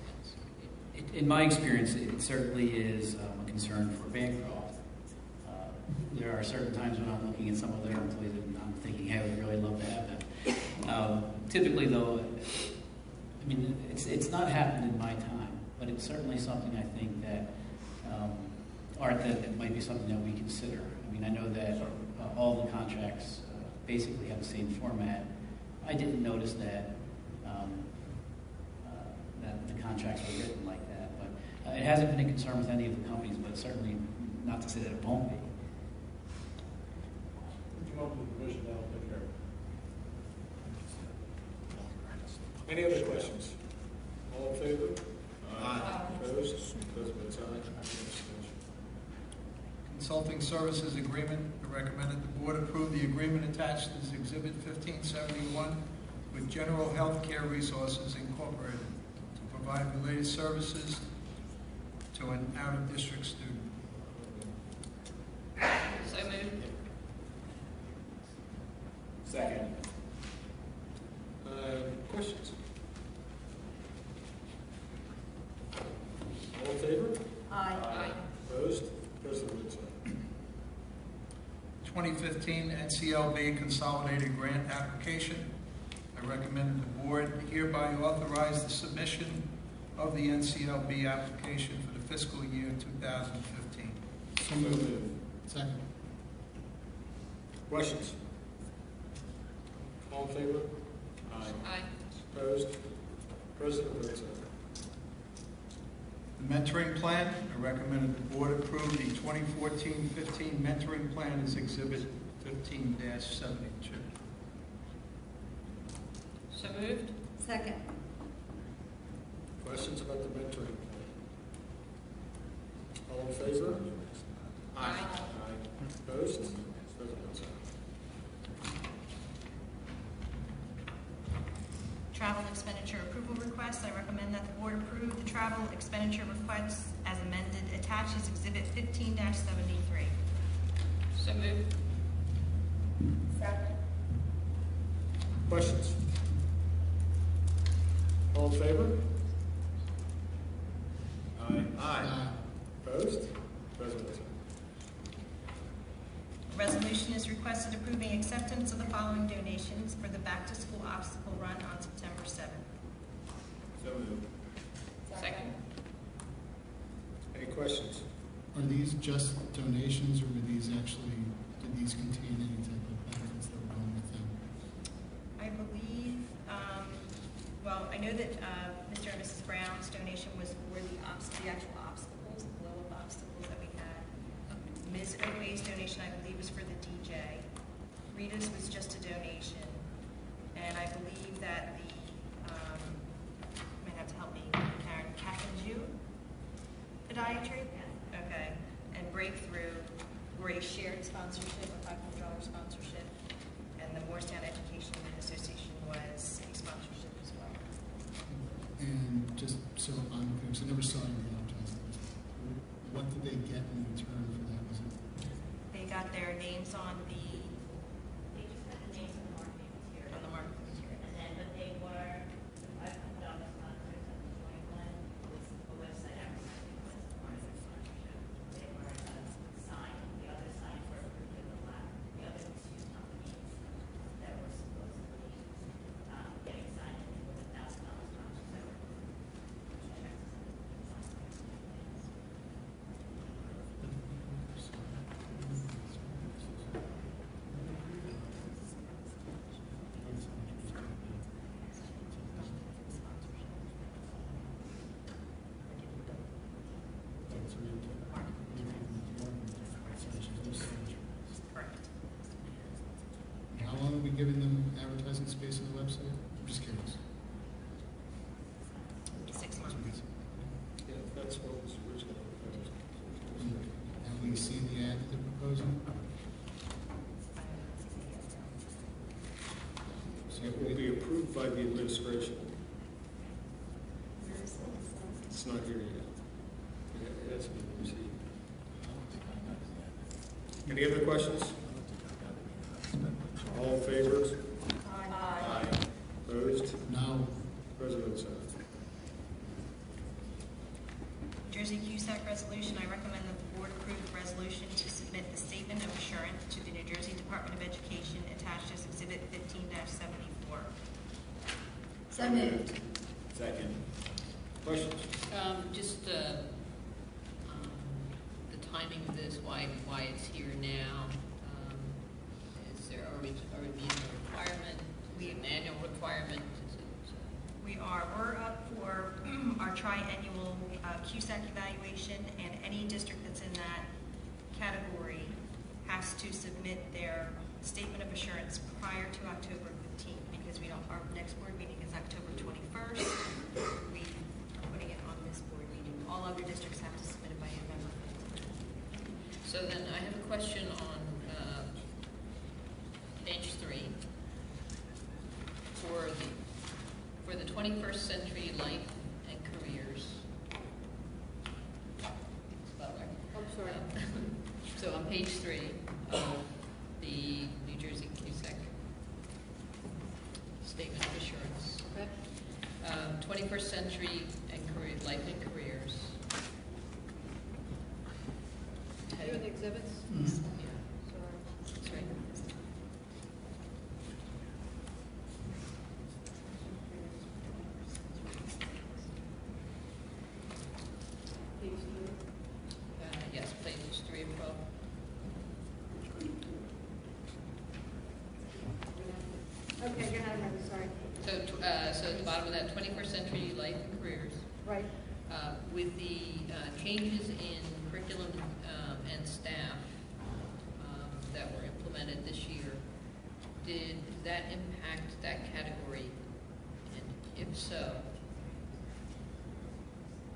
against? In my experience, it certainly is a concern for Bancroft. There are certain times when I'm looking at some of their employees and I'm thinking, hey, we'd really love to have them. Typically, though, I mean, it's not happened in my time, but it's certainly something I think that, Art, that might be something that we consider. I mean, I know that all the contracts basically have the same format. I didn't notice that that the contracts were written like that, but it hasn't been a concern with any of the companies, but certainly not to say that it won't be. Would you come up with a provision that will take care of it? Any other questions? All in favor? Aye. Opposed? President's aye. Consulting Services Agreement, I recommend that the board approve the agreement attached as Exhibit 1571 with General Healthcare Resources Incorporated to provide related services to an out-of-district student. So moved. Second. Questions? All in favor? Aye. Opposed? President's aye. 2015 NCLB Consolidated Grant Application. I recommend that the board hereby authorize the submission of the NCLB application for the fiscal year 2015. So moved. Second. Questions? All in favor? Aye. Opposed? President votes aye. The mentoring plan, I recommend that the board approve the 2014-15 mentoring plan as Exhibit 15-72. So moved. Second. Questions about the mentoring plan? All in favor? Aye. Opposed? President votes aye. travel expenditure approval request. I recommend that the board approve the travel expenditure requests as amended, attached as Exhibit 15-73. So moved. Second. Questions? All in favor? Aye. Aye. Opposed? President. A resolution is requested approving acceptance of the following donations for the back-to-school obstacle run on September 7th. So moved. Second. Any questions? Are these just donations, or were these actually, did these contain any type of benefits that were going with them? I believe, well, I know that Mr. and Mrs. Brown's donation was for the actual obstacles, the blow-up obstacles that we had. Ms. Oway's donation, I believe, was for the DJ. Rita's was just a donation. And I believe that the, you might have to help me, Karen, Catherine Jew, podiatry? Okay. And Breakthrough were a shared sponsorship, a $500 sponsorship. And the Morristown Education Association was a sponsorship as well. And just so I'm clear, because I never saw any advertising, what did they get in return for that? Was it? They got their names on the. They just got the names on the marketing material. On the marketing material. And then, but they were $500 sponsors of the Joint Blend with a website advertising was part of their sponsorship. They were signed. The other signs were approved in the lab. The other two companies that were supposedly getting signed in with $1,000 sponsorship. Correct. How long are we giving them advertising space on the website? I'm just curious. 6 months. Yeah, that's what was originally proposed. Have we seen the ad that they're proposing? It will be approved by the administration. It's not here yet. It has to be received. Any other questions? All in favor? Aye. Opposed? No. President says. Jersey CUSAC resolution, I recommend that the board approve the resolution to submit the statement of assurance to the New Jersey Department of Education attached as Exhibit 15-74. So moved. Second. Questions? Just the timing of this, why it's here now. Are we meeting a requirement? An annual requirement? We're up for our triannual CUSAC evaluation, and any district that's in that category has to submit their statement of assurance prior to October 15th, because our next board meeting is October 21st. We are putting it on this board meeting. All other districts have to submit it by November 15th. So then I have a question on page 3 for the 21st century life and careers. Spell right. I'm sorry. So on page 3 of the New Jersey CUSAC statement of assurance. Okay. 21st century and career, life and careers. You in the exhibits? Yeah. That's right. Yes, pages 3 and 12. Okay, go ahead, I'm sorry. So at the bottom of that, 21st century life and careers. Right. With the changes in curriculum and staff that were implemented this year, did that impact that category? And if so,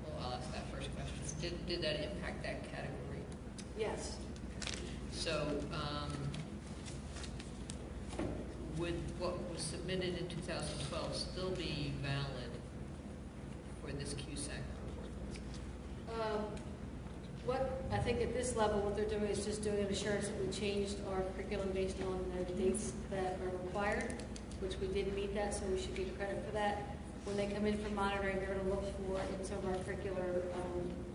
well, I'll ask that first question. Did that impact that category? Yes. So, would what was submitted in 2012 still be valid for this CUSAC report? What I think at this level, what they're doing is just doing an assurance that we changed our curriculum based on the dates that are required, which we did meet that, so we should get credit for that. When they come in for monitoring, they're going to look for in some of our curricular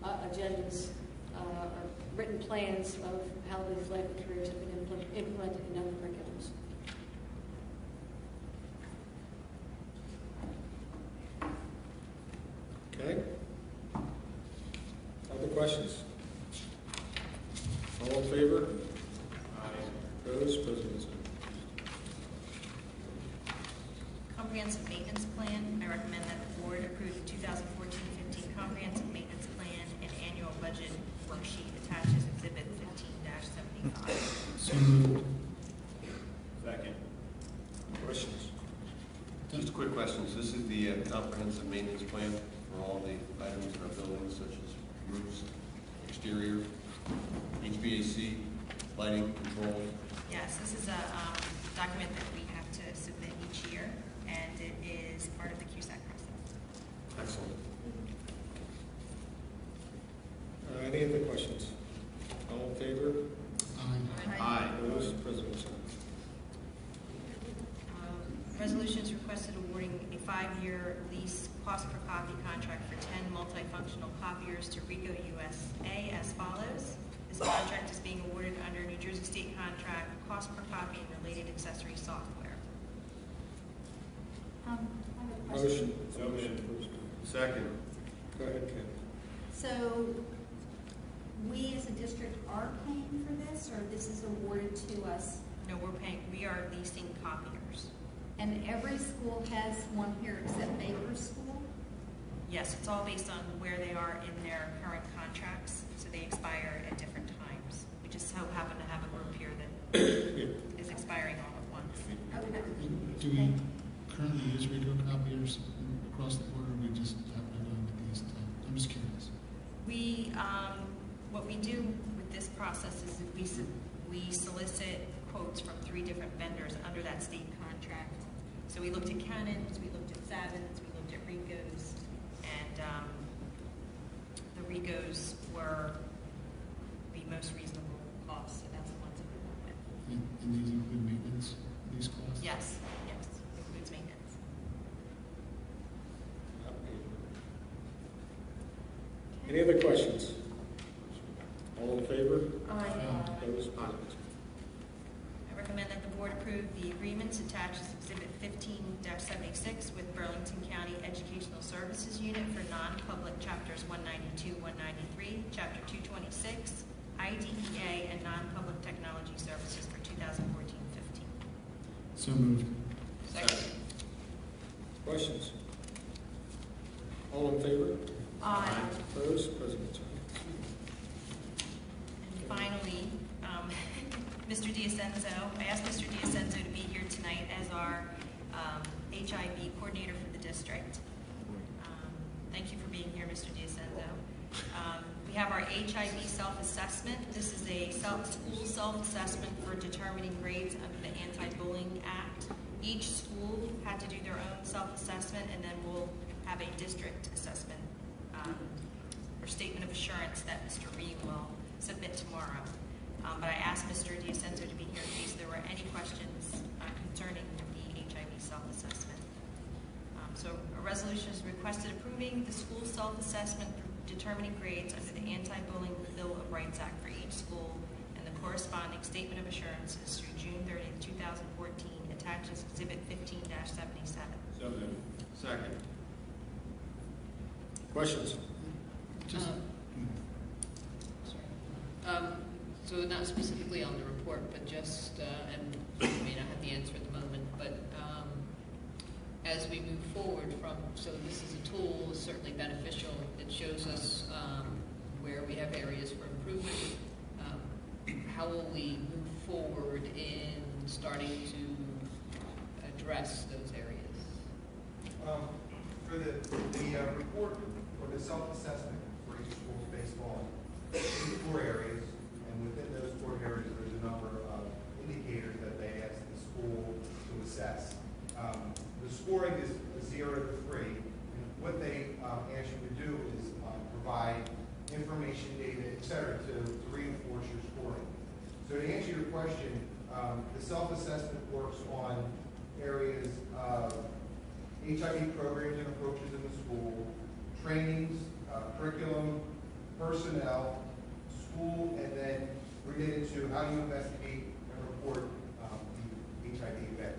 agendas, or written plans of how these life and careers have been implemented in other curriculums. Okay. questions? All in favor? Opposed? President Sanders. Comprehensive maintenance plan. I recommend that the board approve the 2014-15 comprehensive maintenance plan and annual budget worksheet attaches Exhibit 15-75. So moved. Second. Questions? Just a quick question. So this is the comprehensive maintenance plan for all the items in our buildings, such as roofs, exterior, HVAC, lighting, control. Yes, this is a document that we have to submit each year, and it is part of the QSAC process. Excellent. Any other questions? All in favor? Aye. Opposed? President Sanders. Resolutions requested awarding a 5-year lease cost per copy contract for 10 multifunctional copiers to Rico USA as follows. This contract is being awarded under New Jersey State contract, cost per copy and related accessory software. I have a question. Motion. Second. Go ahead, Ken. So, we as a district are paying for this, or this is awarded to us? No, we are leasing copiers. And every school has one here except Baker School? Yes, it's all based on where they are in their current contracts, so they expire at different times. We just so happen to have a group here that is expiring all at once. Okay. Do we currently use Rico copiers across the board, or we just happen to go into these? I'm just curious. We, what we do with this process is that we solicit quotes from 3 different vendors under that state contract. So we looked at Canon's, we looked at Savins, we looked at Rico's, and the Rico's were the most reasonable cost, and that's the ones that we went with. And these include maintenance, these costs? Yes, includes maintenance. Any other questions? All in favor? Aye. Opposed? President. I recommend that the board approve the agreements attached as Exhibit 15-76 with Burlington County Educational Services Unit for non-public Chapters 192, 193, Chapter 226, IDEA, and non-public technology services for 2014-15. So moved. Second. Questions? All in favor? Aye. Opposed? President Sanders. And finally, Mr. D'Ascenzo, I asked Mr. D'Ascenzo to be here tonight as our HIV coordinator for the district. Thank you for being here, Mr. D'Ascenzo. We have our HIV self-assessment. This is a school self-assessment for determining grades under the Anti-Bullying Act. Each school had to do their own self-assessment, and then we'll have a district assessment or statement of assurance that Mr. Reed will submit tomorrow. But I asked Mr. D'Ascenzo to be here in case there were any questions concerning the HIV self-assessment. So a resolution is requested approving the school self-assessment for determining grades under the Anti-Bullying Bill of Rights Act for each school and the corresponding statement of assurances through June 30th, 2014, attached as Exhibit 15-77. So moved. Second. Questions? So not specifically on the report, but just, and you may not have the answer at the moment, but as we move forward so this is a tool, it's certainly beneficial. It shows us where we have areas for improvement. How will we move forward in starting to address those areas? For the report or the self-assessment for each school's based on 4 areas, and within those 4 areas, there's a number of indicators that they ask the school to assess. The scoring is 0 to 3, and what they ask you to do is provide information, data, etc., to reinforce your scoring. So to answer your question, the self-assessment works on areas of HIV programs and approaches in the school, trainings, curriculum, personnel, school, and then related to how you investigate and report the HIV event.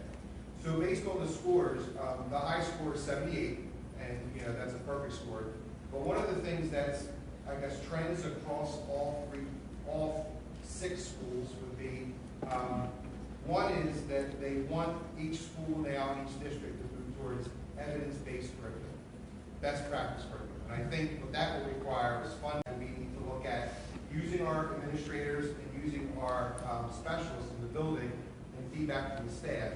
So based on the scores, the high score is 78, and that's a perfect score. But one of the things that's I guess, trends across all 6 schools would be, one is that they want each school now, each district to move towards evidence-based curriculum, best practice curriculum. And I think what that will require is funding. We need to look at using our administrators and using our specialists in the building and feedback from the staff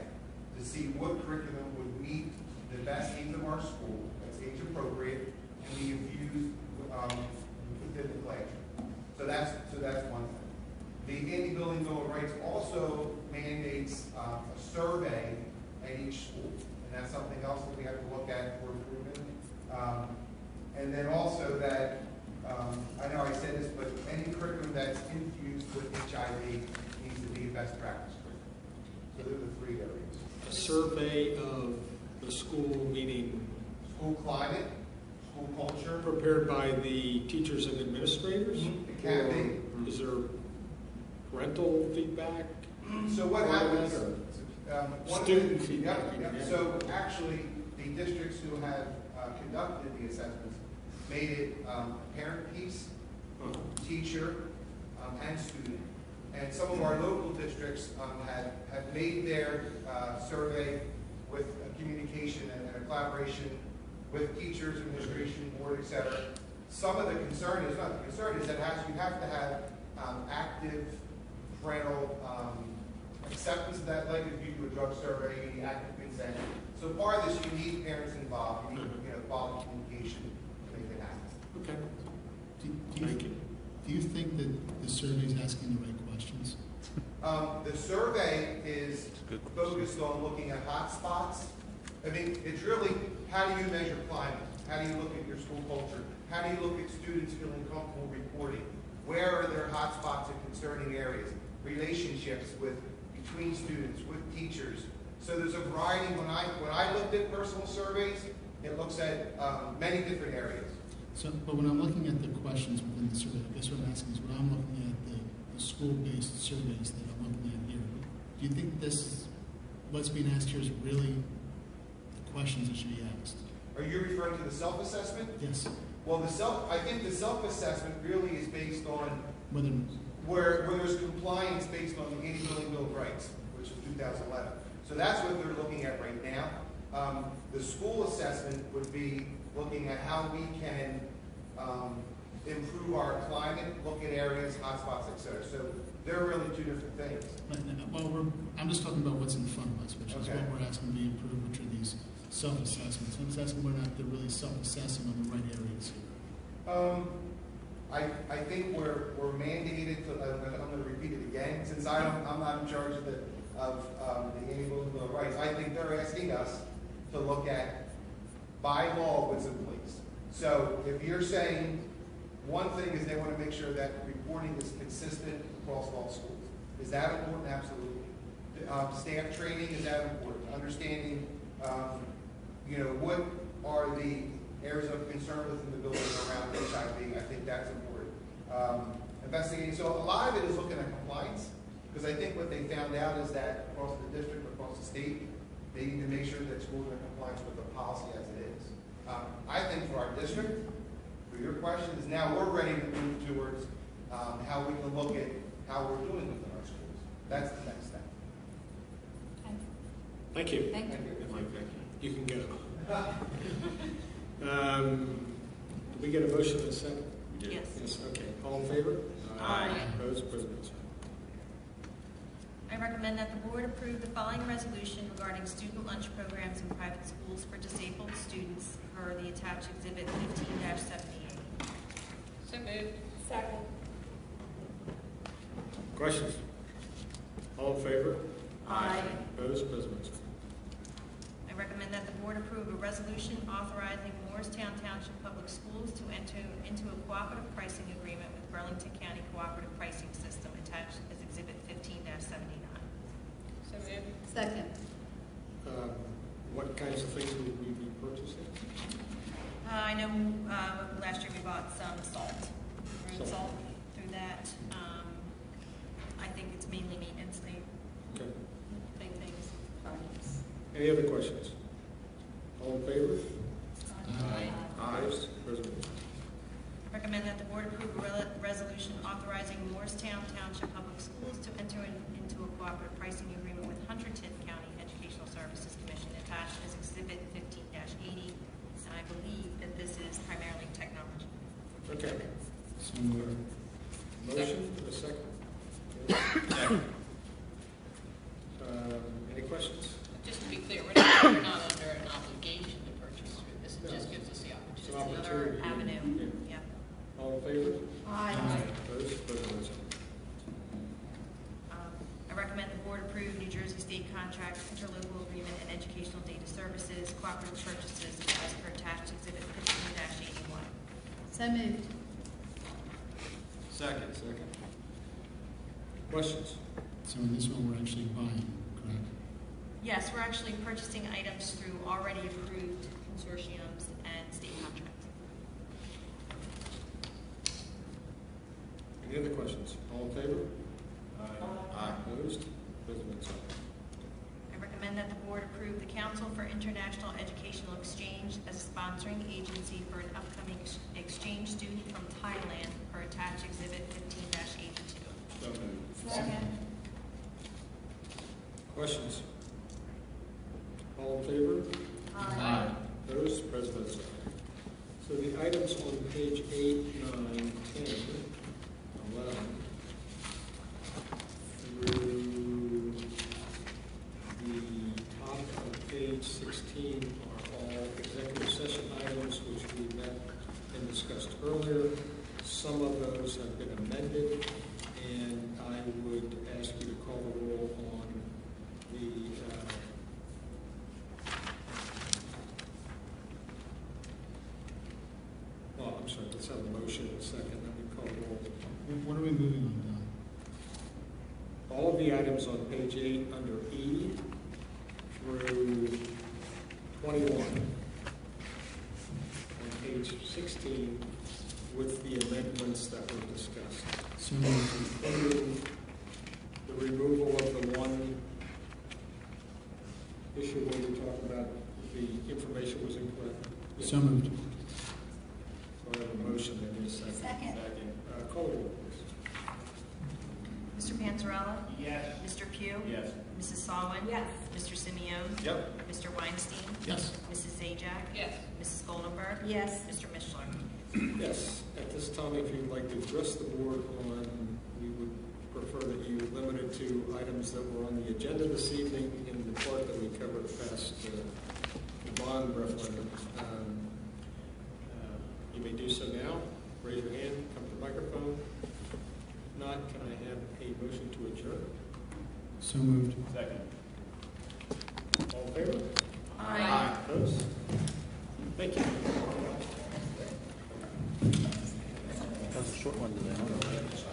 to see what curriculum would meet the best needs of our school, that's age appropriate, and be infused within the classroom. So that's one thing. The Indiana Building Bill of Rights also mandates a survey at each school, and that's something else that we have to look at for improvement. And then also that, I know I said this, but any curriculum that's infused with HIV needs to be a best practice curriculum. So those are the 3 areas. A survey of the school, meaning school climate, school culture, prepared by the teachers and administrators. It can be. Is there parental feedback? So what happens? Student feedback. So actually, the districts who have conducted the assessments made it a parent piece, teacher, and student. And some of our local districts have made their survey with a communication and a collaboration with teachers, administration, board, etc. Some of the concern is not the concern is that you have to have active parental acceptance of that, like if you do a drug survey, you need active consent. So part of this, you need parents involved, you need quality communication to make it happen. Okay. Do you think that the survey is asking the right questions? The survey is focused on looking at hot spots. I mean, it's really, how do you measure climate? How do you look at your school culture? How do you look at students feeling comfortable reporting? Where are their hot spots in concerning areas? Relationships between students, with teachers. So there's a variety. When I looked at personal surveys, it looks at many different areas. So, but when I'm looking at the questions within the survey, I guess what I'm asking is when I'm looking at the school-based surveys that I'm looking at here, do you think what's being asked here is really the questions that should be asked? Are you referring to the self-assessment? Yes. Well, I think the self-assessment really is based on where there's compliance based on the Indiana Building Bill of Rights, which is 2011. So that's what they're looking at right now. The school assessment would be looking at how we can improve our climate, look at areas, hotspots, etc. So they're really 2 different things. Well, I'm just talking about what's in front of us, which is what we're asking to be improved, which are these self-assessments. I'm just asking whether or not they're really self-assessing on the right areas here. I think we're mandated to. I'm going to repeat it again, since I'm not in charge of the Indiana Building Bill of Rights. I think they're asking us to look at by law what's in place. So if you're saying one thing is they want to make sure that reporting is consistent across all schools. Is that important? Absolutely. Staff training, is that important? Understanding, what are the areas of concern within the building around HIV? I think that's important. Investigating. So a lot of it is looking at compliance, because I think what they found out is that across the district, across the state, they need to make sure that schools are in compliance with the policy as it is. I think for our district, for your question, is now we're ready to move towards how we can look at how we're doing within our schools. That's the next step. Thank you. Thank you. You can go. Did we get a motion in a second? Yes. Yes, okay. All in favor? Aye. Opposed? President. I recommend that the board approve the following resolution regarding student lunch programs in private schools for disabled students per the attached exhibit 15-78. So moved. Second. Questions? All in favor? Aye. Opposed? President. I recommend that the board approve a resolution authorizing Morristown Township Public Schools to enter into a cooperative pricing agreement with Burlington County Cooperative Pricing System attached as exhibit 15-79. So moved. Second. What kinds of things would we be purchasing? I know last year we bought some salt, road salt through that. I think it's mainly maintenance, Okay. big things. Any other questions? All in favor? Aye. Ayes. President. Recommend that the the board approve a resolution authorizing Morristown Township Public Schools to enter into a cooperative pricing agreement with Hunterdon County Educational Services Commission attached as Exhibit 15-80. And I believe that this is primarily technology. Okay. Motion for a second. Any questions? Just to be clear, we're not under an obligation to purchase. This just gives us the opportunity. It's an opportunity. Another avenue. Yeah. All in favor? Aye. Opposed? President. I recommend the board approve New Jersey State Contract, Interlocal Agreement, and Educational Data Services, Cooperative Purchases as per attached Exhibit 15-81. So moved. Second. Questions? So in this one, we're actually buying, correct? Yes, we're actually purchasing items through already approved consortiums and state contracts. Any other questions? All in favor? Aye. Opposed? President. I recommend that the board approve the Council for International Educational Exchange as a sponsoring agency for an upcoming exchange student from Thailand per attached Exhibit 15-82. So moved. Second. Questions? All in favor? Aye. Opposed? President. So the items on page 8, 9, 10, 11, through the top of page 16 are all executive session items which we met and discussed earlier. Some of those have been amended, and I would ask you to call the roll on the I'm sorry, let's have a motion in a second, let me call the roll. What are we moving on now? All of the items on page 8 under E through 21 on page 16 with the amendments that were discussed. So Including the removal of the one issue where we talked about the information was incorrect. So moved. So I have a motion in a second. Second. Call the roll, please. Mr. Panzarella? Yes. Mr. Pugh? Yes. Mrs. Solomon? Yes. Mr. Simeone? Yep. Mr. Weinstein? Yes. Mrs. Zajac? Yes. Mrs. Goldenberg? Yes. Mr. Mishler? Yes, at this time, if you'd like to address the board on, we would prefer that you limit it to items that were on the agenda this evening in the part that we covered past the bond referendum. You may do so now. Raise your hand, come to the microphone. If not, can I have a motion to adjourn? So moved. Second. All in favor? Aye. Opposed? Thank you. That was a short one today, huh?